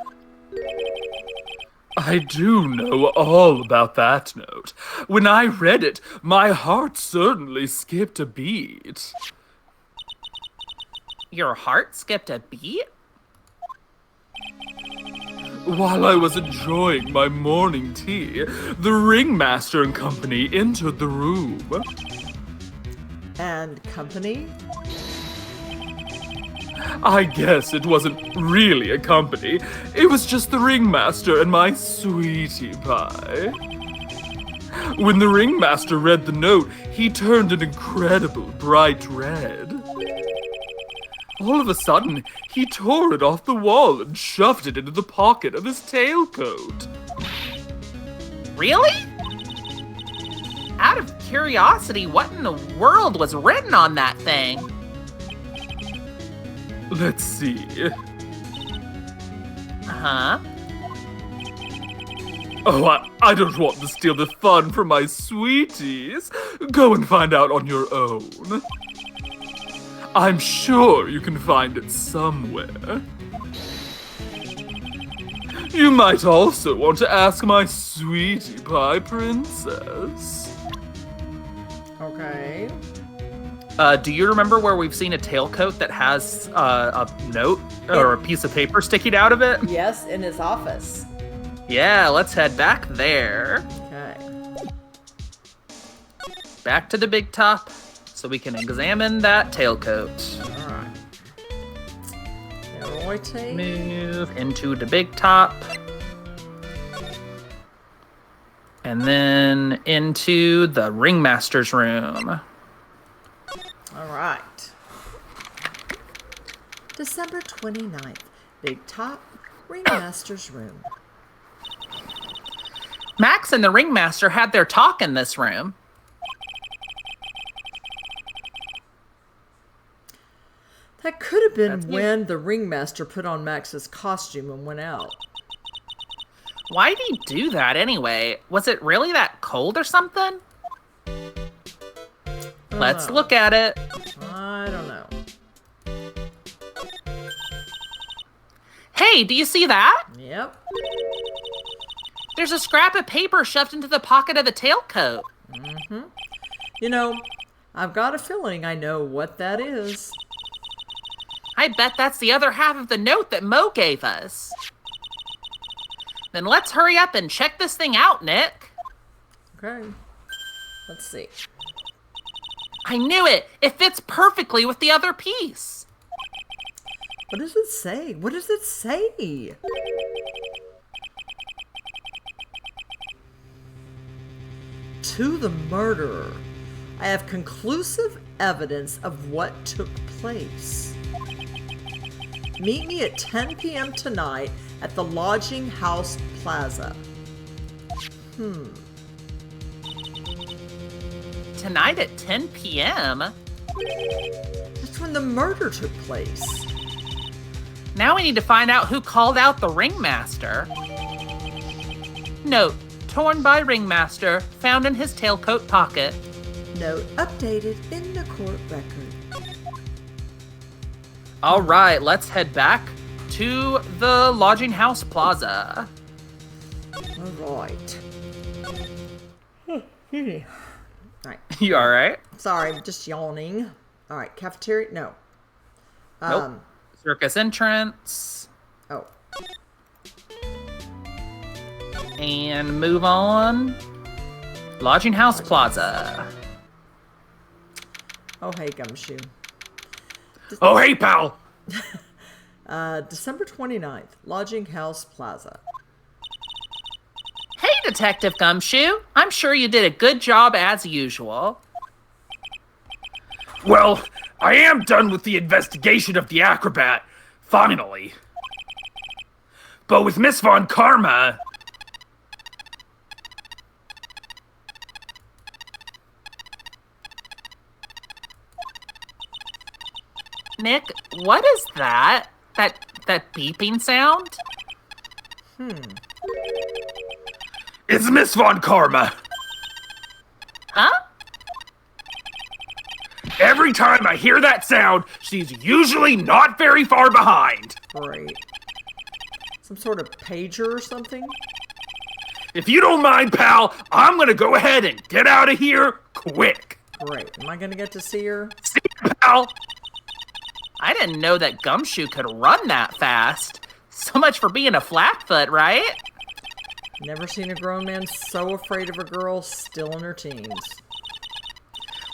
[SPEAKER 5] I do know all about that note. When I read it, my heart certainly skipped a beat.
[SPEAKER 1] Your heart skipped a beat?
[SPEAKER 5] While I was enjoying my morning tea, the ringmaster and company entered the room.
[SPEAKER 2] And company?
[SPEAKER 5] I guess it wasn't really a company. It was just the ringmaster and my sweetie pie. When the ringmaster read the note, he turned an incredible bright red. All of a sudden, he tore it off the wall and shoved it into the pocket of his tailcoat.
[SPEAKER 1] Really? Out of curiosity, what in the world was written on that thing?
[SPEAKER 5] Let's see.
[SPEAKER 1] Uh-huh.
[SPEAKER 5] Oh, I don't want to steal the fun from my sweeties. Go and find out on your own. I'm sure you can find it somewhere. You might also want to ask my sweetie pie princess.
[SPEAKER 2] Okay.
[SPEAKER 1] Do you remember where we've seen a tailcoat that has a note or a piece of paper sticking out of it?
[SPEAKER 2] Yes, in his office.
[SPEAKER 1] Yeah, let's head back there.
[SPEAKER 2] Okay.
[SPEAKER 1] Back to the big top so we can examine that tailcoat.
[SPEAKER 2] Alright. Now, rotate.
[SPEAKER 1] Move into the big top. And then into the ringmaster's room.
[SPEAKER 2] Alright. December 29th. Big top. Ringmaster's room.
[SPEAKER 1] Max and the ringmaster had their talk in this room.
[SPEAKER 2] That could have been when the ringmaster put on Max's costume and went out.
[SPEAKER 1] Why'd he do that anyway? Was it really that cold or something? Let's look at it.
[SPEAKER 2] I don't know.
[SPEAKER 1] Hey, do you see that?
[SPEAKER 2] Yep.
[SPEAKER 4] There's a scrap of paper shoved into the pocket of the tailcoat.
[SPEAKER 2] You know, I've got a feeling I know what that is.
[SPEAKER 4] I bet that's the other half of the note that Moe gave us. Then let's hurry up and check this thing out, Nick.
[SPEAKER 2] Okay. Let's see.
[SPEAKER 4] I knew it! It fits perfectly with the other piece.
[SPEAKER 2] What does it say? What does it say? To the murderer. I have conclusive evidence of what took place. Meet me at 10 p.m. tonight at the Lodging House Plaza.
[SPEAKER 4] Tonight at 10 p.m.?
[SPEAKER 2] That's when the murder took place.
[SPEAKER 4] Now we need to find out who called out the ringmaster. Note, torn by ringmaster, found in his tailcoat pocket.
[SPEAKER 2] Note updated in the court record.
[SPEAKER 1] All right, let's head back to the Lodging House Plaza.
[SPEAKER 2] All right. All right.
[SPEAKER 1] You all right?
[SPEAKER 2] Sorry, I'm just yawning. All right, cafeteria? No.
[SPEAKER 1] Nope. Circus entrance.
[SPEAKER 2] Oh.
[SPEAKER 1] And move on. Lodging House Plaza.
[SPEAKER 2] Oh, hey, Gumshoe.
[SPEAKER 5] Oh, hey, pal!
[SPEAKER 2] December 29th, Lodging House Plaza.
[SPEAKER 4] Hey, Detective Gumshoe. I'm sure you did a good job as usual.
[SPEAKER 5] Well, I am done with the investigation of the acrobat, finally. But with Miss Von Karma...
[SPEAKER 4] Nick, what is that? That beeping sound?
[SPEAKER 5] It's Miss Von Karma.
[SPEAKER 4] Huh?
[SPEAKER 5] Every time I hear that sound, she's usually not very far behind.
[SPEAKER 2] Great. Some sort of pager or something?
[SPEAKER 5] If you don't mind, pal, I'm gonna go ahead and get out of here quick.
[SPEAKER 2] Great. Am I gonna get to see her?
[SPEAKER 5] See you, pal.
[SPEAKER 4] I didn't know that Gumshoe could run that fast. So much for being a flatfoot, right?
[SPEAKER 2] Never seen a grown man so afraid of a girl still in her teens.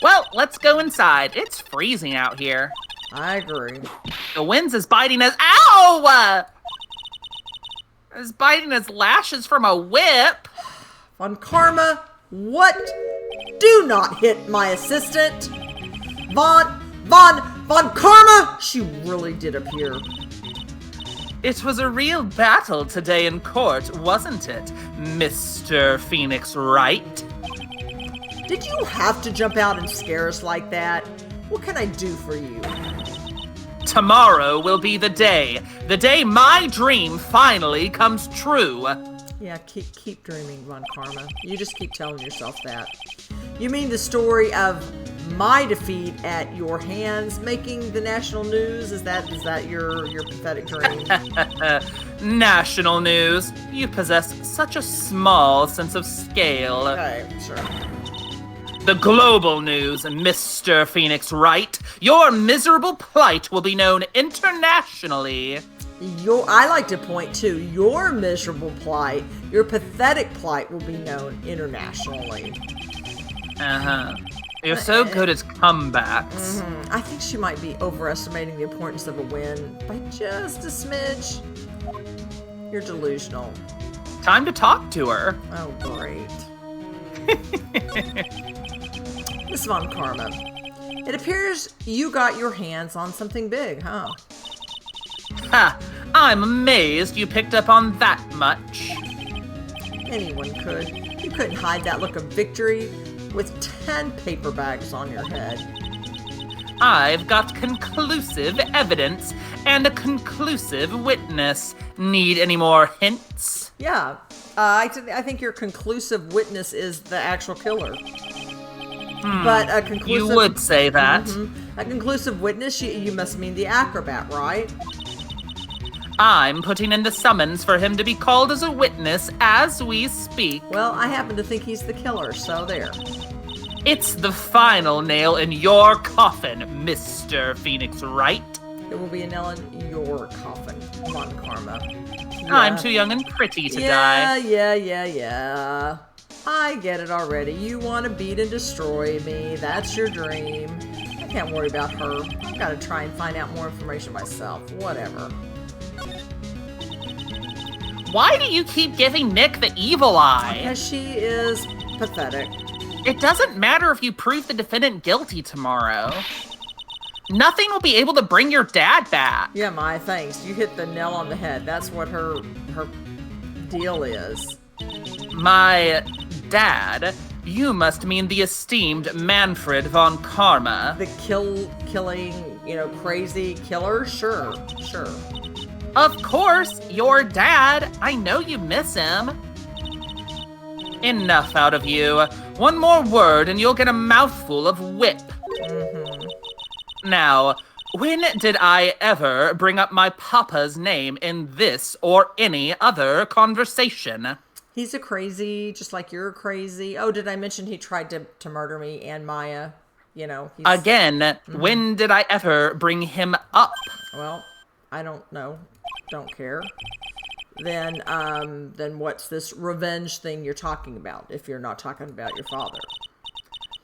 [SPEAKER 4] Well, let's go inside. It's freezing out here.
[SPEAKER 2] I agree.
[SPEAKER 4] The winds is biting us. Ow! It's biting us lashes from a whip.
[SPEAKER 2] Von Karma, what? Do not hit my assistant. Von Karma! She really did appear.
[SPEAKER 1] It was a real battle today in court, wasn't it, Mr. Phoenix Wright?
[SPEAKER 2] Did you have to jump out and scare us like that? What can I do for you?
[SPEAKER 1] Tomorrow will be the day my dream finally comes true.
[SPEAKER 2] Yeah, keep dreaming, Von Karma. You just keep telling yourself that. You mean the story of my defeat at your hands making the national news? Is that your pathetic dream?
[SPEAKER 1] National news. You possess such a small sense of scale.
[SPEAKER 2] Okay, sure.
[SPEAKER 1] The global news, Mr. Phoenix Wright. Your miserable plight will be known internationally.
[SPEAKER 2] I like to point to your miserable plight. Your pathetic plight will be known internationally.
[SPEAKER 1] Uh-huh. You're so good at comebacks.
[SPEAKER 2] I think she might be overestimating the importance of a win by just a smidge. You're delusional.
[SPEAKER 1] Time to talk to her.
[SPEAKER 2] Oh, great. Miss Von Karma, it appears you got your hands on something big, huh?
[SPEAKER 1] Ha! I'm amazed you picked up on that much.
[SPEAKER 2] Anyone could. You couldn't hide that look of victory with 10 paper bags on your head.
[SPEAKER 1] I've got conclusive evidence and a conclusive witness. Need any more hints?
[SPEAKER 2] Yeah, I think your conclusive witness is the actual killer. But a conclusive...
[SPEAKER 1] You would say that.
[SPEAKER 2] A conclusive witness, you must mean the acrobat, right?
[SPEAKER 1] I'm putting in the summons for him to be called as a witness as we speak.
[SPEAKER 2] Well, I happen to think he's the killer, so there.
[SPEAKER 1] It's the final nail in your coffin, Mr. Phoenix Wright.
[SPEAKER 2] It will be a nail in your coffin. Come on, Karma.
[SPEAKER 1] I'm too young and pretty to die.
[SPEAKER 2] Yeah. I get it already. You want to beat and destroy me. That's your dream. I can't worry about her. I've got to try and find out more information myself. Whatever.
[SPEAKER 1] Why do you keep giving Nick the evil eye?
[SPEAKER 2] Because she is pathetic.
[SPEAKER 1] It doesn't matter if you prove the defendant guilty tomorrow. Nothing will be able to bring your dad back.
[SPEAKER 2] Yeah, Mai, thanks. You hit the nail on the head. That's what her deal is.
[SPEAKER 1] My dad? You must mean the esteemed Manfred von Karma.
[SPEAKER 2] The killing, crazy killer? Sure.
[SPEAKER 1] Of course, your dad. I know you miss him. Enough out of you. One more word and you'll get a mouthful of whip. Now, when did I ever bring up my papa's name in this or any other conversation?
[SPEAKER 2] He's a crazy, just like you're crazy. Oh, did I mention he tried to murder me and Maya?
[SPEAKER 1] Again, when did I ever bring him up?
[SPEAKER 2] Well, I don't know. Don't care. Then what's this revenge thing you're talking about if you're not talking about your father?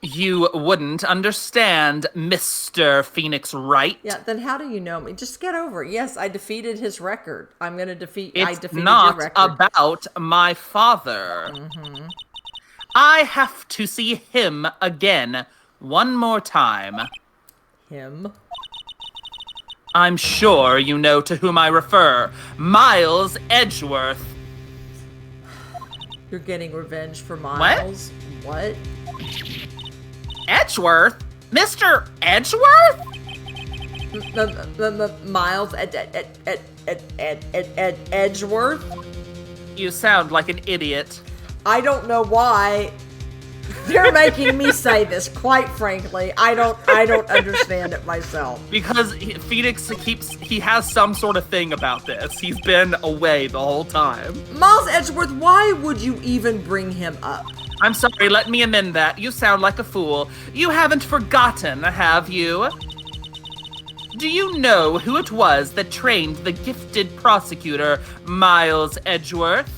[SPEAKER 1] You wouldn't understand, Mr. Phoenix Wright.
[SPEAKER 2] Yeah, then how do you know me? Just get over it. Yes, I defeated his record. I defeated your record.
[SPEAKER 1] It's not about my father. I have to see him again one more time.
[SPEAKER 2] Him?
[SPEAKER 1] I'm sure you know to whom I refer. Miles Edgeworth.
[SPEAKER 2] You're getting revenge for Miles? What?
[SPEAKER 1] Edgeworth? Mr. Edgeworth?
[SPEAKER 2] Miles Edgeworth?
[SPEAKER 1] You sound like an idiot.
[SPEAKER 2] I don't know why you're making me say this, quite frankly. I don't understand it myself.
[SPEAKER 1] Because Phoenix he has some sort of thing about this. He's been away the whole time.
[SPEAKER 2] Miles Edgeworth, why would you even bring him up?
[SPEAKER 1] I'm sorry, let me amend that. You sound like a fool. You haven't forgotten, have you? Do you know who it was that trained the gifted prosecutor, Miles Edgeworth?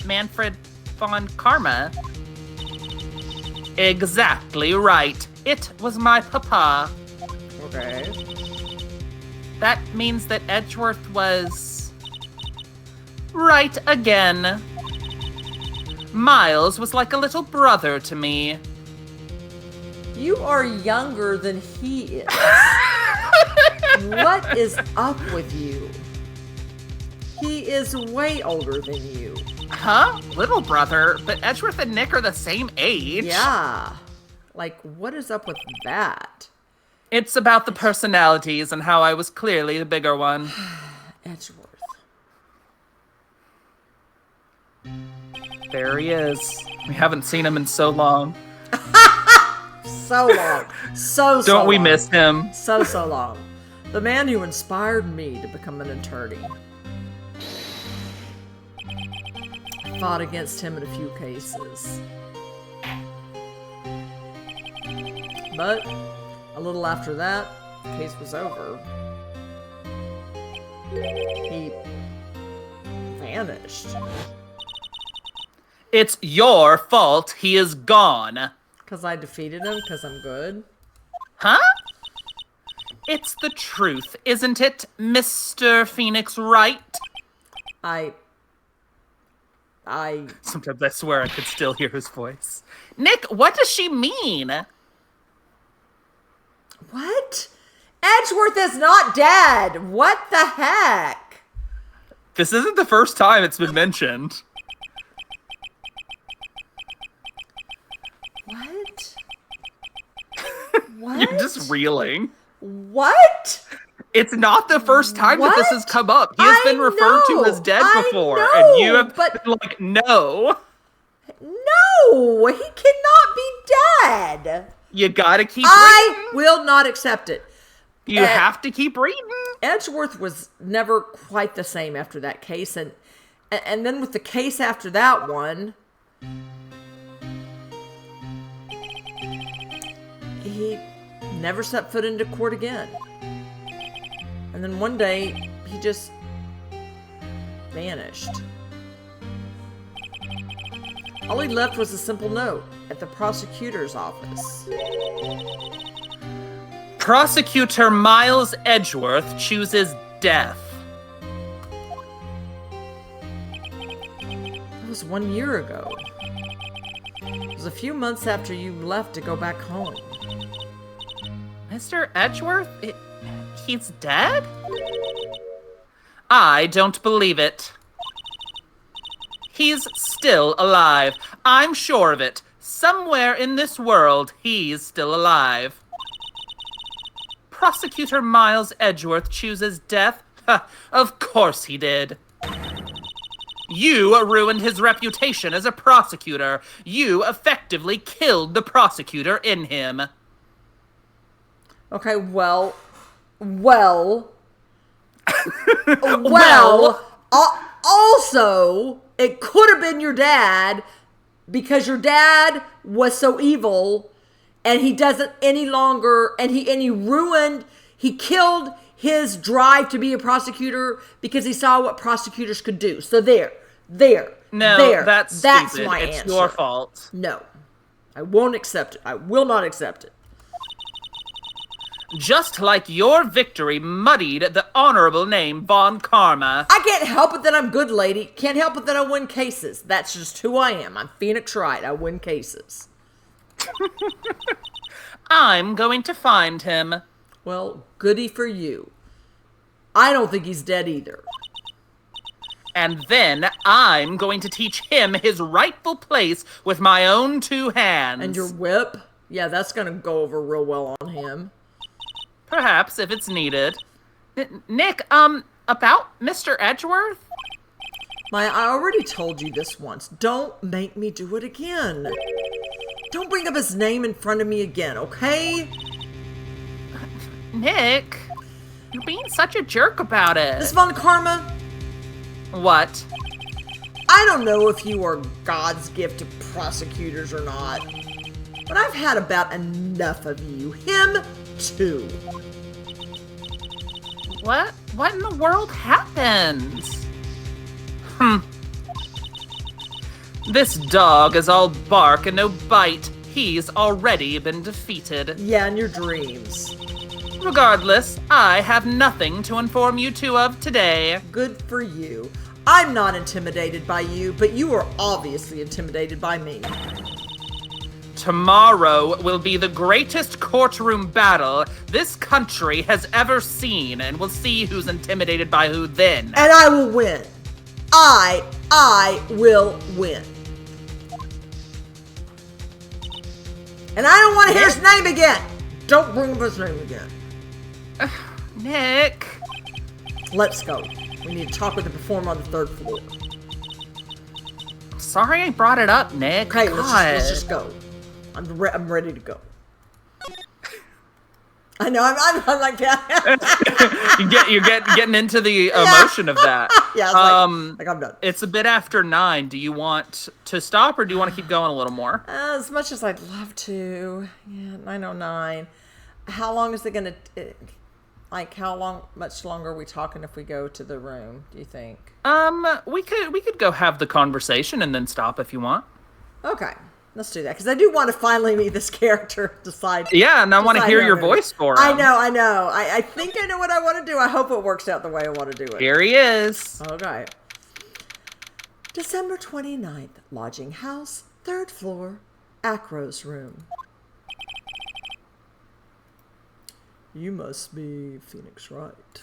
[SPEAKER 1] Manfred von Karma? Exactly right. It was my papa.
[SPEAKER 2] Okay.
[SPEAKER 1] That means that Edgeworth was... right again. Miles was like a little brother to me.
[SPEAKER 2] You are younger than he is. What is up with you? He is way older than you.
[SPEAKER 1] Huh? Little brother? But Edgeworth and Nick are the same age.
[SPEAKER 2] Yeah. Like, what is up with that?
[SPEAKER 1] It's about the personalities and how I was clearly the bigger one.
[SPEAKER 2] Edgeworth.
[SPEAKER 1] There he is. We haven't seen him in so long.
[SPEAKER 2] So long. So
[SPEAKER 1] Don't we
[SPEAKER 2] long.
[SPEAKER 1] miss him?
[SPEAKER 2] So long. The man who inspired me to become an attorney. I fought against him in a few cases. But a little after that, the case was over. He vanished.
[SPEAKER 1] It's your fault he is gone.
[SPEAKER 2] Because I defeated him, because I'm good.
[SPEAKER 1] Huh? It's the truth, isn't it, Mr. Phoenix Wright?
[SPEAKER 2] I
[SPEAKER 1] Sometimes I swear I could still hear his voice. Nick, what does she mean?
[SPEAKER 2] What? Edgeworth is not dead! What the heck?
[SPEAKER 1] This isn't the first time it's been mentioned.
[SPEAKER 2] What? What?
[SPEAKER 1] You're just reeling.
[SPEAKER 2] What?
[SPEAKER 1] It's not the first time that this has come up. He has been referred to as dead before.
[SPEAKER 2] know,
[SPEAKER 1] and you have
[SPEAKER 2] but-
[SPEAKER 1] been like, no.
[SPEAKER 2] No! He cannot be dead!
[SPEAKER 1] You gotta keep
[SPEAKER 2] I will not accept it.
[SPEAKER 1] You have to keep reading.
[SPEAKER 2] Edgeworth was never quite the same after that case, and then with the case after that one, he never set foot into court again. And then one day, he just vanished. All he left was a simple note at the prosecutor's office.
[SPEAKER 1] Prosecutor Miles Edgeworth chooses death.
[SPEAKER 2] That was 1 year ago. It was a few months after you left to go back home.
[SPEAKER 1] Mr. Edgeworth? He's dead? I don't believe it. He's still alive. I'm sure of it. Somewhere in this world, he's still alive. Prosecutor Miles Edgeworth chooses death? Of course he did. You ruined his reputation as a prosecutor. You effectively killed the prosecutor in him.
[SPEAKER 2] Okay, well, also, it could have been your dad because your dad was so evil and he doesn't any longer, and he killed his drive to be a prosecutor because he saw what prosecutors could do. So there.
[SPEAKER 1] No, that's stupid.
[SPEAKER 2] My
[SPEAKER 1] it's
[SPEAKER 2] answer.
[SPEAKER 1] Your fault.
[SPEAKER 2] No, I won't accept it. I will not accept it.
[SPEAKER 1] Just like your victory muddied the honorable name Von Karma.
[SPEAKER 2] I can't help it that I'm good, lady. Can't help it that I win cases. That's just who I am. I'm Phoenix Wright. I win cases.
[SPEAKER 1] I'm going to find him.
[SPEAKER 2] Well, goody for you. I don't think he's dead either.
[SPEAKER 1] And then I'm going to teach him his rightful place with my own 2 hands.
[SPEAKER 2] And your whip? Yeah, that's going to go over real well on him.
[SPEAKER 1] Perhaps, if it's needed. Nick, about Mr. Edgeworth?
[SPEAKER 2] I already told you this once. Don't make me do it again. Don't bring up his name in front of me again, okay?
[SPEAKER 1] Nick, you're being such a jerk about it.
[SPEAKER 2] Miss Von Karma?
[SPEAKER 1] What?
[SPEAKER 2] I don't know if you are God's gift to prosecutors or not, but I've had about enough of you. Him too.
[SPEAKER 1] What in the world happened? This dog is all bark and no bite. He's already been defeated.
[SPEAKER 2] Yeah, in your dreams.
[SPEAKER 1] Regardless, I have nothing to inform you two of today.
[SPEAKER 2] Good for you. I'm not intimidated by you, but you are obviously intimidated by me.
[SPEAKER 1] Tomorrow will be the greatest courtroom battle this country has ever seen, and we'll see who's intimidated by who then.
[SPEAKER 2] And I will win. I will win. And I don't want to hear his name again. Don't bring up his name again.
[SPEAKER 1] Nick.
[SPEAKER 2] Let's go. We need to talk with the performer on the 3rd floor.
[SPEAKER 1] Sorry I brought it up, Nick.
[SPEAKER 2] Okay,
[SPEAKER 1] God.
[SPEAKER 2] let's just go. I'm ready to go. I know, I'm like that.
[SPEAKER 1] you're getting into the emotion of that.
[SPEAKER 2] Yeah, like I'm done.
[SPEAKER 1] It's a bit after 9. Do you want to stop, or do you want to keep going a little more?
[SPEAKER 2] As much as I'd love to. Yeah, 9:09. How long is it gonna? Much longer are we talking if we go to the room? Do you think?
[SPEAKER 1] We could go have the conversation and then stop if you want.
[SPEAKER 2] Okay. Let's do that, because I do want to finally meet this character.
[SPEAKER 1] Yeah, and I want to hear your voice for him.
[SPEAKER 2] I know. I think I know what I want to do. I hope it works out the way I want to do it.
[SPEAKER 1] Here he is.
[SPEAKER 2] Okay. December 29th, lodging house, 3rd floor, Acro's room. You must be Phoenix Wright.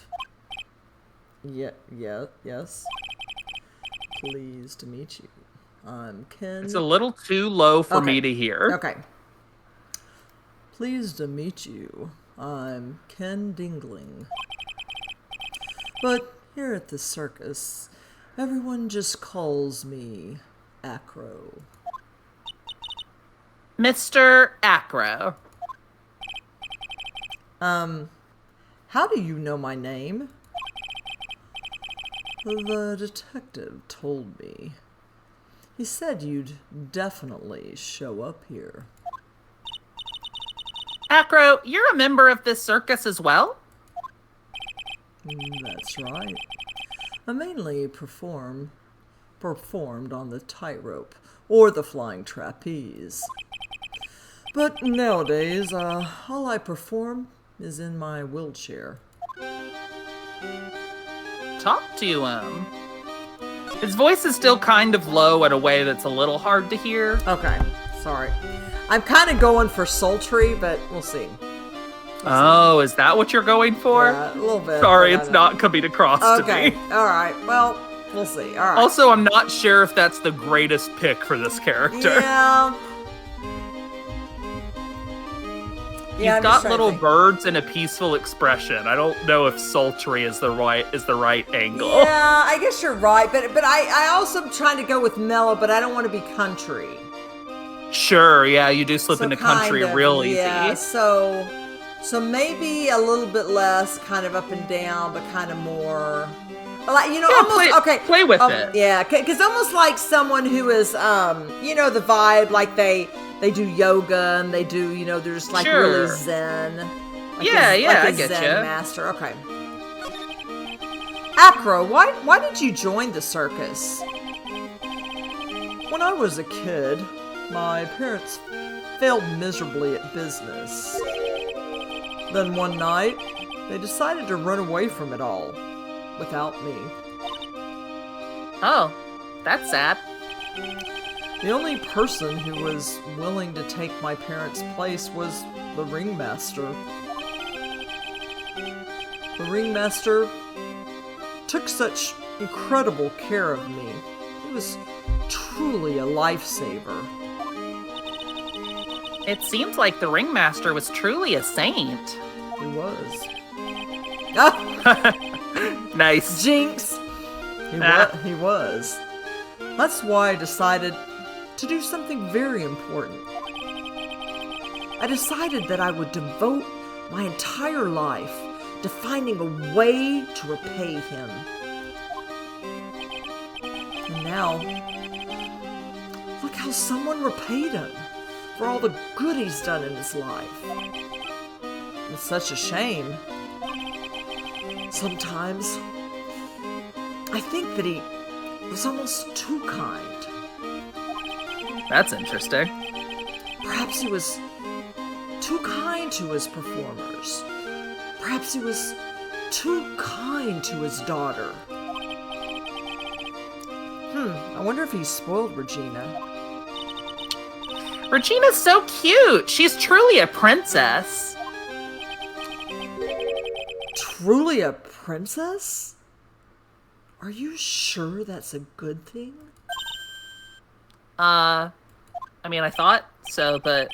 [SPEAKER 2] Yes. Pleased to meet you. I'm Ken.
[SPEAKER 1] It's a little too low for me to hear.
[SPEAKER 2] Okay. Pleased to meet you. I'm Ken Dingling. But here at the circus, everyone just calls me Acro.
[SPEAKER 1] Mr. Acro.
[SPEAKER 3] How do you know my name? The detective told me. He said you'd definitely show up here.
[SPEAKER 4] Acro, you're a member of this circus as well?
[SPEAKER 3] That's right. I mainly performed on the tightrope or the flying trapeze. But nowadays, all I perform is in my wheelchair.
[SPEAKER 4] Talk to him. His voice is still kind of low in a way that's a little hard to hear.
[SPEAKER 3] Okay, sorry. I'm kind of going for sultry, but we'll see.
[SPEAKER 4] Oh, is that what you're going for?
[SPEAKER 3] Yeah, a little bit.
[SPEAKER 4] Sorry, it's not coming across to
[SPEAKER 3] Okay,
[SPEAKER 4] me.
[SPEAKER 3] all right. Well, we'll see. All right.
[SPEAKER 4] Also, I'm not sure if that's the greatest pick for this character.
[SPEAKER 3] Yeah. Yeah,
[SPEAKER 4] You've got little birds and a peaceful expression. I don't know if sultry is the right angle.
[SPEAKER 3] Yeah, I guess you're right, but I also am trying to go with mellow, but I don't want to be country.
[SPEAKER 4] Sure, yeah, you do slip
[SPEAKER 3] So
[SPEAKER 4] into country
[SPEAKER 3] kind of,
[SPEAKER 4] real easy.
[SPEAKER 3] Yeah, so maybe a little bit less kind of up and down, but kind of more like, you know,
[SPEAKER 4] Yeah,
[SPEAKER 3] almost
[SPEAKER 4] play with it.
[SPEAKER 3] Yeah, because almost like someone who is you know, the vibe, like they do yoga and they do, you know, they're just like really
[SPEAKER 4] Sure.
[SPEAKER 3] zen. Like
[SPEAKER 4] Yeah,
[SPEAKER 3] a
[SPEAKER 4] I get
[SPEAKER 3] zen
[SPEAKER 4] ya.
[SPEAKER 3] master. Okay. Acro, why did you join the circus? When I was a kid, my parents failed miserably at business. Then one night, they decided to run away from it all without me.
[SPEAKER 4] Oh, that's sad.
[SPEAKER 3] The only person who was willing to take my parents' place was the ringmaster. The ringmaster took such incredible care of me. He was truly a lifesaver.
[SPEAKER 4] It seems like the ringmaster was truly a saint.
[SPEAKER 3] He was. Ah!
[SPEAKER 4] Nice.
[SPEAKER 3] Jinx! He was. That's why I decided to do something very important. I decided that I would devote my entire life to finding a way to repay him. And now, look how someone repaid him for all the good he's done in his life. It's such a shame. Sometimes, I think that he was almost too kind.
[SPEAKER 4] That's interesting.
[SPEAKER 3] Perhaps he was too kind to his performers. Perhaps he was too kind to his daughter. I wonder if he spoiled Regina.
[SPEAKER 4] Regina's so cute. She's truly a princess.
[SPEAKER 3] Truly a princess? Are you sure that's a good thing?
[SPEAKER 4] I mean, I thought so, but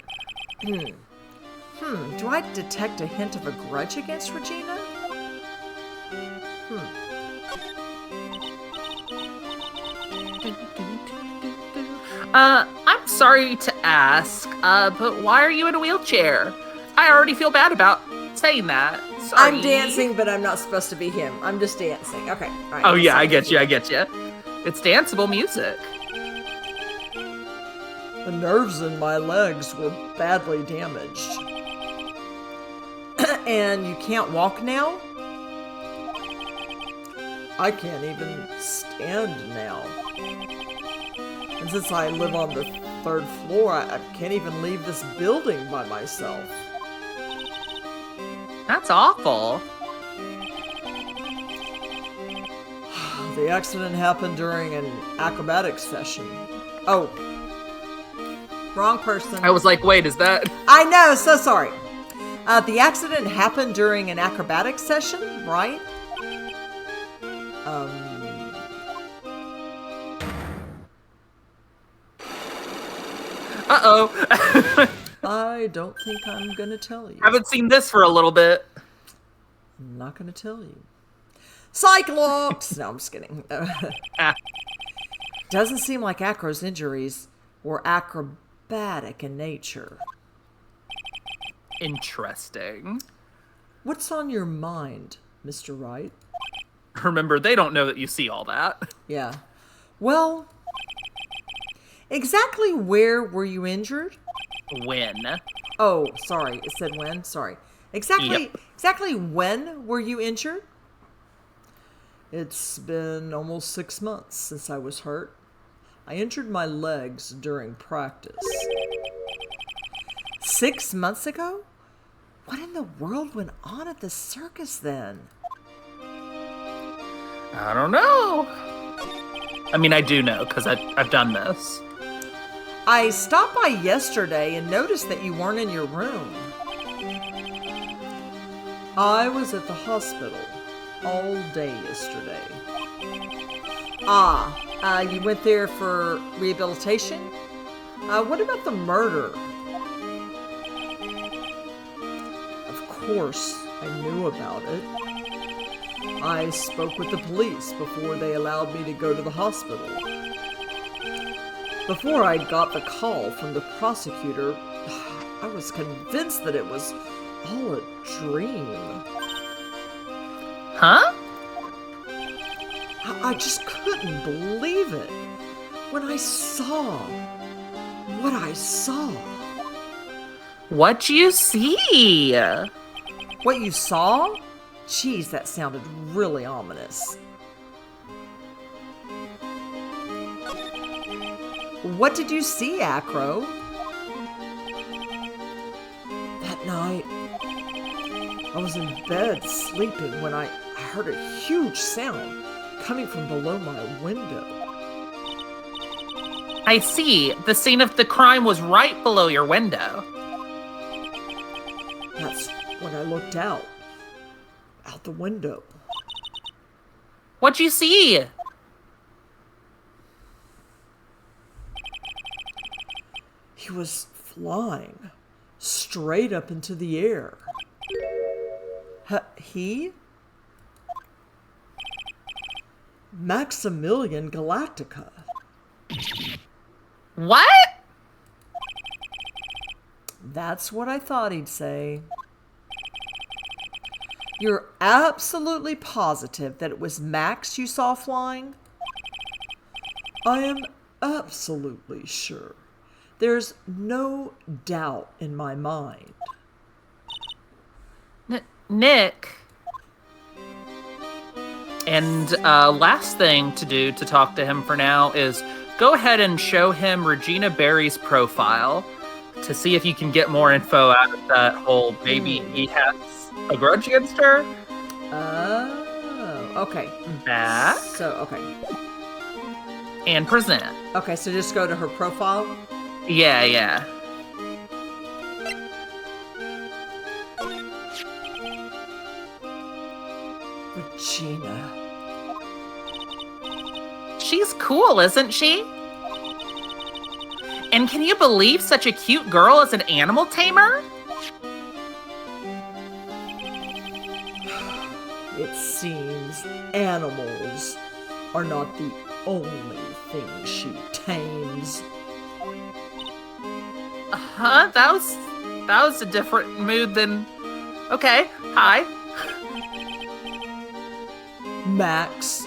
[SPEAKER 3] Do I detect a hint of a grudge against Regina?
[SPEAKER 4] I'm sorry to ask, but why are you in a wheelchair? I already feel bad about saying that. Sorry.
[SPEAKER 3] I'm dancing, but I'm not supposed to be him. I'm just dancing. Okay. All right.
[SPEAKER 4] Oh yeah, I get you. It's danceable music.
[SPEAKER 3] The nerves in my legs were badly damaged. And you can't walk now? I can't even stand now. And since I live on the 3rd floor, I can't even leave this building by myself.
[SPEAKER 4] That's awful.
[SPEAKER 3] The accident happened during an acrobatics session. Oh. Wrong person.
[SPEAKER 4] I was like, wait, is that?
[SPEAKER 3] I know, so sorry. The accident happened during an acrobatics session, right?
[SPEAKER 4] Uh-oh.
[SPEAKER 3] I don't think I'm gonna tell you.
[SPEAKER 4] Haven't seen this for a little bit.
[SPEAKER 3] I'm not gonna tell you. Cyclops! No, I'm just kidding. Doesn't seem like Acro's injuries were acrobatic in nature.
[SPEAKER 4] Interesting.
[SPEAKER 3] What's on your mind, Mr. Wright?
[SPEAKER 1] Remember, they don't know that you see all that.
[SPEAKER 3] Yeah. Well, exactly where were you injured?
[SPEAKER 1] When?
[SPEAKER 3] Oh, sorry. It said when. Sorry. Exactly when were you injured? It's been almost 6 months since I was hurt. I injured my legs during practice. 6 months ago? What in the world went on at the circus then?
[SPEAKER 1] I don't know. I mean, I do know, because I've done this.
[SPEAKER 3] I stopped by yesterday and noticed that you weren't in your room. I was at the hospital all day yesterday. You went there for rehabilitation? What about the murder? Of course, I knew about it. I spoke with the police before they allowed me to go to the hospital. Before I got the call from the prosecutor, I was convinced that it was all a dream.
[SPEAKER 1] Huh?
[SPEAKER 3] I just couldn't believe it when I saw what I saw.
[SPEAKER 1] What'd you see?
[SPEAKER 3] What you saw? Geez, that sounded really ominous. What did you see, Acro? That night, I was in bed sleeping when I heard a huge sound coming from below my window.
[SPEAKER 1] I see. The scene of the crime was right below your window.
[SPEAKER 3] That's when I looked out the window.
[SPEAKER 1] What'd you see?
[SPEAKER 3] He was flying straight up into the air. He? Maximilian Galactica.
[SPEAKER 1] What?
[SPEAKER 3] That's what I thought he'd say. You're absolutely positive that it was Max you saw flying? I am absolutely sure. There's no doubt in my mind.
[SPEAKER 1] Nick. And last thing to do to talk to him for now is go ahead and show him Regina Berry's profile to see if you can get more info out of that whole maybe he has a grudge against her.
[SPEAKER 3] Oh, okay.
[SPEAKER 1] Back.
[SPEAKER 3] So, okay.
[SPEAKER 1] And present.
[SPEAKER 3] Okay, so just go to her profile.
[SPEAKER 1] Yeah.
[SPEAKER 3] Regina.
[SPEAKER 1] She's cool, isn't she? And can you believe such a cute girl is an animal tamer?
[SPEAKER 3] It seems animals are not the only thing she tames.
[SPEAKER 1] Huh? That was a different mood than... Okay, hi.
[SPEAKER 3] Max,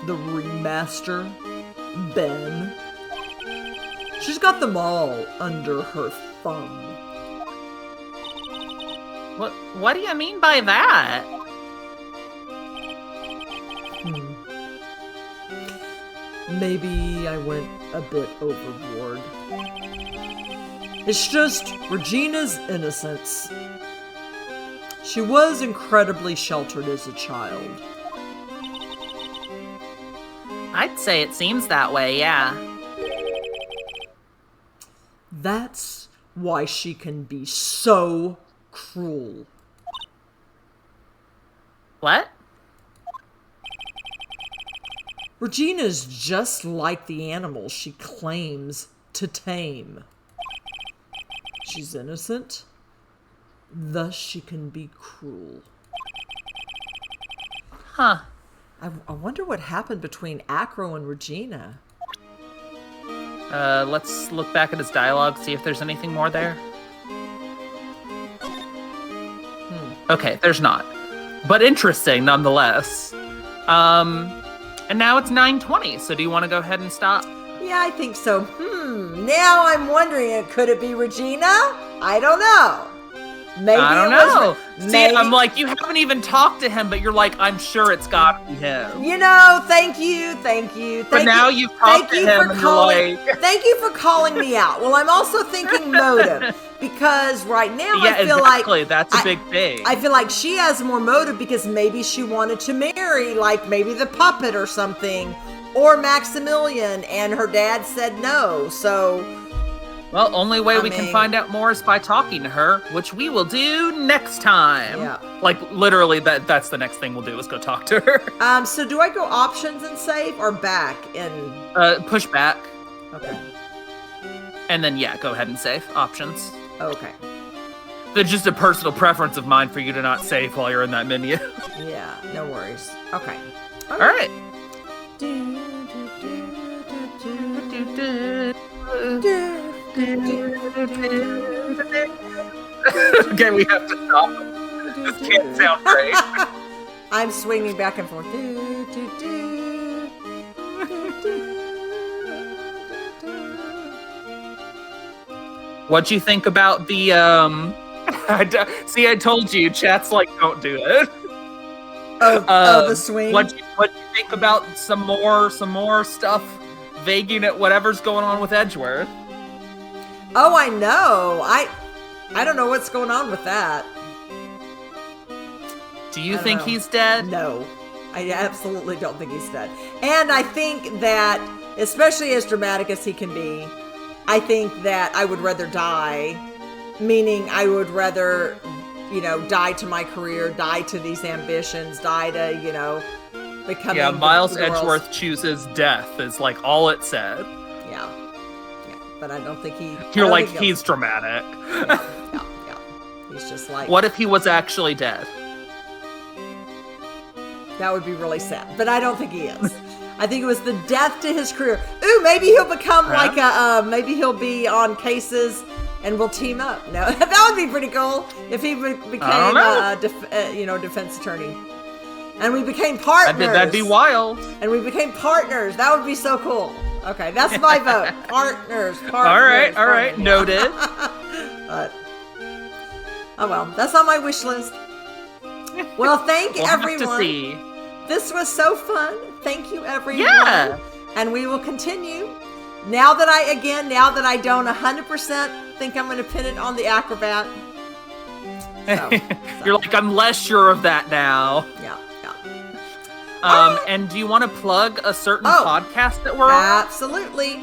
[SPEAKER 3] the remaster, Ben. She's got them all under her thumb.
[SPEAKER 1] What do you mean by that?
[SPEAKER 3] Maybe I went a bit overboard. It's just Regina's innocence. She was incredibly sheltered as a child.
[SPEAKER 1] I'd say it seems that way, yeah.
[SPEAKER 3] That's why she can be so cruel.
[SPEAKER 1] What?
[SPEAKER 3] Regina's just like the animals she claims to tame. She's innocent, thus she can be cruel.
[SPEAKER 1] Huh.
[SPEAKER 3] I wonder what happened between Acro and Regina.
[SPEAKER 1] Let's look back at his dialogue, see if there's anything more there. Okay, there's not. But interesting nonetheless. And now it's 9:20, so do you want to go ahead and stop?
[SPEAKER 2] Yeah, I think so. Now I'm wondering, could it be Regina? I don't know. Maybe
[SPEAKER 1] I don't
[SPEAKER 2] it was
[SPEAKER 1] know. See,
[SPEAKER 2] maybe-
[SPEAKER 1] I'm like, you haven't even talked to him, but you're like, I'm sure it's gotta be him.
[SPEAKER 2] You know, thank you.
[SPEAKER 1] But now you've talked to him and you're like...
[SPEAKER 2] Thank you for calling me out. Well, I'm also thinking motive, because right now I feel
[SPEAKER 1] exactly.
[SPEAKER 2] like...
[SPEAKER 1] That's a big thing.
[SPEAKER 2] I feel like she has more motive because maybe she wanted to marry, like maybe the puppet or something, or Maximilian, and her dad said no, so...
[SPEAKER 1] Well, only way we
[SPEAKER 2] mean-
[SPEAKER 1] can find out more is by talking to her, which we will do next time.
[SPEAKER 2] Yeah.
[SPEAKER 1] Like, literally, that's the next thing we'll do is go talk to her.
[SPEAKER 2] So do I go options and save, or back and...
[SPEAKER 1] Push back,
[SPEAKER 2] Okay.
[SPEAKER 1] and then, yeah, go ahead and save options.
[SPEAKER 2] Okay.
[SPEAKER 1] There's just a personal preference of mine for you to not save while you're in that menu.
[SPEAKER 2] Yeah, no worries. Okay.
[SPEAKER 1] All right. Okay, we have to stop. This can't sound great.
[SPEAKER 2] I'm swinging back and forth.
[SPEAKER 1] What'd you think about the See, I told you, chat's like, don't do it.
[SPEAKER 2] The swing.
[SPEAKER 1] What'd you think about some more stuff vaguing at whatever's going on with Edgeworth?
[SPEAKER 2] Oh, I know. I don't know what's going on with that.
[SPEAKER 1] Do you
[SPEAKER 2] I don't
[SPEAKER 1] think
[SPEAKER 2] know.
[SPEAKER 1] he's dead?
[SPEAKER 2] No, I absolutely don't think he's dead. And I think that, especially as dramatic as he can be, I think that I would rather die, meaning I would rather, die to my career, die to these ambitions, die to, becoming
[SPEAKER 1] Yeah, Miles
[SPEAKER 2] the world's-
[SPEAKER 1] Edgeworth chooses death is like all it said.
[SPEAKER 2] Yeah, but I don't think he...
[SPEAKER 1] You're like, he's dramatic.
[SPEAKER 2] Yeah. He's just like...
[SPEAKER 1] What if he was actually dead?
[SPEAKER 2] That would be really sad, but I don't think he is. I think it was the death to his career. Ooh, maybe he'll become like maybe he'll be on cases and we'll team up. No, that would be pretty cool if he became defense attorney. And we became partners.
[SPEAKER 1] That'd be wild.
[SPEAKER 2] And we became partners. That would be so cool. Okay, that's my vote. Partners.
[SPEAKER 1] All right, noted.
[SPEAKER 2] But, oh well, that's on my wish list. Well, thank
[SPEAKER 1] We'll
[SPEAKER 2] everyone.
[SPEAKER 1] have to see.
[SPEAKER 2] This was so fun. Thank you, everyone.
[SPEAKER 1] Yeah.
[SPEAKER 2] And we will continue. Now that I don't 100% think I'm going to pin it on the acrobat. So.
[SPEAKER 1] You're like, I'm less sure of that now.
[SPEAKER 2] Yeah.
[SPEAKER 1] And do you want to plug a certain podcast that we're on?
[SPEAKER 2] Absolutely.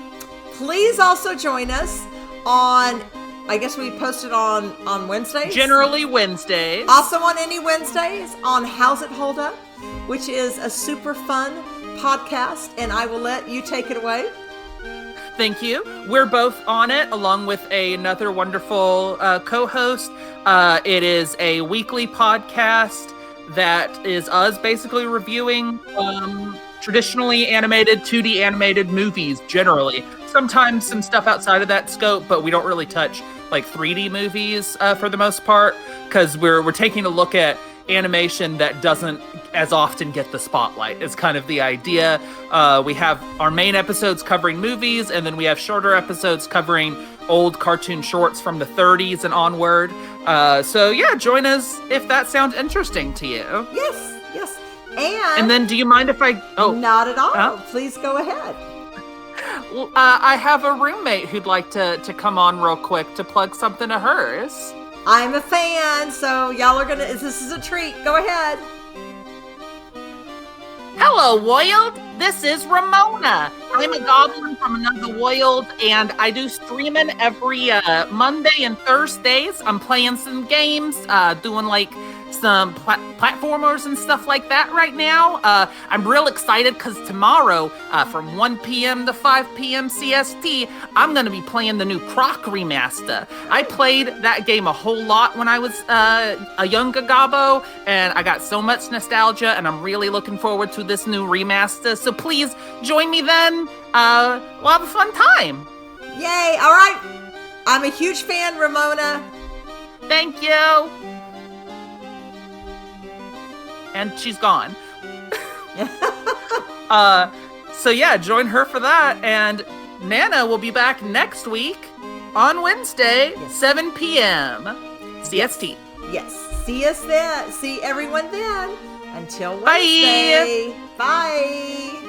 [SPEAKER 2] Please also join us on, I guess we posted on Wednesdays.
[SPEAKER 1] Generally Wednesdays.
[SPEAKER 2] Also on any Wednesdays on How's It Hold Up, which is a super fun podcast, and I will let you take it away.
[SPEAKER 1] Thank you. We're both on it, along with another wonderful co-host. It is a weekly podcast that is us basically reviewing traditionally animated, 2D animated movies, generally. Sometimes some stuff outside of that scope, but we don't really touch like 3D movies for the most part, because we're taking a look at animation that doesn't as often get the spotlight is kind of the idea. We have our main episodes covering movies, and then we have shorter episodes covering old cartoon shorts from the 30s and onward. So yeah, join us if that sounds interesting to you.
[SPEAKER 2] Yes.
[SPEAKER 1] And then do you mind if I...
[SPEAKER 2] Not at all. Please go ahead.
[SPEAKER 1] Well, I have a roommate who'd like to come on real quick to plug something of hers.
[SPEAKER 2] I'm a fan, so y'all are gonna... This is a treat. Go ahead.
[SPEAKER 4] Hello, world! This is Ramona. I'm a goblin from another world, and I do streaming every Monday and Thursdays. I'm playing some games, doing like some platformers and stuff like that right now. I'm real excited because tomorrow, from 1 p.m. to 5 p.m. CST, I'm going to be playing the new Croc remaster. I played that game a whole lot when I was a younger gobbo, and I got so much nostalgia, and I'm really looking forward to this new remaster. So please join me then. We'll have a fun time.
[SPEAKER 2] Yay. All right. I'm a huge fan, Ramona.
[SPEAKER 4] Thank you. and she's gone.
[SPEAKER 1] So yeah, join her for that, and Nana will be back next week on Wednesday, 7 p.m. CST.
[SPEAKER 2] Yes. See us then. See everyone then. Until
[SPEAKER 1] Bye.
[SPEAKER 2] Wednesday. Bye.